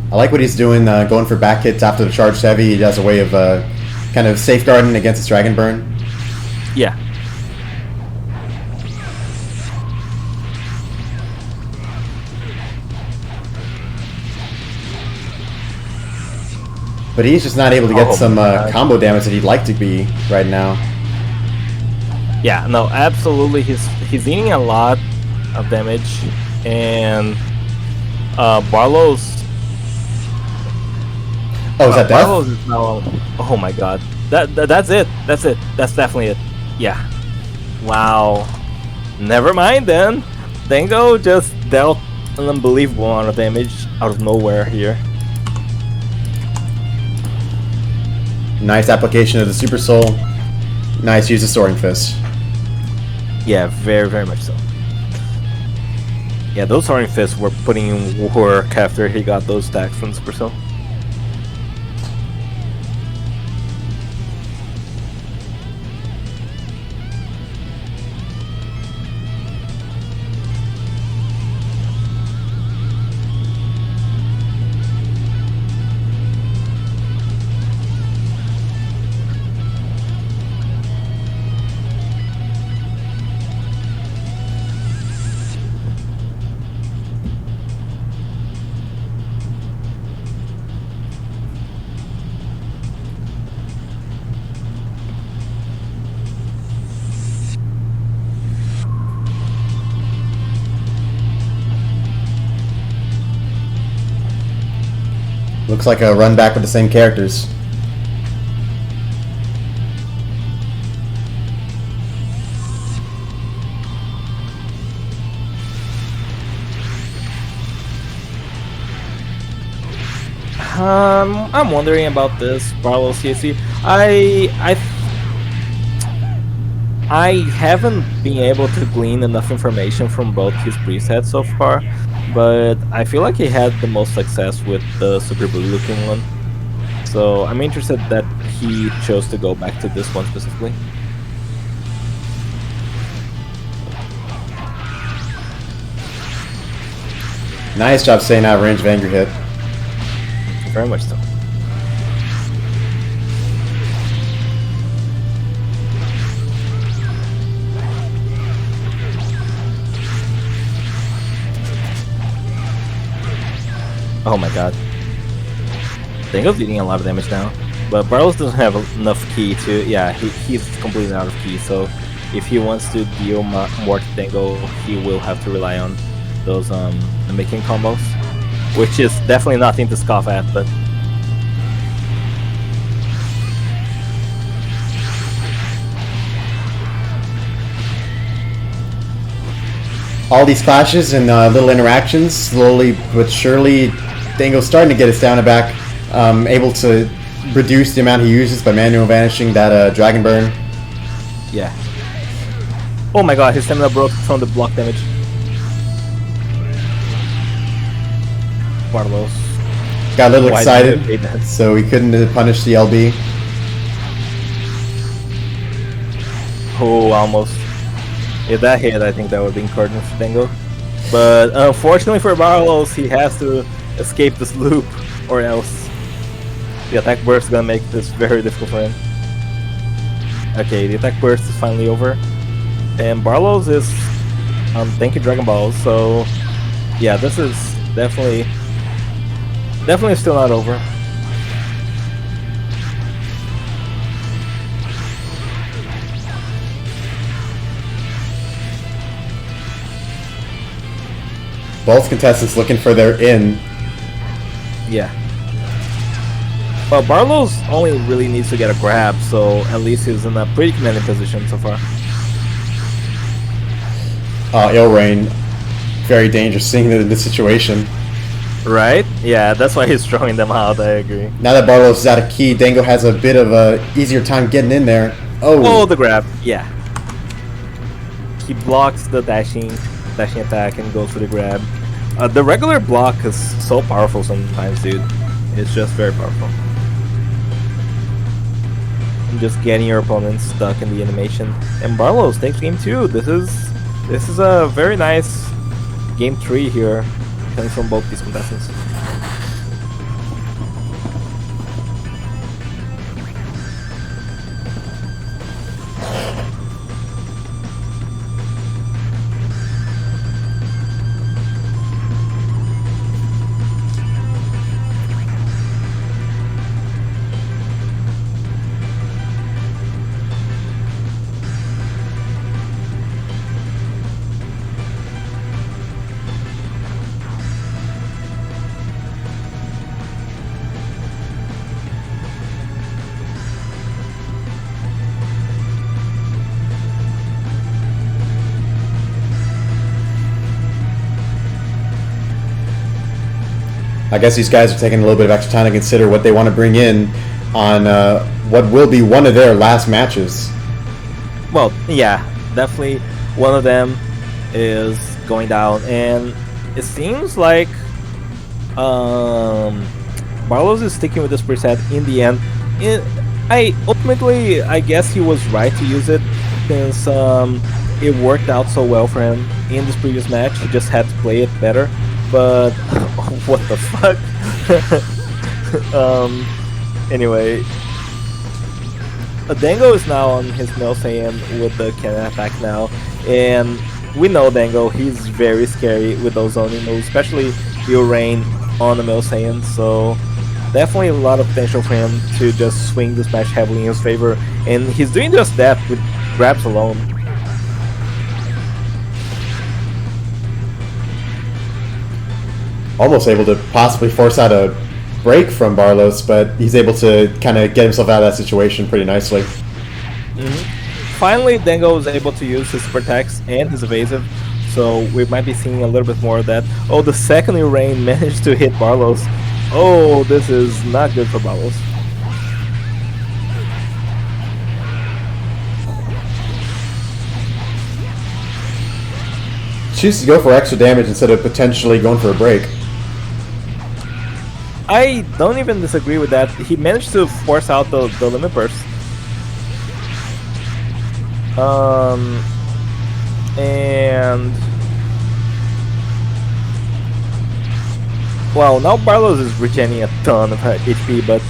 I like what he's doing, going for back hits after the charged heavy. He has a way of kind of safeguarding against his Dragon Burn.
Yeah.
But he's just not able to get
Oh,
some
my God.
combo damage that he'd like to be right now.
Yeah, no, absolutely. He's eating a lot of damage, and Barlow's.
Oh, is that death?
Barlow's is now. Oh my God, that's it. That's it. That's definitely it. Yeah. Wow. Never mind then. Dango just dealt an unbelievable amount of damage out of nowhere here.
Nice application of the Super Soul. Nice use of Soaring Fist.
Yeah, very, very much so. Yeah, those Soaring Fists were putting in work after he got those stacks from Super Cell.
Looks like a run back with the same characters.
I'm wondering about this Barlow CAC. I haven't been able to glean enough information from both his presets so far, but I feel like he had the most success with the super blue looking one. So I'm interested that he chose to go back to this one specifically.
Nice job staying out of range of Angry Hit.
Very much so. Oh my God. Dango's dealing a lot of damage now, but Barlos doesn't have enough ki to. Yeah, he's completely out of ki. So if he wants to deal more to Dango, he will have to rely on those the making combos, which is definitely nothing to scoff at. But
all these clashes and little interactions, slowly but surely, Dango's starting to get his stamina back, able to reduce the amount he uses by manual vanishing that Dragon Burn.
Yeah. Oh my god, his stamina broke from the block damage. Barlos.
Got a little
Why
excited,
did they do that?
so he couldn't punish the LB.
Oh, almost. If that hit, I think that would have been cardinal for Dango. But unfortunately for Barlos, he has to escape this loop, or else the attack burst is gonna make this very difficult for him. Okay, the attack burst is finally over, and Barlos is thank you Dragon Ball. So yeah, this is definitely still not over.
Both contestants looking for their in.
Yeah. But Barlos only really needs to get a grab, so at least he's in a pretty commanding position so far.
Ill Rain, very dangerous seeing the situation.
Right? Yeah, that's why he's throwing them out, I agree.
Now that Barlos is out of key, Dango has a bit of a easier time getting in there.
Oh, the grab. Yeah. He blocks the dashing attack and goes for the grab. The regular block is so powerful sometimes, dude. It's just very powerful. And just getting your opponent stuck in the animation. And Barlos takes game 2. This is a very nice game 3 here, coming from both these contestants.
I guess these guys are taking a little bit of extra time to consider what they want to bring in on what will be one of their last matches.
Well, yeah, definitely one of them is going down, and it seems like Barlos is sticking with this preset in the end. I guess he was right to use it since it worked out so well for him in this previous match. He just had to play it better. But what the fuck? Anyway, Dango is now on his Mel Saiyan with the cannon attack now, and we know Dango, he's very scary with those zoning moves, especially Ill Rain on the Mel Saiyan, so definitely a lot of potential for him to just swing this match heavily in his favor, and he's doing just that with grabs alone.
Almost able to possibly force out a break from Barlos, but he's able to kind of get himself out of that situation pretty nicely.
Finally, Dango was able to use his super attacks and his evasive, so we might be seeing a little bit more of that. Oh, the second Ill Rain managed to hit Barlos. Oh, this is not good for Barlos.
Chooses to go for extra damage instead of potentially going for a break.
I don't even disagree with that. He managed to force out the limit burst. And well, now Barlos is regenerating a ton of HP, but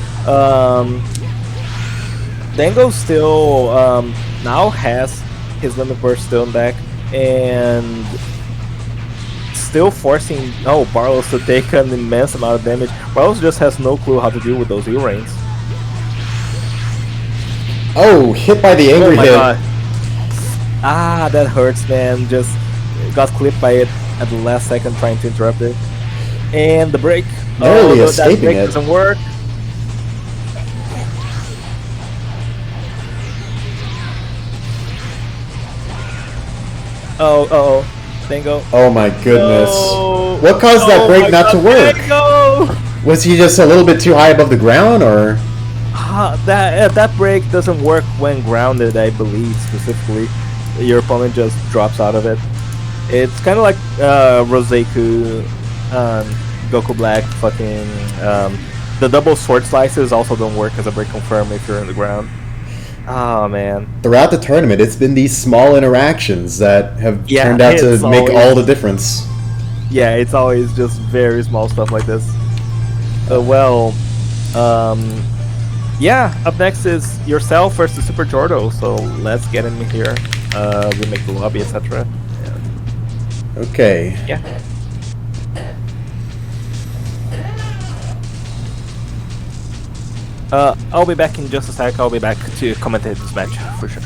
Dango still now has his limit burst still in deck, and still forcing Barlos to take an immense amount of damage. Barlos just has no clue how to deal with those Ill Rains.
Oh, hit by the angry hit.
God. Ah, that hurts, man. Just got clipped by it at the last second trying to interrupt it. And the break.
Narrowly
that
escaping
break
it.
doesn't work. Oh. Tango.
Oh my goodness.
No.
What caused that break not to work?
Tango!
Was he just a little bit too high above the ground, or?
That break doesn't work when grounded, I believe, specifically. Your opponent just drops out of it. It's kind of like Roseku, Goku Black, fucking... the double sword slices also don't work as a break confirm if you're in the ground. Oh, man.
Throughout the tournament, it's been these small interactions that have turned out to make all the difference.
Yeah, it's always just very small stuff like this. Yeah, up next is yourself versus Super Jordo, so let's get him here. We make the lobby, etc.
Okay.
Yeah. I'll be back in just a sec. I'll be back to commentate this match for sure.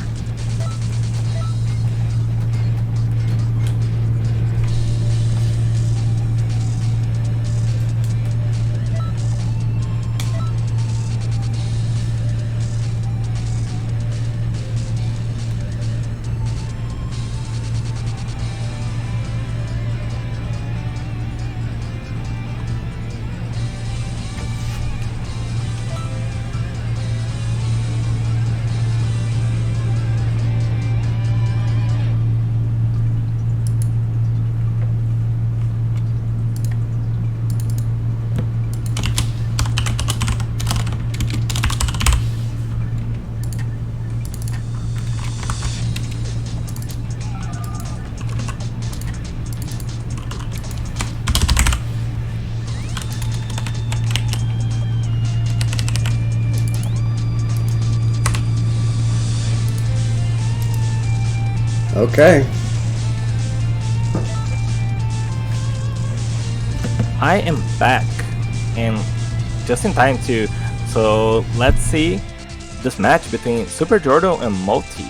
Okay.
I am back, and just in time too. So let's see this match between Super Jordo and Multi.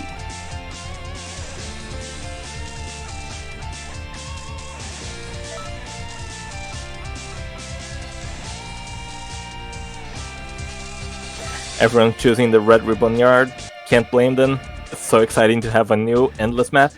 Everyone choosing the Red Ribbon Yard. Can't blame them. It's so exciting to have a new endless map.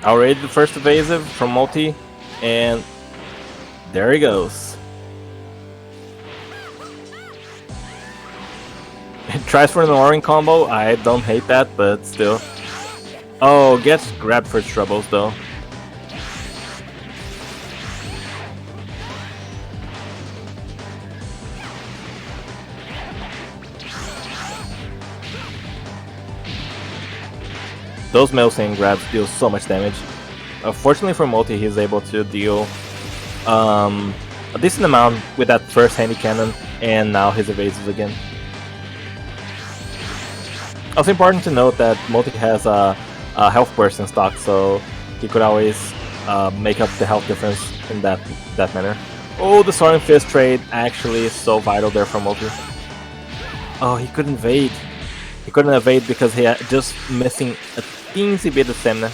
Already the first evasive from Multi, and there he goes. Tries for an orange combo. I don't hate that, but still. Oh, gets grabbed for troubles though. Those Milsing grabs deal so much damage. Fortunately for Multi, he's able to deal a decent amount with that first handy cannon, and now his evasives again. Also important to note that Multi has a health burst in stock, so he could always make up the health difference in that manner. Oh, the Soaring Fist trade actually is so vital there for Multi. Oh, he couldn't evade. He couldn't evade because he had just missing a teensy bit of stamina.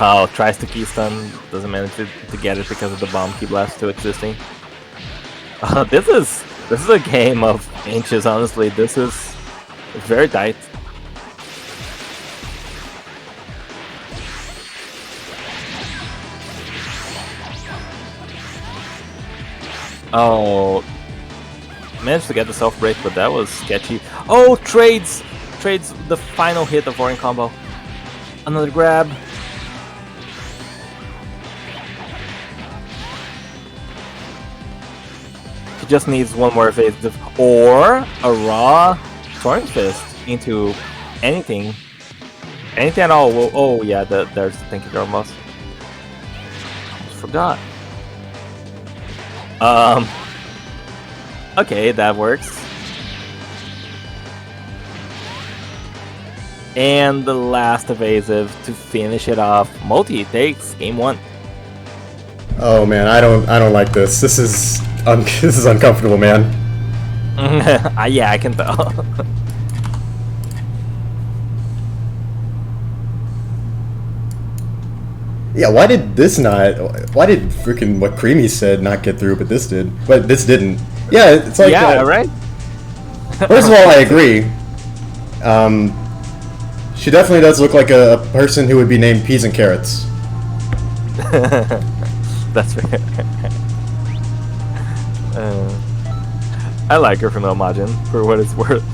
Oh, tries to key stun, doesn't manage to get it because of the bomb key blast still existing. This is a game of inches, honestly. This is very tight. Oh, managed to get the self break, but that was sketchy. Oh, trades the final hit of orange combo. Another grab. He just needs one more evasive or a raw Tourney Fist into anything at all. Will, oh yeah, there's the Thank You Girl Moss. Almost forgot. Okay, that works. And the last evasive to finish it off. Multi takes game 1.
Oh man, I don't like this. This is uncomfortable, man.
Yeah, I can tell.
Yeah, why did this not? Why did freaking what Creamy said not get through, but this did? But this didn't. Yeah, it's like.
Yeah, right.
First of all, I agree. She definitely does look like a person who would be named Peas and Carrots.
That's fair. I like her from Elmajin, for what it's worth.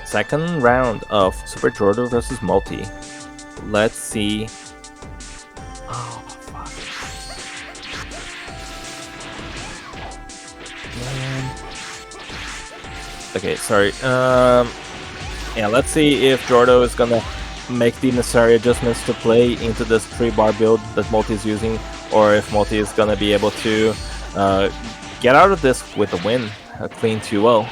Second round of Super Jordo versus Multi. Let's see. Oh fuck. Man. Okay, sorry. Yeah, let's see if Jordo is gonna make the necessary adjustments to play into this 3-bar build that Multi is using, or if Multi is gonna be able to get out of this with a win, a clean 2-0.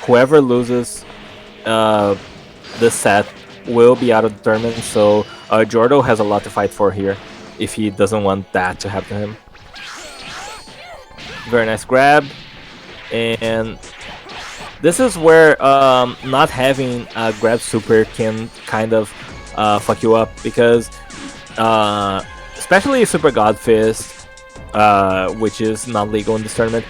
Whoever loses this set will be out of the tournament, so Jordo has a lot to fight for here if he doesn't want that to happen to him. Very nice grab, and this is where not having a grab super can kind of fuck you up, because especially Super God Fist, which is not legal in this tournament,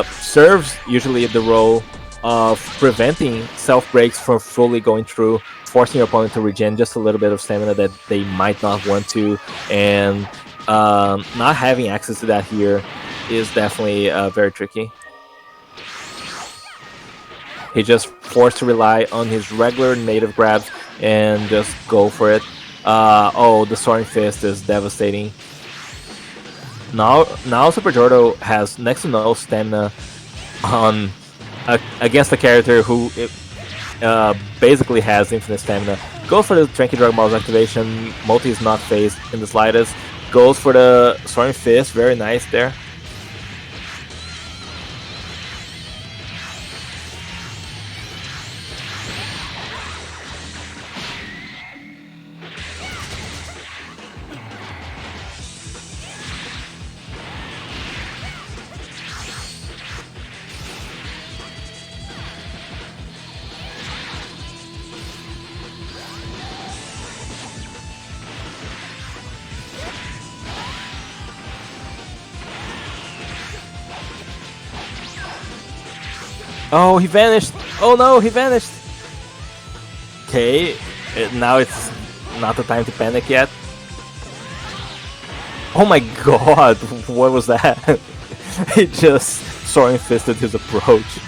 serves usually the role of preventing self breaks from fully going through, forcing your opponent to regen just a little bit of stamina that they might not want to, and not having access to that here is definitely very tricky. He's just forced to rely on his regular native grabs and just go for it. Oh, the Soaring Fist is devastating. Now Super Jordo has next to no stamina on against a character who basically has infinite stamina. Goes for the Tranky Dragon Ball's activation. Multi is not phased in the slightest. Goes for the Soaring Fist. Very nice there. Oh, he vanished! Oh no, he vanished! Okay, now it's not the time to panic yet. Oh my god, what was that? He just Soaring Fisted his approach.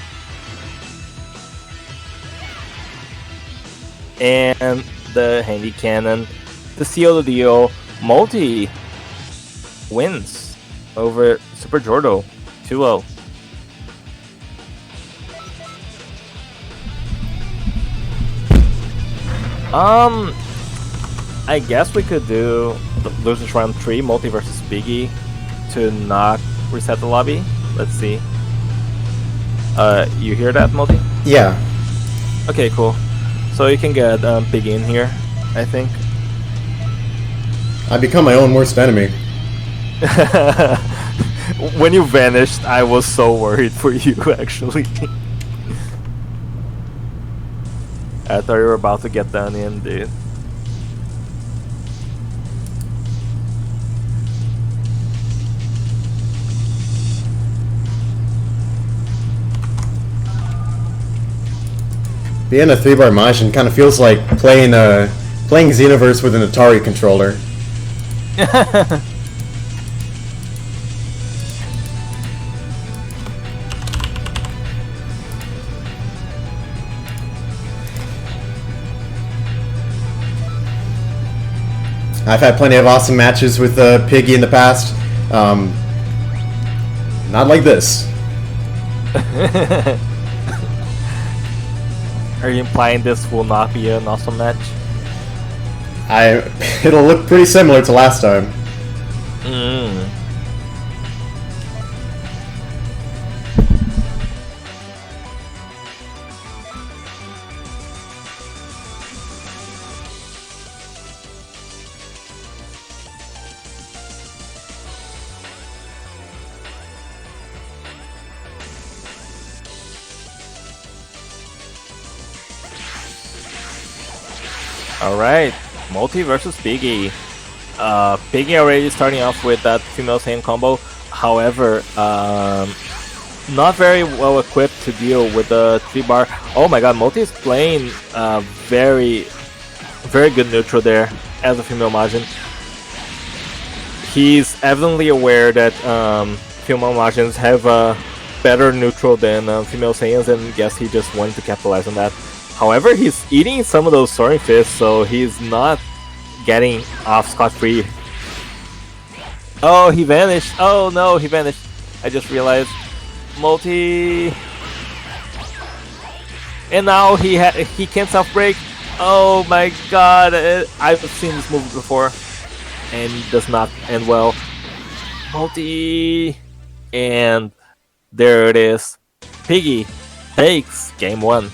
And the Handy Cannon to seal the deal. Multi wins over Super Jordo 2-0. I guess we could do the losers round 3, Multi versus Biggie, to not reset the lobby. Let's see. You hear that, Multi?
Yeah.
Okay, cool. So you can get Biggie in here, I think.
I become my own worst enemy.
When you vanished, I was so worried for you, actually. I thought you were about to get done in, dude.
Being a 3-bar Majin kind of feels like playing Xenoverse with an Atari controller. I've had plenty of awesome matches with Piggy in the past. Not like this.
Are you implying this will not be an awesome match?
It'll look pretty similar to last time.
Alright, Multi versus Piggy. Piggy already starting off with that female Saiyan combo. However, not very well equipped to deal with the 3-bar. Oh my god, Multi is playing very good neutral there as a female Majin. He's evidently aware that female Majins have a better neutral than female Saiyans, and guess he just wanted to capitalize on that. However, he's eating some of those soaring fists, so he's not getting off scot-free. Oh, he vanished. Oh no, he vanished. I just realized. Multi. And now he can't self-break. Oh my god. I've seen this move before. And it does not end well. Multi. And there it is. Piggy takes game 1.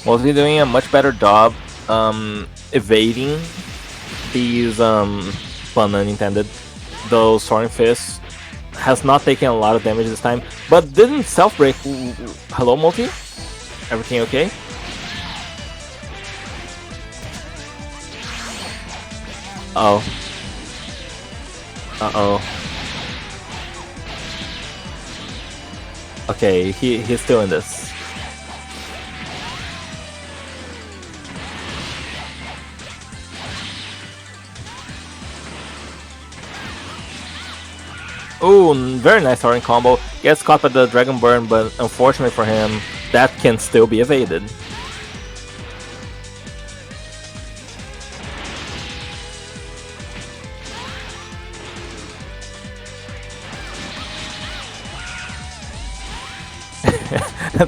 Mostly doing a much better job evading these pun unintended, those soaring fists. Has not taken a lot of damage this time, but didn't self-break. Hello, Multi? Everything okay? Oh. Uh-oh. Okay, he's still in this. Ooh, very nice Tourney combo. Gets caught by the Dragon Burn, but unfortunately for him, that can still be evaded.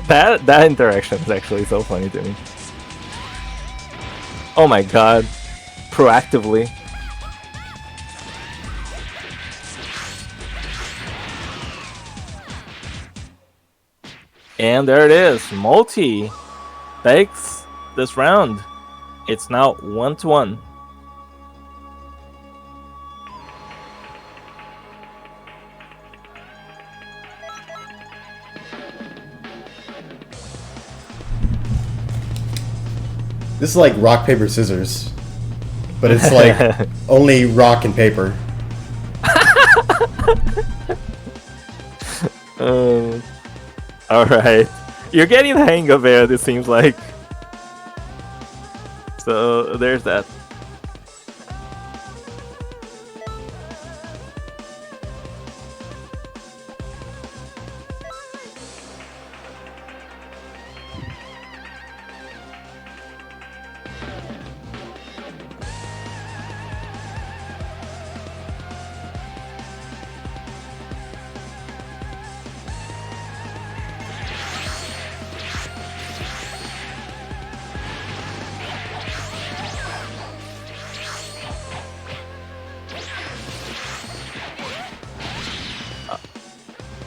that interaction is actually so funny to me. Oh my god. Proactively. And there it is. Multi takes this round. It's now 1-1.
This is like rock, paper, scissors. But it's like only rock and paper.
Alright. You're getting the hang of it seems like. So there's that.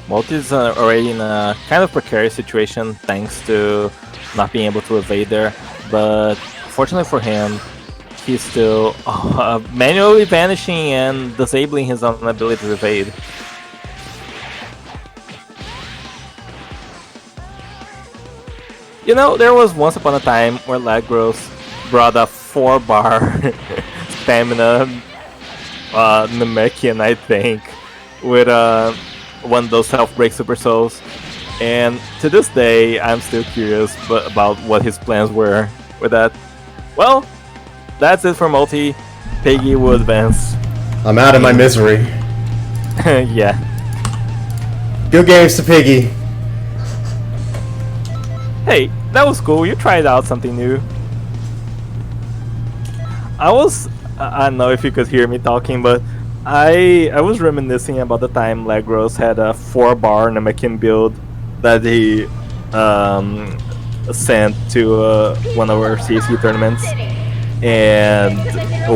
Multi's already in a kind of precarious situation thanks to not being able to evade there, but unfortunately for him, he's still manually vanishing and disabling his own ability to evade. You know, there was once upon a time where Lagros brought a 4-bar stamina Namekian, I think, with one of those self-break Super Souls. And to this day, I'm still curious about what his plans were with that. Well, that's it for multi. Piggy will advance.
I'm out of my misery.
Yeah.
Good games to Piggy.
Hey, that was cool. You tried out something new. I don't know if you could hear me talking, but I was reminiscing about the time Lagros had a 4-bar Namekian build that he sent to one of our CAC tournaments, and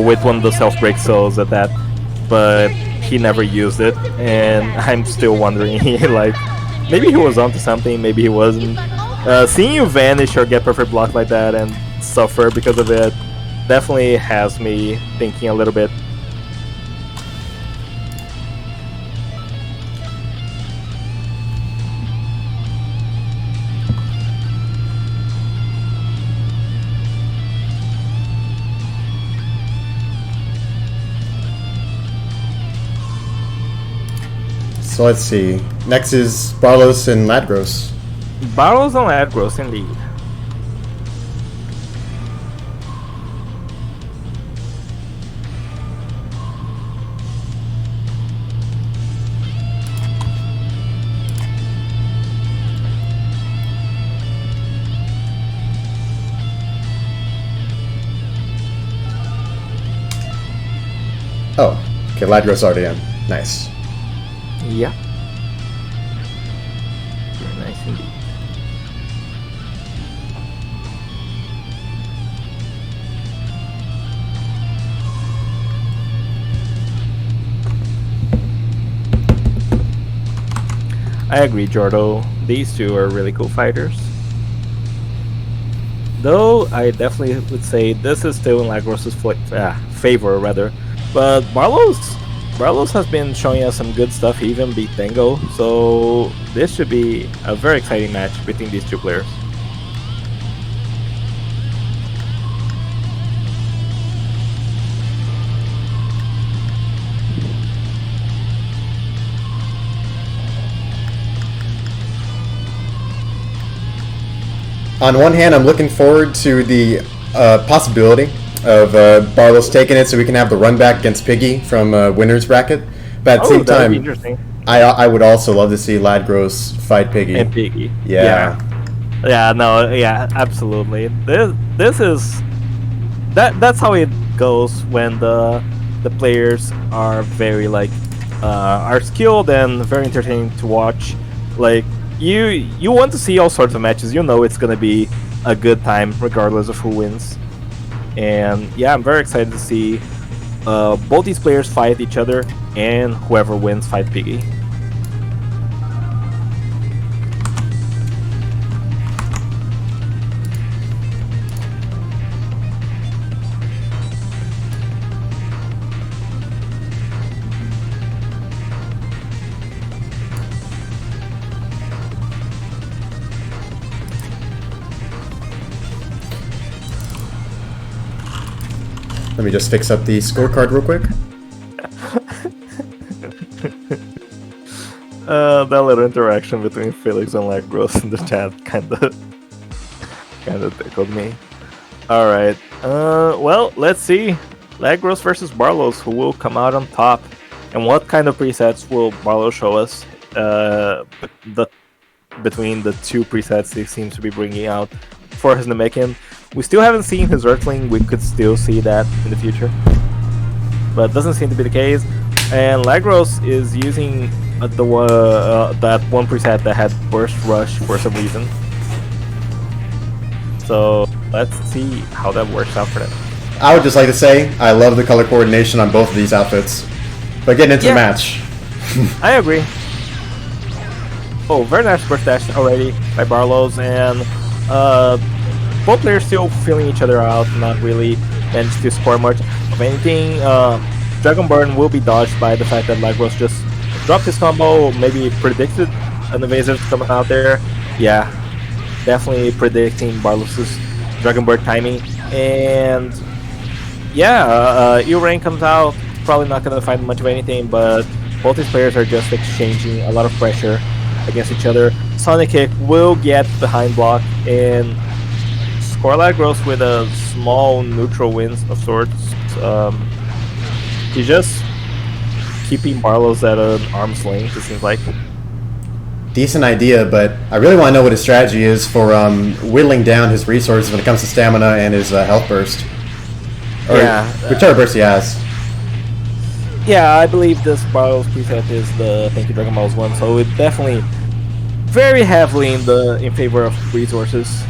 with one of the self-break souls at that, but he never used it, and I'm still wondering, like, maybe he was onto something, maybe he wasn't. Seeing you vanish or get perfect block like that and suffer because of it definitely has me thinking a little bit.
So let's see. Next is Barlos and Ladgros.
Barlos and Ladgros indeed.
Oh, okay, Ladgros already in. Nice.
Yeah. Very nice indeed. I agree, Jordo. These two are really cool fighters. Though I definitely would say this is still in Lagros' favor, rather. But Barlos has been showing us some good stuff. He even beat Tango, so this should be a very exciting match between these two players.
On one hand, I'm looking forward to the possibility of Barlos taking it so we can have the run back against Piggy from winner's bracket. But at the same time,
interesting.
I would also love to see Ladgros fight Piggy.
And Piggy.
Yeah.
Yeah, absolutely. This is that's how it goes when the players are very are skilled and very entertaining to watch. Like you want to see all sorts of matches. You know it's gonna be a good time regardless of who wins. And yeah, I'm very excited to see both these players fight each other, and whoever wins fight Piggy.
Let me just fix up the scorecard real quick.
That little interaction between Felix and Lagros in the chat kinda tickled me. Alright, well, let's see. Lagros versus Barlos, who will come out on top? And what kind of presets will Barlos show us between the two presets he seems to be bringing out for his Namekian? We still haven't seen his Earthling. We could still see that in the future, but it doesn't seem to be the case. And Lagros is using that one preset that had Burst Rush for some reason. So let's see how that works out for them.
I would just like to say I love the color coordination on both of these outfits. But getting into the match.
I agree. Oh, very nice Burst Dash already by Barlos, and both players still feeling each other out, not really managed to score much of anything. Dragon Burn will be dodged by the fact that Lagros just dropped his combo, maybe predicted an Evasives coming out there. Yeah, definitely predicting Barlos's Dragon Burn timing. And yeah, U-Rain comes out, probably not going to find much of anything, but both these players are just exchanging a lot of pressure against each other. Sonic Kick will get behind block and score Lagros with a small neutral wins of sorts. He's just keeping Barlos at an arm's length, it seems like.
Decent idea, but I really want to know what his strategy is for whittling down his resources when it comes to stamina and his health burst. Or whichever burst he has.
Yeah, I believe this Barlos preset is the Thank You Dragon Balls one, so it definitely very heavily in favor of resources.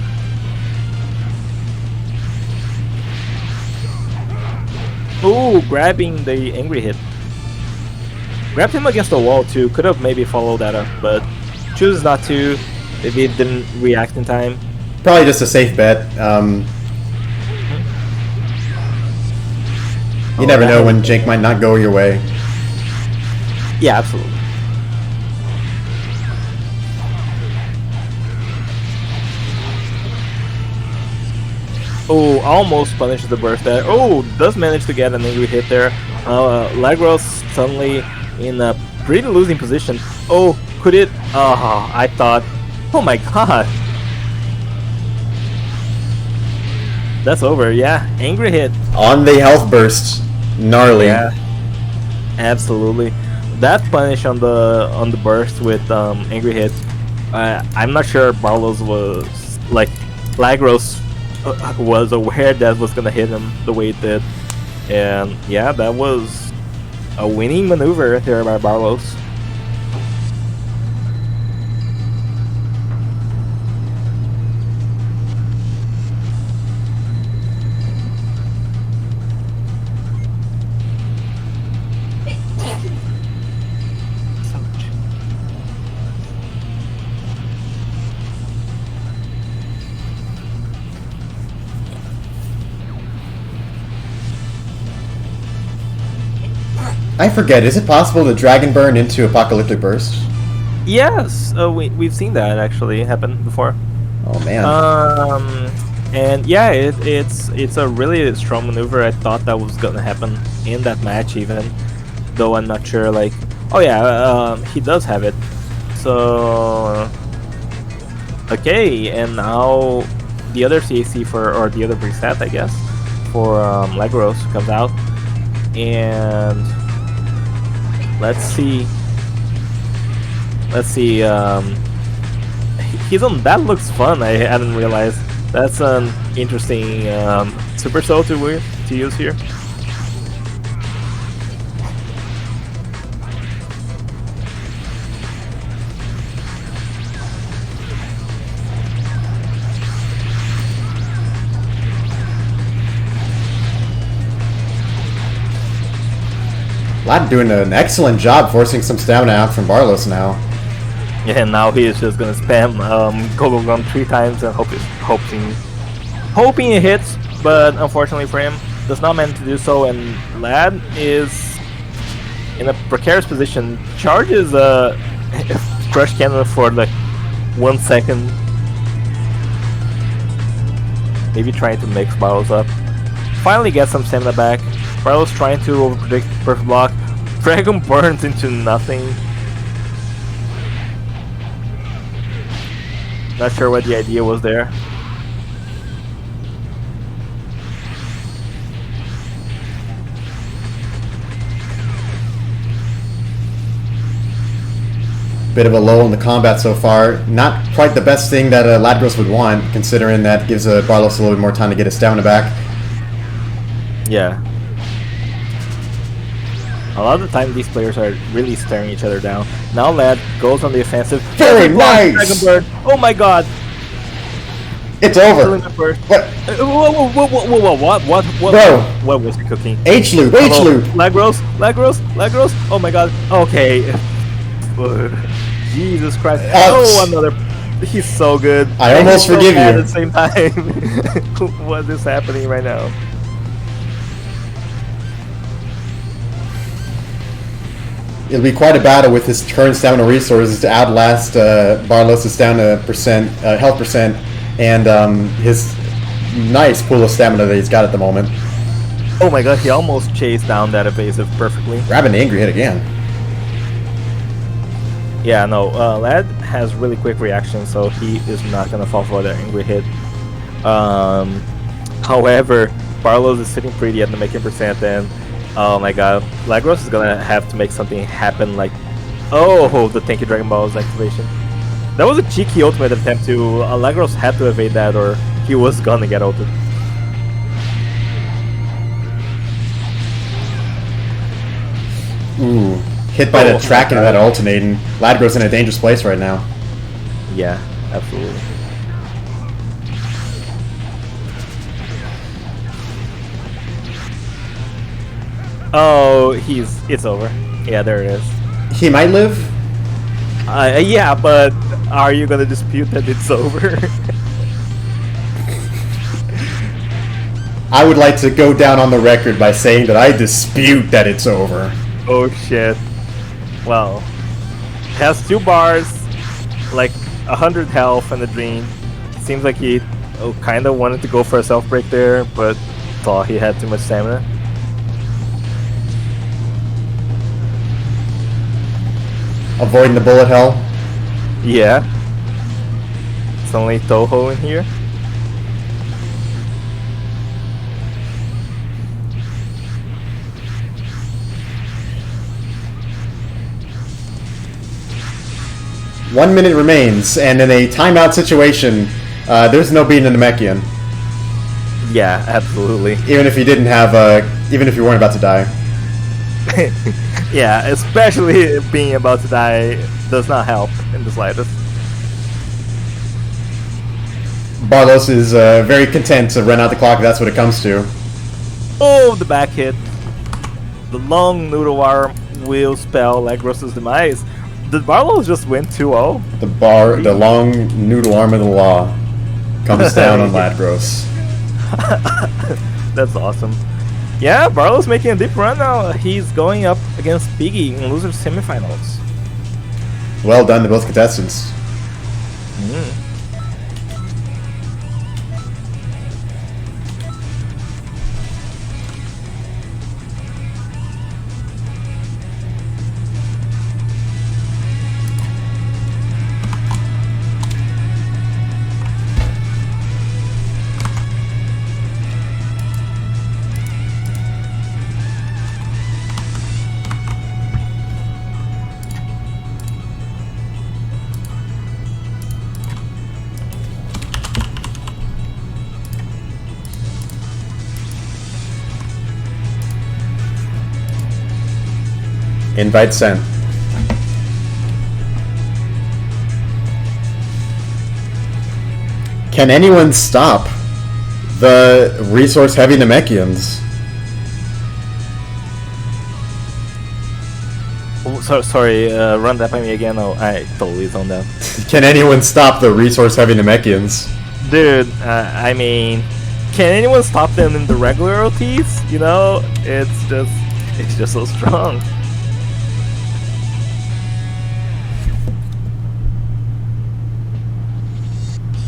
Ooh, grabbing the angry hit. Grabbed him against the wall too. Could have maybe followed that up, but chooses not to. Maybe it didn't react in time.
Probably just a safe bet. You never know when Jink might not go your way.
Yeah, absolutely. Oh, almost punishes the burst there. Oh, does manage to get an angry hit there. Lagros suddenly in a pretty losing position. Oh, could it? Oh, I thought. Oh my god. That's over, yeah. Angry hit.
On the health burst. Gnarly.
Yeah. Absolutely. That punish on the burst with angry hit. I'm not sure Barlos was like Lagros was aware that was gonna hit him the way it did, and yeah, that was a winning maneuver there by Barlos.
I forget, is it possible to Dragon Burn into Apocalyptic Burst?
Yes, we've seen that actually happen before.
Oh man.
And yeah, it's a really strong maneuver. I thought that was gonna happen in that match even, though I'm not sure. Like, oh yeah, he does have it. So okay, and now the other CAC or the other preset, I guess, for Lagros comes out, and let's see. He's on. That looks fun. I hadn't realized. That's an interesting super soul to use here.
Lad doing an excellent job forcing some stamina out from Barlos now.
Yeah, and now he is just gonna spam Go Gun 3 times and hoping it hits, but unfortunately for him, does not manage to do so. And Lad is in a precarious position. Charges a crush cannon for like 1 second, maybe trying to mix Barlos up. Finally gets some stamina back. Barlos trying to overpredict perfect block. Dragon burns into nothing. Not sure what the idea was there.
Bit of a lull in the combat so far. Not quite the best thing that Lagros would want, considering that gives Barlos a little bit more time to get his stamina back.
Yeah. A lot of the time, these players are really staring each other down. Now Lad goes on the offensive.
Very nice!
Dragon Bird. Oh my god!
It's over!
What?
What?
What?
Bro!
What was he cooking?
H-loop! H-loop!
Lagros! Oh my god. Okay. Jesus Christ.
Oh,
another He's so good.
I almost
And he's so
forgive
bad
you.
at the same time. What is happening right now?
It'll be quite a battle with his current stamina resources to outlast Barlos' stamina percent, health percent, and his nice pool of stamina that he's got at the moment.
Oh my god, he almost chased down that evasive perfectly.
Grabbing the angry hit again.
Yeah, no, Lad has really quick reaction, so he is not gonna fall for that angry hit. However, Barlos is sitting pretty at the making percent, and oh my god, Lagros is gonna have to make something happen, like, oh, the Tanky Dragon Ball's activation. That was a cheeky ultimate attempt to, Lagros had to evade that or he was gonna get ulted.
Ooh, hit by the tracking of that alternating. Ladgro's in a dangerous place right now.
Yeah, absolutely. Oh, it's over. Yeah, there it is.
He might live.
Yeah, but are you gonna dispute that it's over?
I would like to go down on the record by saying that I dispute that it's over.
Oh shit. Well, has 2 bars, like 100 health and a dream. Seems like he kind of wanted to go for a self break there, but thought he had too much stamina.
Avoiding the bullet hell.
Yeah. It's only Toho in here.
One minute remains, and in a timeout situation, there's no beating the Namekian.
Yeah, absolutely.
Even if you didn't have, even if you weren't about to die.
Yeah, especially being about to die does not help in the slightest.
Barlos is very content to run out the clock if that's what it comes to.
Oh, the back hit. The long noodle arm will spell Lagros' demise. Did Barlos just win 2-0?
The long noodle arm of the law comes down on Ladgros.
That's awesome. Yeah, Barlow's making a deep run now. He's going up against Piggy in loser semifinals.
Well done to both contestants. Invite sent. Can anyone stop the resource-heavy Namekians?
Oh, sorry, run that by me again. Oh, I totally zoned out.
Can anyone stop the resource-heavy Namekians?
Dude, I mean, can anyone stop them in the regular OTs? You know, it's just so strong.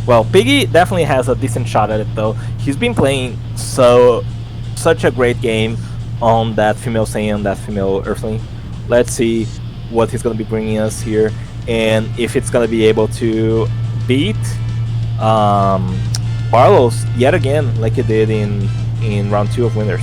Well, Piggy definitely has a decent shot at it though. He's been playing such a great game on that female Saiyan, that female Earthling. Let's see what he's gonna be bringing us here, and if it's gonna be able to beat Barlos yet again, like it did in round 2 of Winners.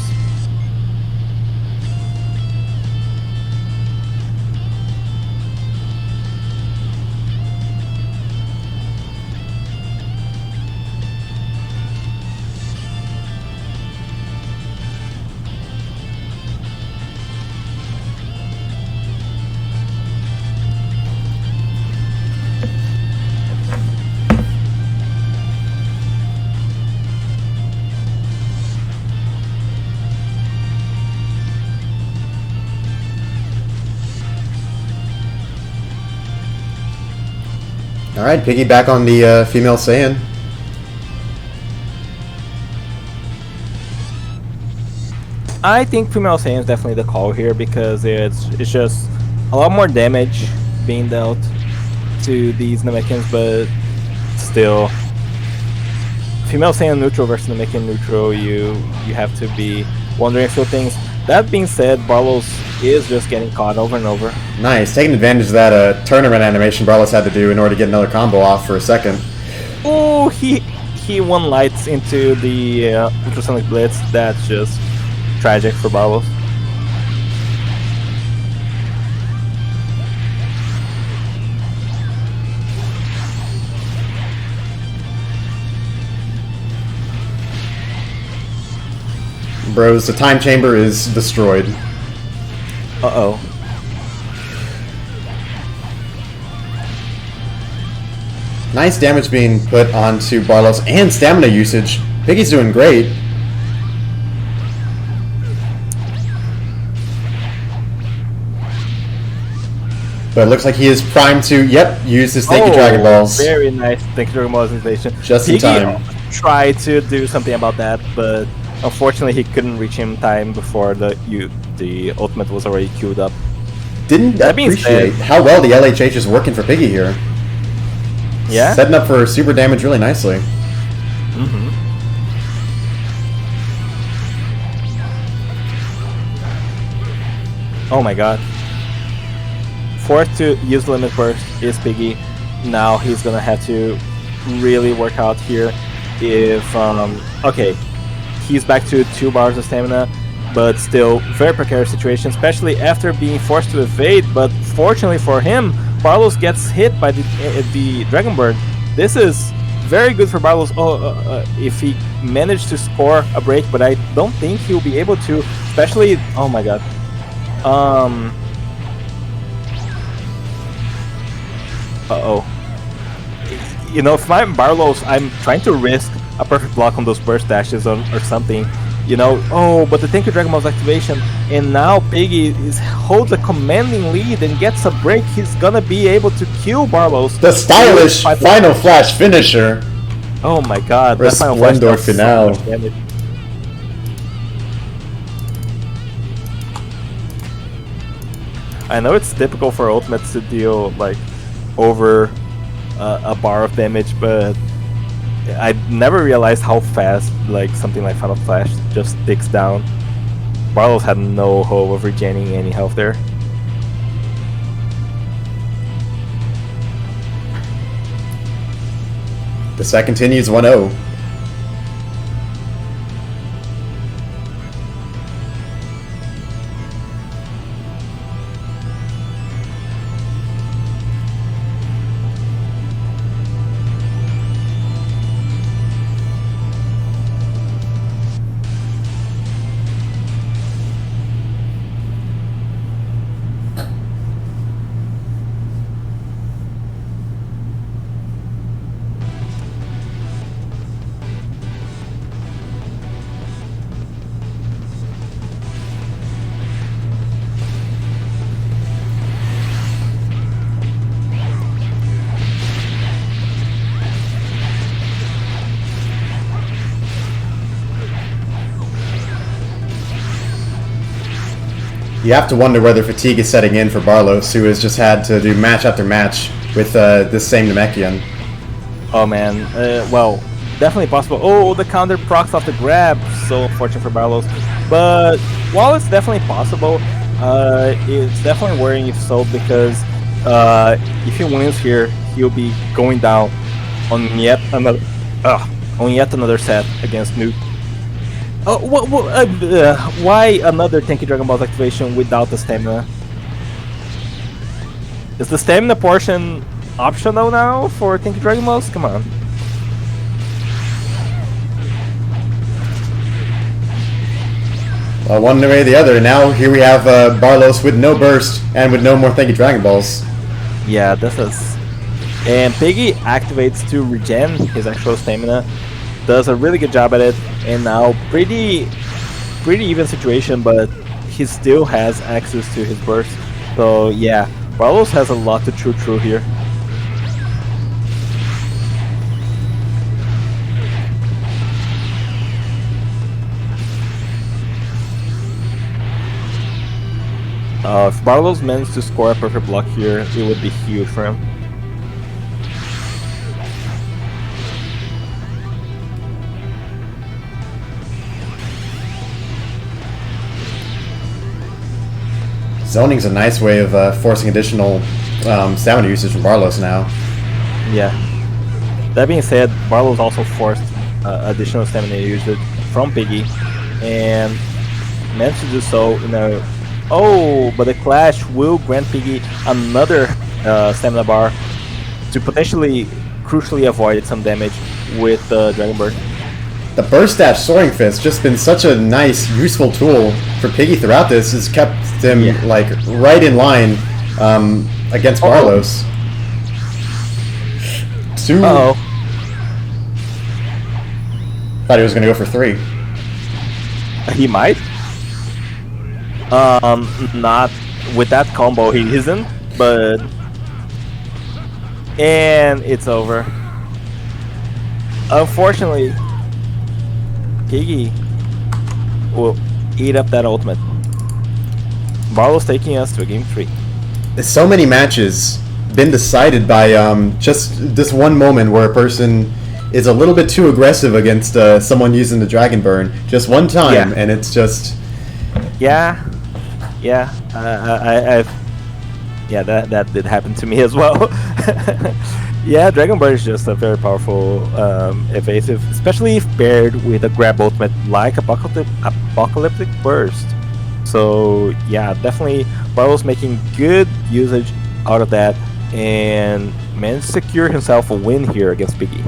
Alright, Piggy back on the female Saiyan.
I think female Saiyan is definitely the call here because it's just a lot more damage being dealt to these Namekians, but still, female Saiyan neutral versus Namekian neutral, you have to be wondering a few things. That being said, Barlos is just getting caught over and over. Nice,
taking advantage of that tournament animation Barlos had to do in order to get another combo off for a second.
Oh, he one lights into the ultrasonic blitz. That's just tragic for Barlos.
Bros, the time chamber is destroyed.
Uh-oh.
Nice damage being put onto Barlos and stamina usage. Piggy's doing great. But it looks like he is primed to, use his Thank You Dragon Balls.
Very nice Thank You Dragon Balls activation.
Just in time.
Tried to do something about that, but unfortunately he couldn't reach him in time before the ultimate was already queued up.
Didn't appreciate how well the LHH is working for Piggy here.
Yeah?
Setting up for super damage really nicely.
Mm-hmm. Oh my god. Forced to use Limit Burst is Piggy. Now he's gonna have to really work out here. If, okay, he's back to 2 bars of stamina, but still very precarious situation, especially after being forced to evade. But fortunately for him, Barlos gets hit by the Dragon Bird. This is very good for Barlos if he managed to score a break, but I don't think he'll be able to, especially, oh my god. Uh-oh. You know, if I'm Barlos, I'm trying to risk a perfect block on those burst dashes or something. You know, oh, but the Thank You Dragon Ball's activation, and now Piggy holds a commanding lead and gets a break. He's gonna be able to kill Barlos.
The stylish Final Flash finisher.
Oh my god,
that Final Flash finale.
So much damage. I know it's typical for ultimates to deal like over a bar of damage, but I never realized how fast like something like Final Flash just ticks down. Barlos had no hope of regaining any health there.
The set continues 1-0. You have to wonder whether fatigue is setting in for Barlos, who has just had to do match after match with this same Namekian.
Oh man, well, definitely possible. Oh, the counter procs off the grab, so unfortunate for Barlos. But while it's definitely possible, it's definitely worrying if so, because if he wins here, he'll be going down on yet another set against Nuke. Why another Thank You Dragon Balls activation without the stamina? Is the stamina portion optional now for Thank You Dragon Balls? Come on.
Well, one way or the other. Now here we have Barlos with no burst and with no more Thank You Dragon Balls.
Yeah, this is... And Piggy activates to regen his actual stamina. Does a really good job at it, and now pretty even situation, but he still has access to his burst. So yeah, Barlos has a lot to chew through here. If Barlow's managed to score a perfect block here, it would be huge for him.
Zoning's a nice way of forcing additional stamina usage from Barlow's now.
Yeah. That being said, Barlow's also forced additional stamina usage from Piggy, and managed to do so in a... Oh, but the clash will grant Piggy another stamina bar to potentially, crucially avoid some damage with Dragon Bird.
The Burst Dash Soaring Fist just been such a nice, useful tool for Piggy throughout this. Has kept him like right in line against Barlow's.
Uh-oh.
Thought he was going to go for 3.
He might. Not with that combo, he isn't, but... And it's over. Unfortunately, Piggy will eat up that ultimate. Barlow's taking us to game 3.
So many matches been decided by just this one moment where a person is a little bit too aggressive against someone using the Dragon Burn. Just one time, and it's just...
Yeah. That did happen to me as well. Yeah, Dragon Burn is just a very powerful evasive, especially if paired with a grab ultimate like Apocalyptic Burst. So yeah, definitely Barlow's making good usage out of that and managed to secure himself a win here against Piggy.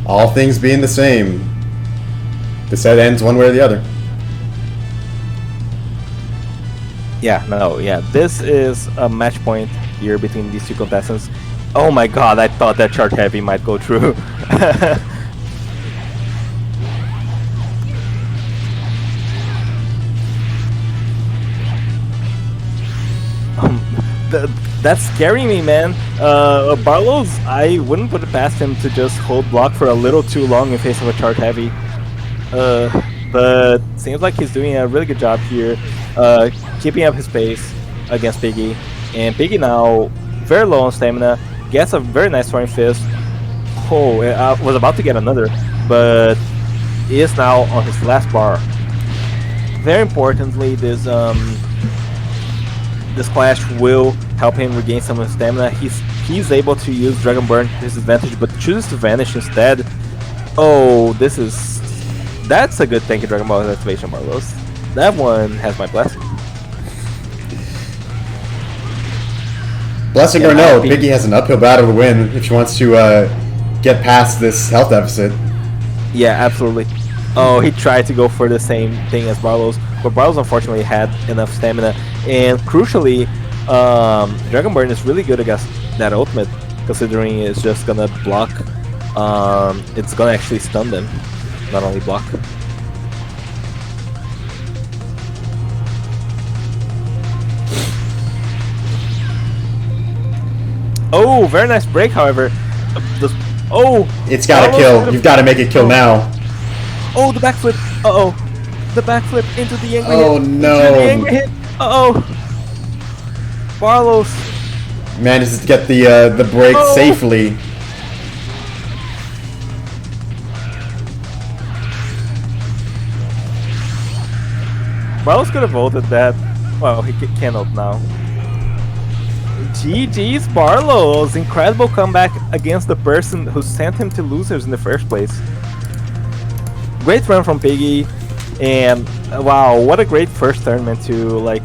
All things being the same, the set ends one way or the other.
Yeah, this is a match point here between these two contestants. Oh my god, I thought that charge heavy might go through. That's scaring me, man. Barlow's, I wouldn't put it past him to just hold block for a little too long in face of a charge heavy. But seems like he's doing a really good job here, keeping up his pace against Piggy. And Piggy now very low on stamina, gets a very nice Soaring Fist. Oh, I was about to get another, but he is now on his last bar. Very importantly, this clash will help him regain some of his stamina. He's able to use Dragon Burn to his advantage, but chooses to vanish instead. Oh, that's a good thank you, Dragon Ball activation, Barlow's. That one has my blessing.
Blessing or no, Piggy has an uphill battle to win if she wants to get past this health deficit.
Yeah, absolutely. Oh, he tried to go for the same thing as Barlow's, but Barlow's unfortunately had enough stamina. And crucially, Dragon Burn is really good against that ultimate, considering it's just gonna block. It's gonna actually stun them, not only block. Oh, very nice break, however.
It's gotta kill. You've got to make it kill now.
Oh, the backflip. Uh-oh. The backflip into the angry hit.
Oh, no.
Into the angry hit. Uh-oh. Barlow's
manages to get the break safely.
Barlow's could have voted that. Well, he can't ult now. GG's Barlow's incredible comeback against the person who sent him to losers in the first place. Great run from Piggy, and wow, what a great first tournament too. Like,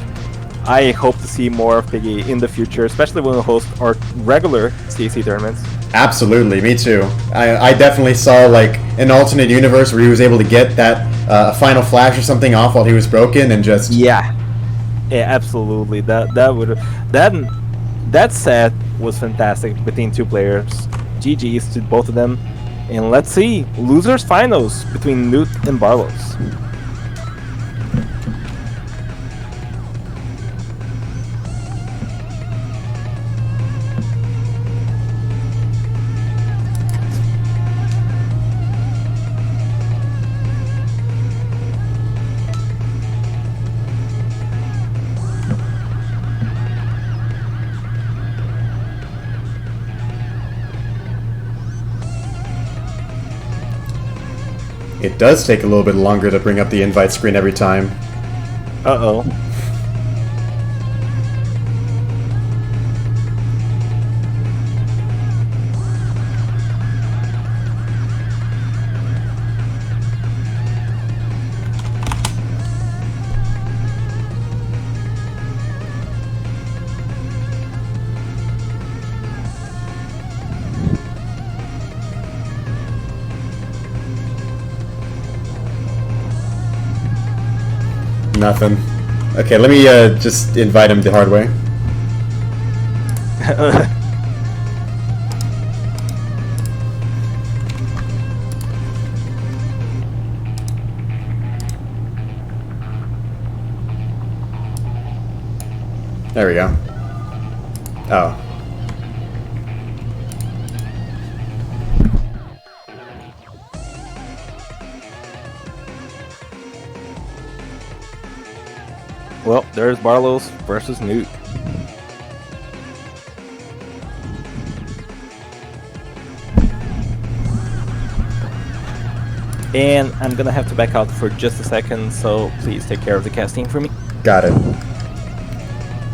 I hope to see more of Piggy in the future, especially when we host our regular CAC tournaments.
Absolutely, me too. I definitely saw like an alternate universe where he was able to get that final flash or something off while he was broken and just
Yeah, absolutely. That set was fantastic between two players. GG's to both of them, and let's see losers finals between Newt and Barlos.
it does take a little bit longer to bring up the invite screen every time.
Uh-oh.
Nothing. Okay, let me just invite him the hard way. There we go. Oh.
Well, there's Barlos versus Newt. And I'm gonna have to back out for just a second, so please take care of the casting for me.
Got it.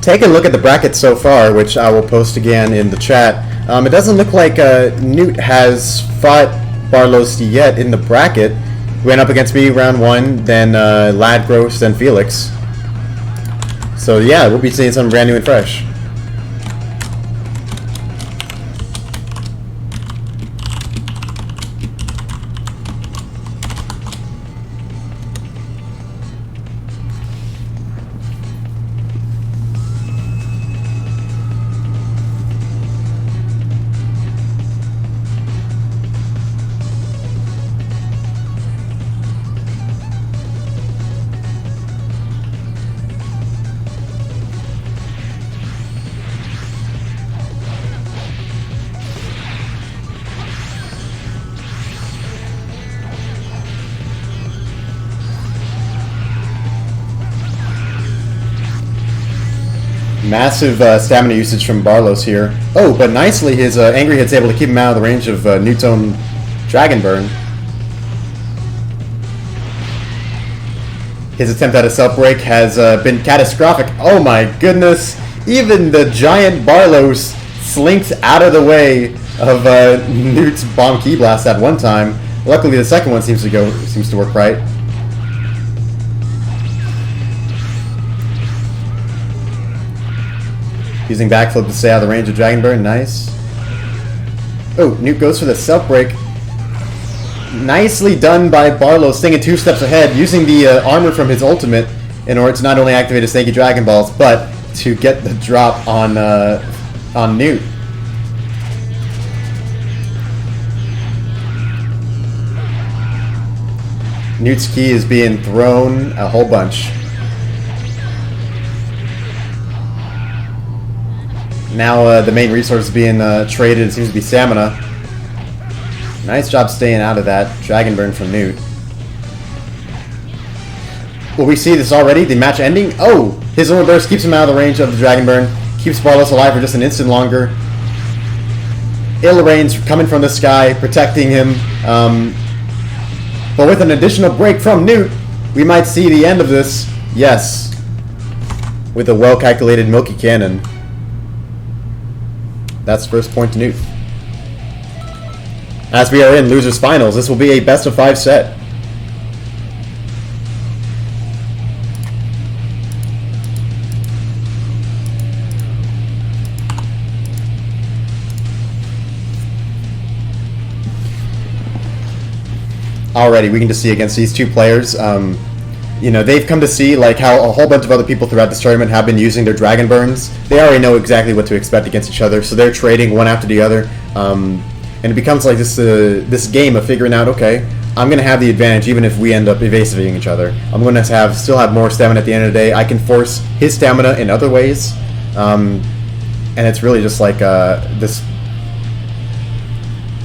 Take a look at the bracket so far, which I will post again in the chat. It doesn't look like Newt has fought Barlos yet in the bracket. He went up against me round 1, then Ladgross, then Felix. So yeah, we'll be seeing something brand new and fresh. Massive stamina usage from Barlos here. Oh, but nicely his Angry Hit's able to keep him out of the range of Newt's Dragon Burn. His attempt at a self break has been catastrophic. Oh my goodness! Even the giant Barlos slinks out of the way of Newt's Bomb Key Blast at one time. Luckily, the second one seems to work right. Using backflip to stay out of the range of Dragon Burn, nice. Oh, Newt goes for the self break. Nicely done by Barlos, staying 2 steps ahead, using the armor from his ultimate in order to not only activate his Snaky Dragon Balls, but to get the drop on Newt. Newt's key is being thrown a whole bunch. Now the main resource is being traded. It seems to be stamina. Nice job staying out of that Dragon Burn from Newt. Will we see this already? The match ending? Oh! His Lunar Burst keeps him out of the range of the Dragon Burn. Keeps Barlos alive for just an instant longer. Rain's coming from the sky, protecting him. But with an additional break from Newt, we might see the end of this. Yes. With a well-calculated Milky Cannon. That's first point to Newt. As we are in losers finals, this will be a best of 5 set. already we can just see against these two players. You know, they've come to see like how a whole bunch of other people throughout this tournament have been using their Dragon Burns. They already know exactly what to expect against each other, so they're trading one after the other. And it becomes like this game of figuring out, okay, I'm going to have the advantage even if we end up evasiving each other. I'm going to still have more stamina at the end of the day. I can force his stamina in other ways. And it's really just like this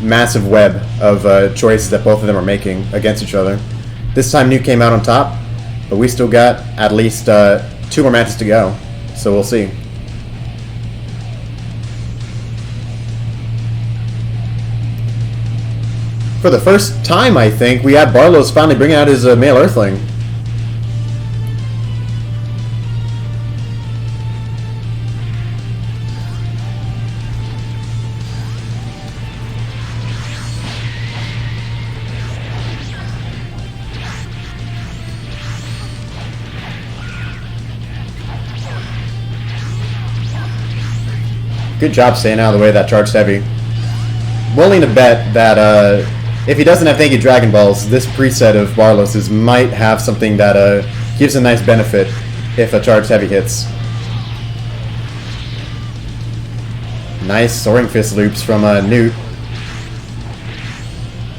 massive web of choices that both of them are making against each other. This time Nu came out on top, but we still got at least 2 more matches to go, so we'll see. For the first time, I think, we had Barlow's finally bringing out his male Earthling. Good job staying out of the way of that charged heavy. Willing to bet that if he doesn't have Thank You Dragon Balls, this preset of Barlow's might have something that gives a nice benefit if a charged heavy hits. Nice Soaring Fist loops from Newt.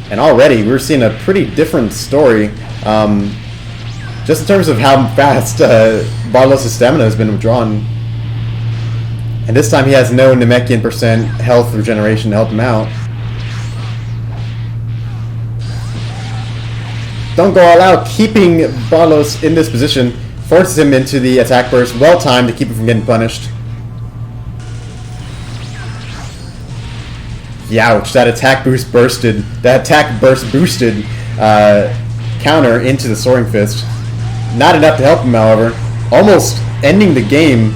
And already we're seeing a pretty different story. Just in terms of how fast Barlow's stamina has been withdrawn. And this time he has no Namekian % health regeneration to help him out. Don't go all out. Keeping Barlow's in this position forces him into the attack burst, well timed to keep him from getting punished. Youch, that attack burst boosted counter into the Soaring Fist. Not enough to help him, however. Almost ending the game.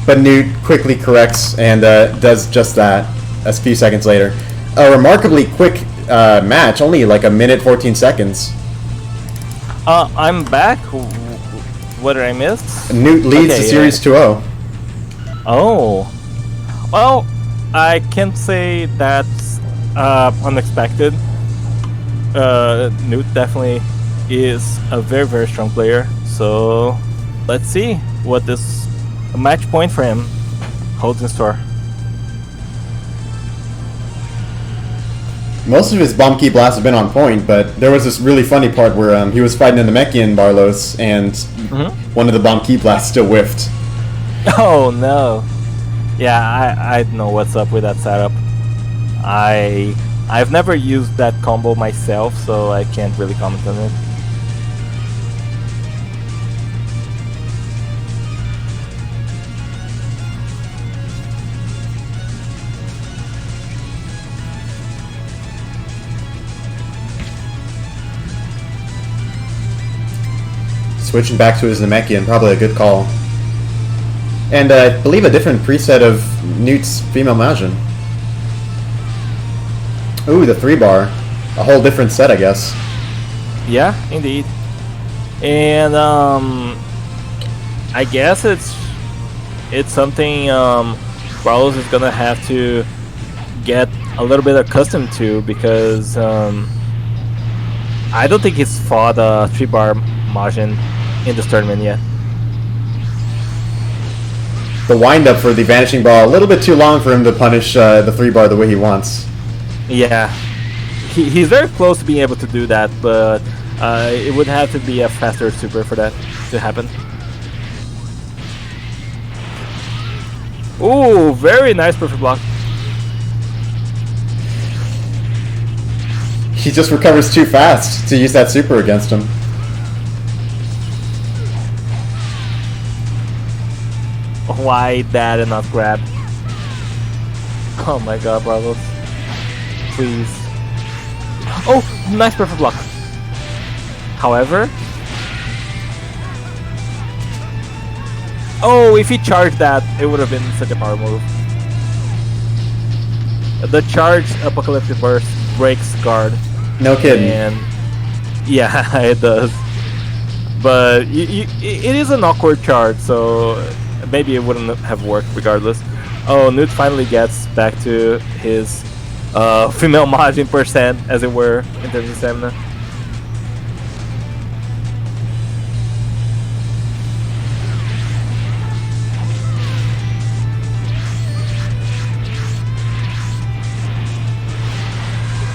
But Newt quickly corrects and does just that a few seconds later. A remarkably quick match, only like a minute 14 seconds.
I'm back. What did I miss?
Newt leads the series 2-0.
Oh. Well, I can't say that's unexpected. Newt definitely is a very, very strong player. So let's see what this match point for him holds in store.
Most of his bomb key blasts have been on point, but there was this really funny part where he was fighting a Namekian Barlow's and one of the bomb key blasts still whiffed.
Oh no. Yeah, I know what's up with that setup. I've never used that combo myself, so I can't really comment on it.
Switching back to his Namekian, probably a good call. And I believe a different preset of Newt's female Majin. Ooh, the 3-bar. A whole different set, I guess.
Yeah, indeed. And I guess it's something Barlow's is gonna have to get a little bit accustomed to, because I don't think he's fought a 3-bar Majin in this tournament yet.
The wind-up for the Vanishing Ball, a little bit too long for him to punish the 3-bar the way he wants.
Yeah, he's very close to being able to do that, but it would have to be a faster super for that to happen. Ooh, very nice perfect block.
He just recovers too fast to use that super against him.
Why that and not grab? Oh my god, Barlow. Please. Oh, nice perfect block. However... Oh, if he charged that, it would have been such a power move. The charged Apocalyptic Burst breaks guard.
No kidding.
And yeah, it does. But it is an awkward charge, so maybe it wouldn't have worked regardless. Oh, Newt finally gets back to his female margin percent, as it were, in terms of stamina.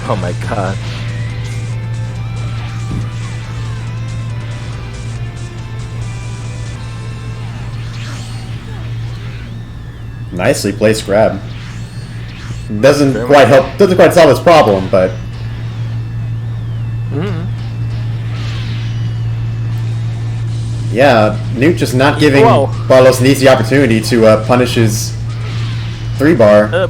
Oh my god.
Nicely placed grab. Doesn't quite help. Doesn't quite solve his problem, but. Yeah, Newt just not giving Barlos an easy opportunity to punish his 3-bar.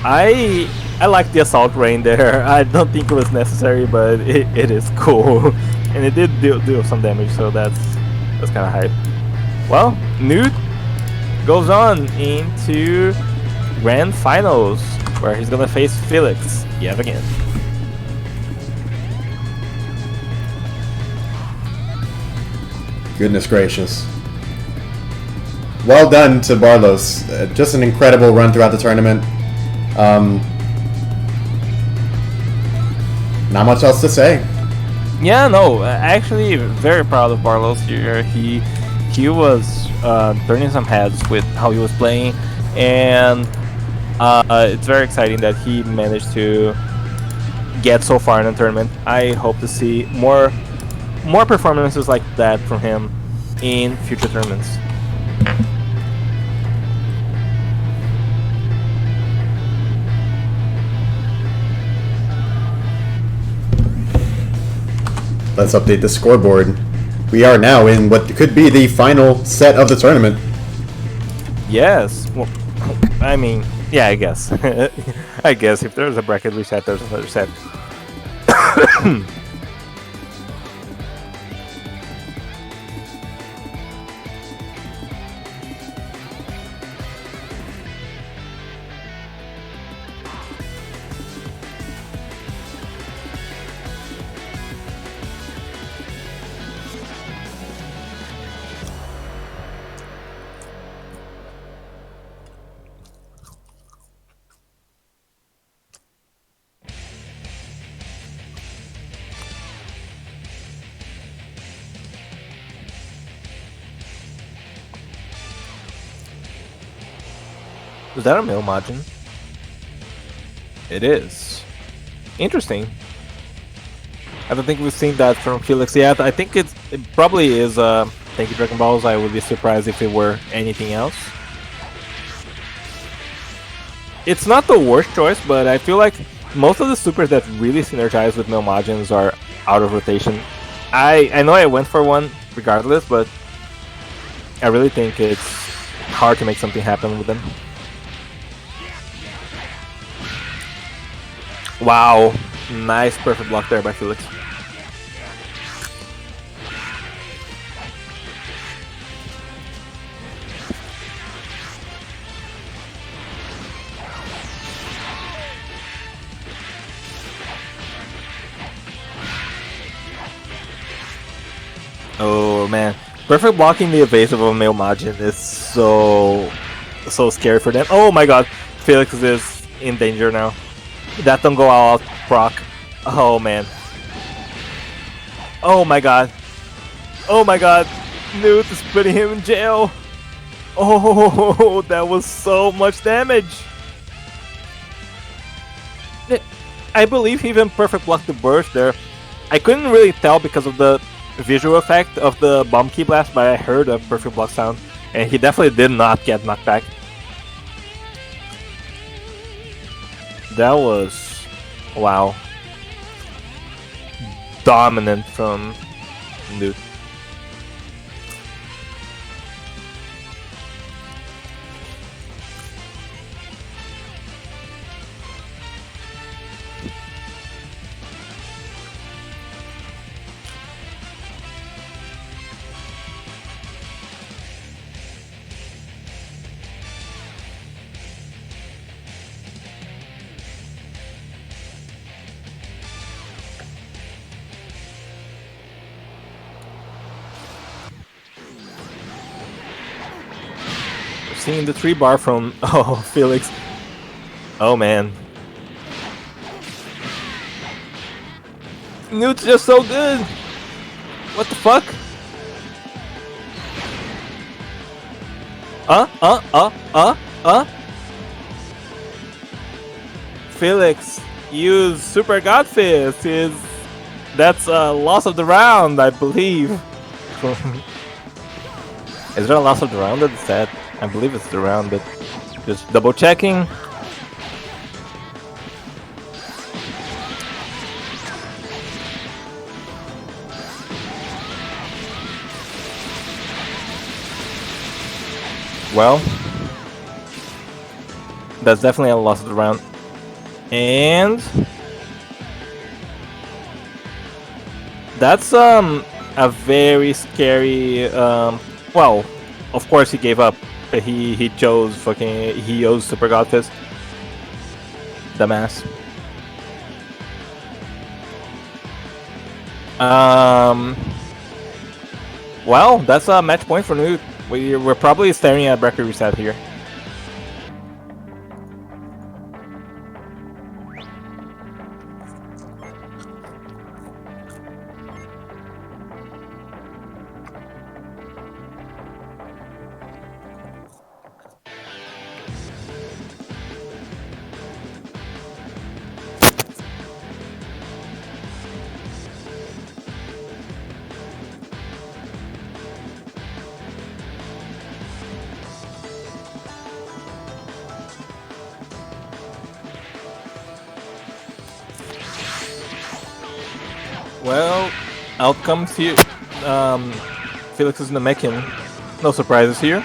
I like the assault rain there. I don't think it was necessary, but it is cool, and it did do some damage, so that's kind of hype. Well, Newt goes on into grand finals, where he's gonna face Felix yet again.
Goodness gracious. Well done to Barlos. Just an incredible run throughout the tournament. Not much else to say.
Yeah, no, actually very proud of Barlos here. He was turning some heads with how he was playing, and it's very exciting that he managed to get so far in the tournament. I hope to see more performances like that from him in future tournaments.
Let's update the scoreboard. We are now in what could be the final set of the tournament.
Yes. Well, I mean, yeah, I guess. I guess if there's a bracket reset, there's another set. Is that a male margin? It is. Interesting. I don't think we've seen that from Felix yet. I think it probably is thank you Dragon Balls. I would be surprised if it were anything else. It's not the worst choice, but I feel like most of the supers that really synergize with male margins are out of rotation. I know I went for one regardless, but I really think it's hard to make something happen with them. Wow, nice perfect block there by Felix. Oh man, perfect blocking the evasive of a male margin is so scary for them. Oh my god, Felix is in danger now. That don't go out proc. Oh man. Oh my god. Oh my god. Newt is putting him in jail. Oh, that was so much damage. I believe he even perfect blocked the burst there. I couldn't really tell because of the visual effect of the bomb key blast, but I heard a perfect block sound, and he definitely did not get knocked back. That was, wow, dominant from Newt. blocking the 3 bar from Felix. Oh man. Newt's just so good. What the fuck? Felix, use Super God Fist. That's a loss of the round, I believe. Is there a loss of the round that's that? I believe it's the round, but just double checking. Well, that's definitely a loss of the round. And that's a very scary well, of course he gave up. He chose he used Super God Fist. Dumbass. Well, that's a match point for Newt. We're probably staring at record reset here. Well, out comes here. Felix is in the Mekin. No surprises here.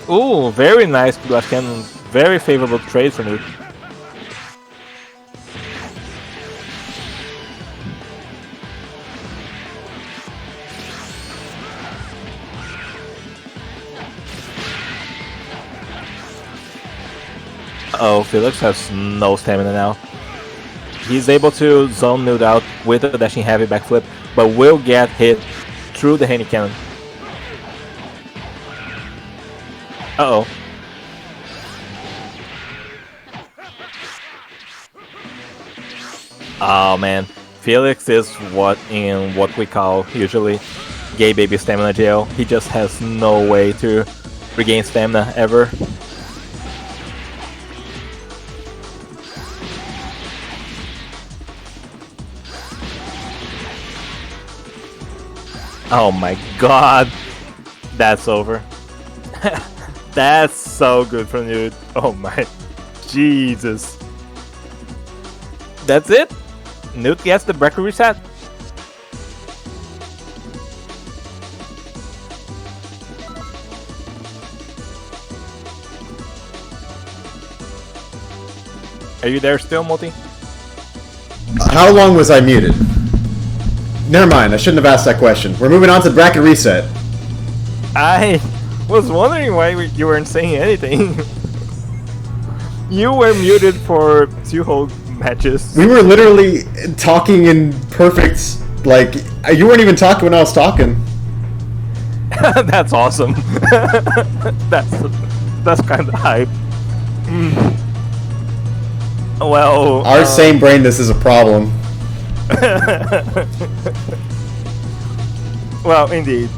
Ooh, very nice Blast Cannon. Very favorable trade for Newt. Oh, Felix has no stamina now. He's able to zone Newt out with a dashing heavy backflip, but will get hit through the Handy Cannon. Uh-oh. Oh man, Felix is what we call usually gay baby stamina jail. He just has no way to regain stamina ever. Oh my god, that's over. That's so good from Newt. Oh my Jesus. That's it? Newt gets the record reset. Are you there still, Multi?
How long was I muted? Never mind, I shouldn't have asked that question. We're moving on to the bracket reset.
I was wondering why you weren't saying anything. You were muted for 2 whole matches. We
were literally talking in perfect, like, you weren't even talking when I was talking.
That's awesome. that's kind of hype. Well,
our same brainless is a problem.
Well, indeed.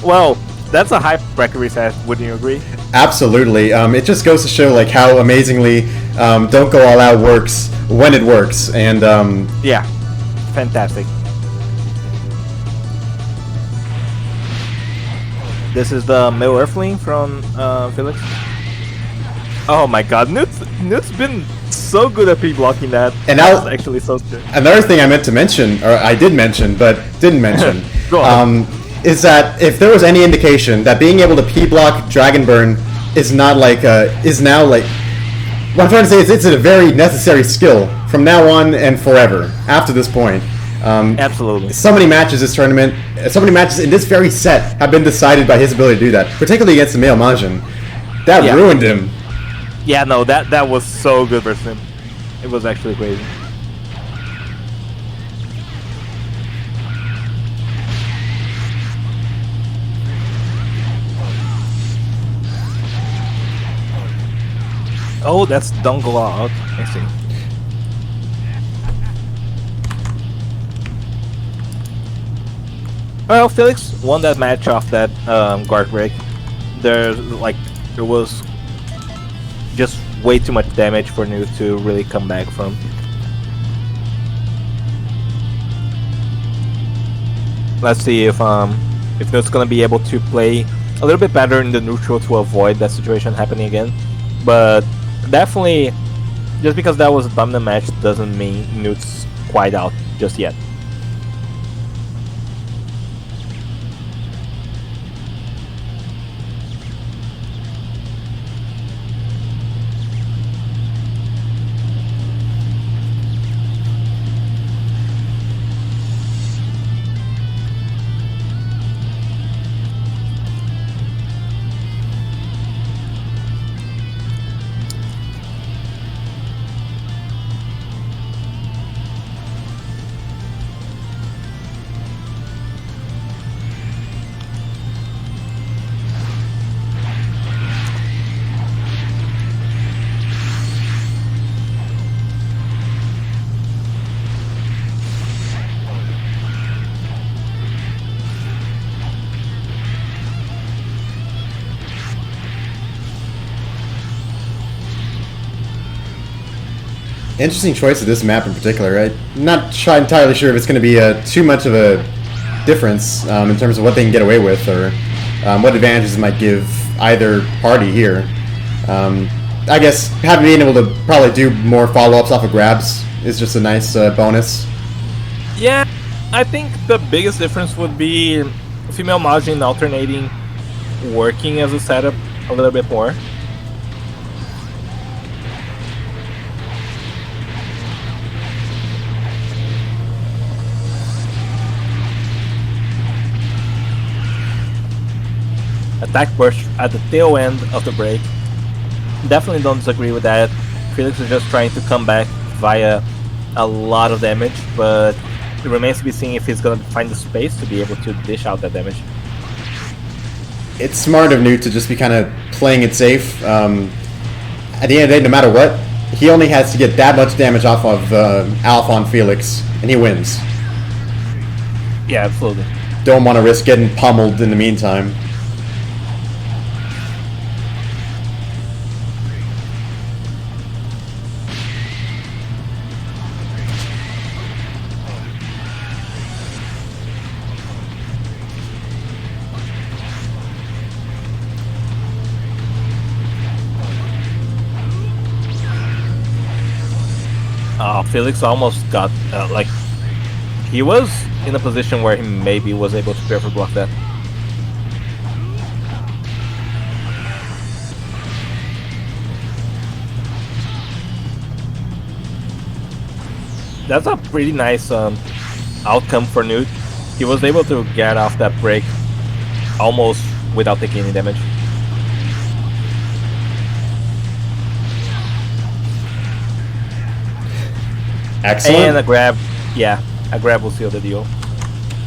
Well, that's a hype record reset, wouldn't you agree?
Absolutely. It just goes to show like how amazingly Don't Go All Out works when it works, and
yeah, fantastic. This is the Middle Earthling from Felix. Oh my god, Newt's been so good at pre-blocking that. And that's actually so good.
Another thing I meant to mention, or I did mention, but didn't mention, is that if there was any indication that being able to P-block Dragon Burn is not like, is now like, what I'm trying to say is it's a very necessary skill from now on and forever, after this point.
Absolutely.
So many matches this tournament, so many matches in this very set have been decided by his ability to do that, particularly against the male Majin. That ruined him.
Yeah, no, that was so good versus him. It was actually crazy. Oh, that's Dongle out. I see. Well, Felix won that match off that guard break. There was just way too much damage for Newt to really come back from. Let's see if Newt's gonna be able to play a little bit better in the neutral to avoid that situation happening again. But definitely, just because that was a dominant match doesn't mean Newt's quite out just yet.
Interesting choice of this map in particular. I'm not entirely sure if it's going to be too much of a difference in terms of what they can get away with or what advantages it might give either party here. I guess being able to probably do more follow-ups off of grabs is just a nice bonus.
Yeah, I think the biggest difference would be female Majin alternating working as a setup a little bit more. Attack burst at the tail end of the break. Definitely don't disagree with that. Felix is just trying to come back via a lot of damage, but it remains to be seen if he's gonna find the space to be able to dish out that damage.
It's smart of Newt to just be kind of playing it safe. At the end of the day, no matter what, he only has to get that much damage off of Alpha on Felix, and he wins.
Yeah, absolutely.
Don't want to risk getting pummeled in the meantime.
Felix almost got, he was in a position where he maybe was able to perfect block that. That's a pretty nice outcome for Newt. He was able to get off that break almost without taking any damage.
Excellent.
And a grab, yeah, a grab will seal the deal.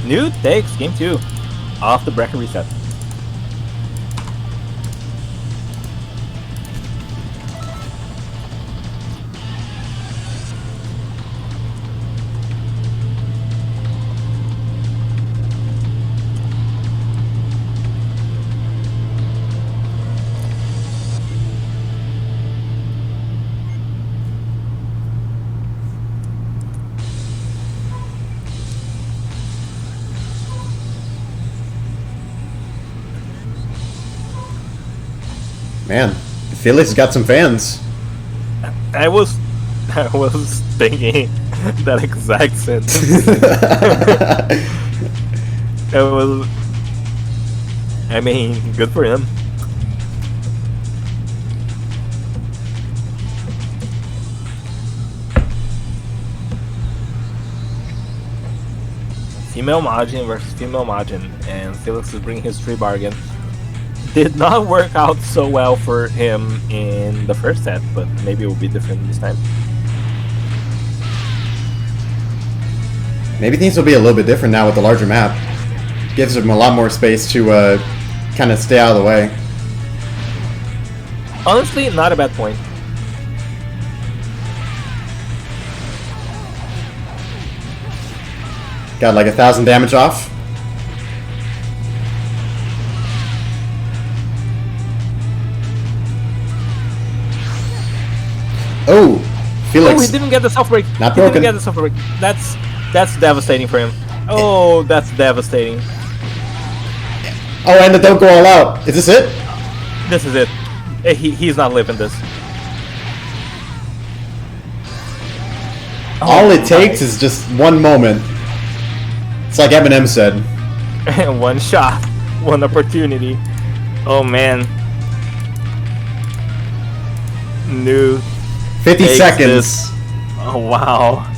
Newt takes game 2 off the bracket reset.
Man, Felix has got some fans.
I was thinking that exact sentence. It was, I mean, good for him. Female Majin versus female Majin, and Felix is bringing his free bargain. Did not work out so well for him in the first set, but maybe it will be different this time.
Maybe things will be a little bit different now with the larger map. Gives him a lot more space to kind of stay out of the way.
Honestly, not a bad point.
Got like 1,000 damage off. Oh, Felix.
Oh, he didn't get the self break.
Not
He
broken.
didn't get the self break. That's devastating for him. Oh, that's devastating.
Oh, and the don't go all out. Is this it?
This is it. He's not living this.
All it takes is just one moment. It's like Eminem said.
One shot, one opportunity. Oh man. New
50
takes
seconds.
this. Oh wow.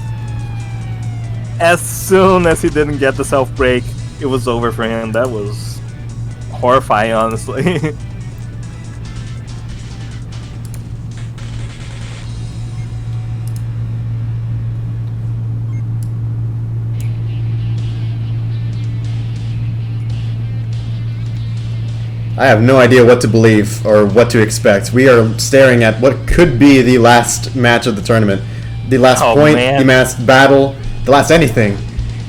As soon as he didn't get the self break, it was over for him. That was horrifying, honestly.
I have no idea what to believe or what to expect. We are staring at what could be the last match of the tournament. The last point,
man.
the last battle, the last anything.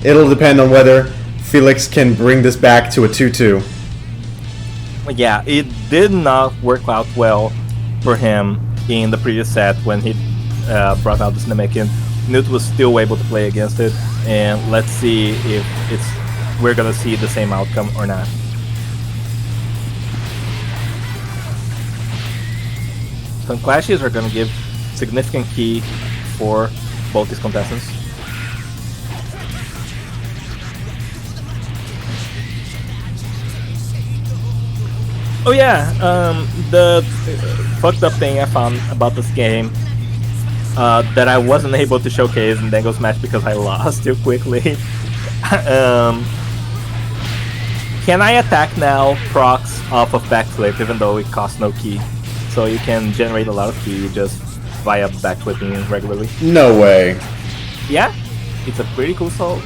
It'll depend on whether Felix can bring this back to a 2-2.
Yeah, it did not work out well for him in the previous set when he brought out this Namekian. Newt was still able to play against it, and let's see if we're gonna see the same outcome or not. Some clashes are gonna give significant key for both these contestants. Oh yeah, the fucked up thing I found about this game that I wasn't able to showcase in Dango's match because I lost too quickly. Can I attack now procs off of backflip even though it costs no key? So you can generate a lot of key just via backflipping regularly.
No way.
Yeah, it's a pretty cool solve.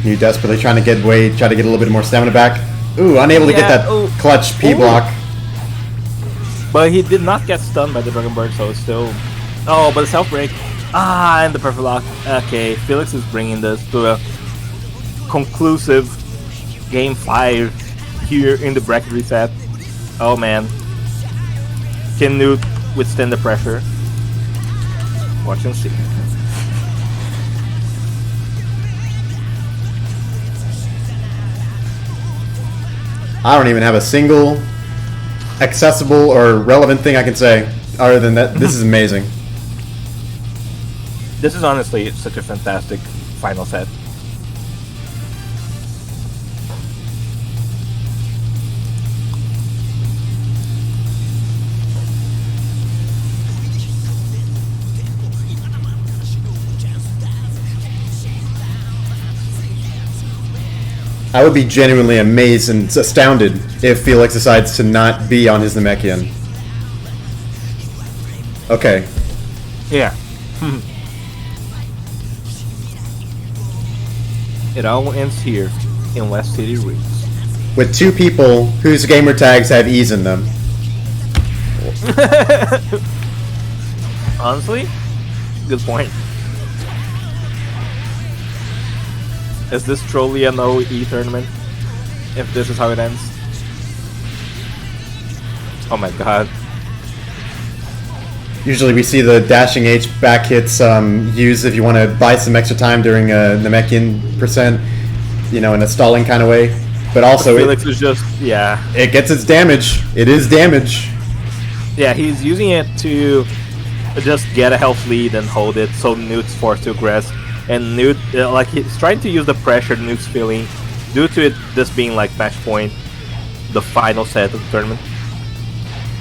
You desperately trying to get away, try to get a little bit more stamina back. Ooh, unable to get that clutch P block.
But he did not get stunned by the Dragon Bird, so it's still... Oh, but the self break. Ah, and the perfect lock. Okay, Felix is bringing this to a conclusive Game 5 here in the bracket reset. Oh man. Can Newt withstand the pressure? Watch and see.
I don't even have a single accessible or relevant thing I can say other than that this is amazing.
This is honestly such a fantastic final set.
I would be genuinely amazed and astounded if Felix decides to not be on his Namekian. Okay.
Yeah. It all ends here in West City Reeds.
With two people whose gamer tags have E's in them.
Honestly, good point. Is this truly a no-E tournament? If this is how it ends? Oh my god.
Usually we see the dashing H back hits used if you want to buy some extra time during a Namekian percent, you know, in a stalling kind of way. But also
Felix is just, yeah.
it gets its damage. It is damage.
Yeah, he's using it to just get a health lead and hold it so Newt's forced to aggress. And Newt, like, he's trying to use the pressure Newt's feeling due to it this being like match point, the final set of the tournament.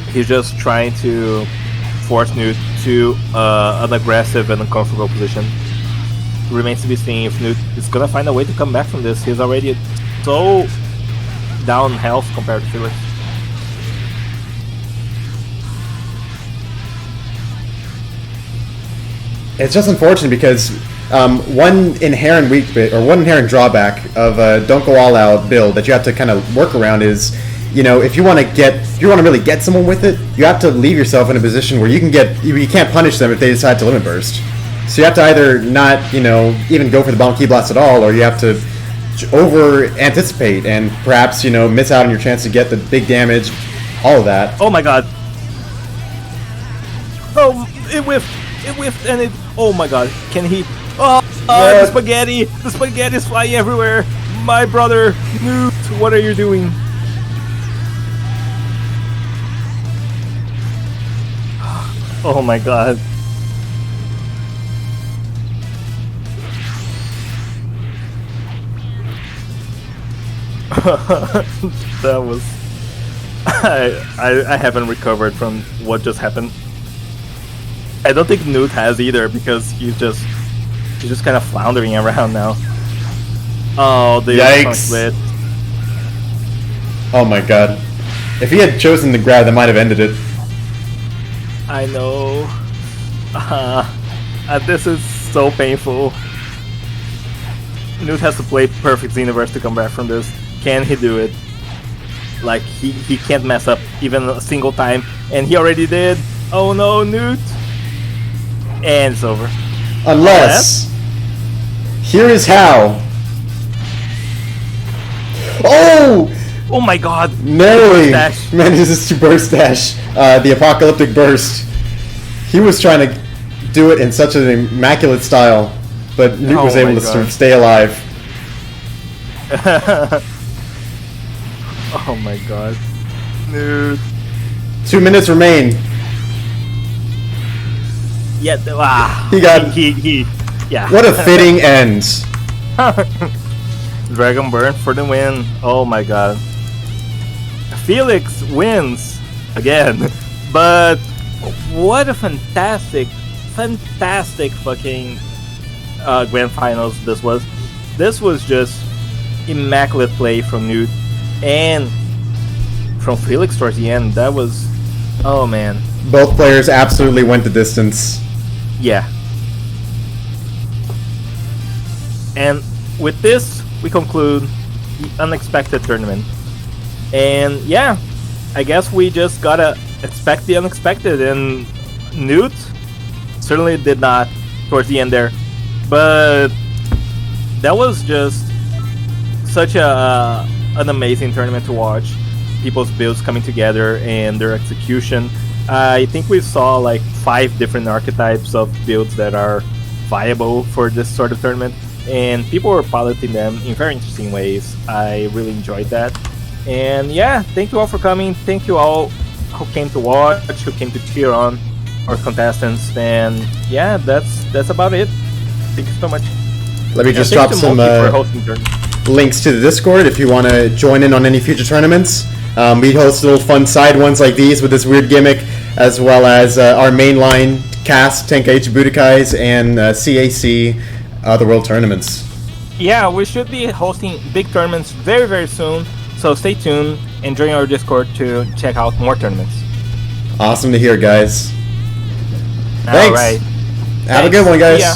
He's just trying to force Newt to an aggressive and uncomfortable position. Remains to be seen if Newt is gonna find a way to come back from this. He's already so down in health compared to Felix.
it's just unfortunate because one inherent weak bit or one inherent drawback of a don't go all out build that you have to kind of work around is, you know, if you want to really get someone with it, you have to leave yourself in a position where you can't punish them if they decide to limit burst. So you have to either not, you know, even go for the bomb key blast at all, or you have to over anticipate and perhaps, you know, miss out on your chance to get the big damage, all of that.
Oh my god. Oh, it whiffed, and it. Oh my god, can he? Oh, the spaghetti! The spaghetti is flying everywhere. My brother, Newt, what are you doing? Oh my god. That was. I haven't recovered from what just happened. I don't think Newt has either because he's just kind of floundering around now. Oh, the
yikes! Oh my god! If he had chosen to grab, that might have ended it.
I know. This is so painful. Newt has to play perfect Xenoverse to come back from this. Can he do it? Like, he can't mess up even a single time, and he already did. Oh no, Newt! And it's over.
Unless... Here is how. Oh!
Oh my god!
Narrowly manages to burst dash the apocalyptic burst. He was trying to do it in such an immaculate style, but Newt was able to sort of stay alive.
Oh my god. Newt.
2 minutes remain.
Yeah,
he got...
yeah.
What a fitting end.
Dragon Burn for the win. Oh my god. Felix wins again. But what a fantastic fucking grand finals this was. This was just immaculate play from Newt and from Felix towards the end. That was, oh man.
Both players absolutely went the distance.
Yeah. And with this, we conclude the unexpected tournament. And yeah, I guess we just gotta expect the unexpected, and Newt certainly did not towards the end there. But that was just such an amazing tournament to watch. People's builds coming together and their execution. I think we saw like 5 different archetypes of builds that are viable for this sort of tournament, and people were piloting them in very interesting ways. I really enjoyed that. And yeah, thank you all for coming. Thank you all who came to watch, who came to cheer on our contestants. And yeah, that's about it. Thank you so much.
Let me just drop some links to the Discord if you want to join in on any future tournaments. We host little fun side ones like these with this weird gimmick, as well as our mainline cast, Tenkaichi Budokais, and CAC the World Tournaments.
Yeah, we should be hosting big tournaments very, very soon, so stay tuned and join our Discord to check out more tournaments.
Awesome to hear, guys. Thanks.
All right.
Have a good one, guys.
Yeah.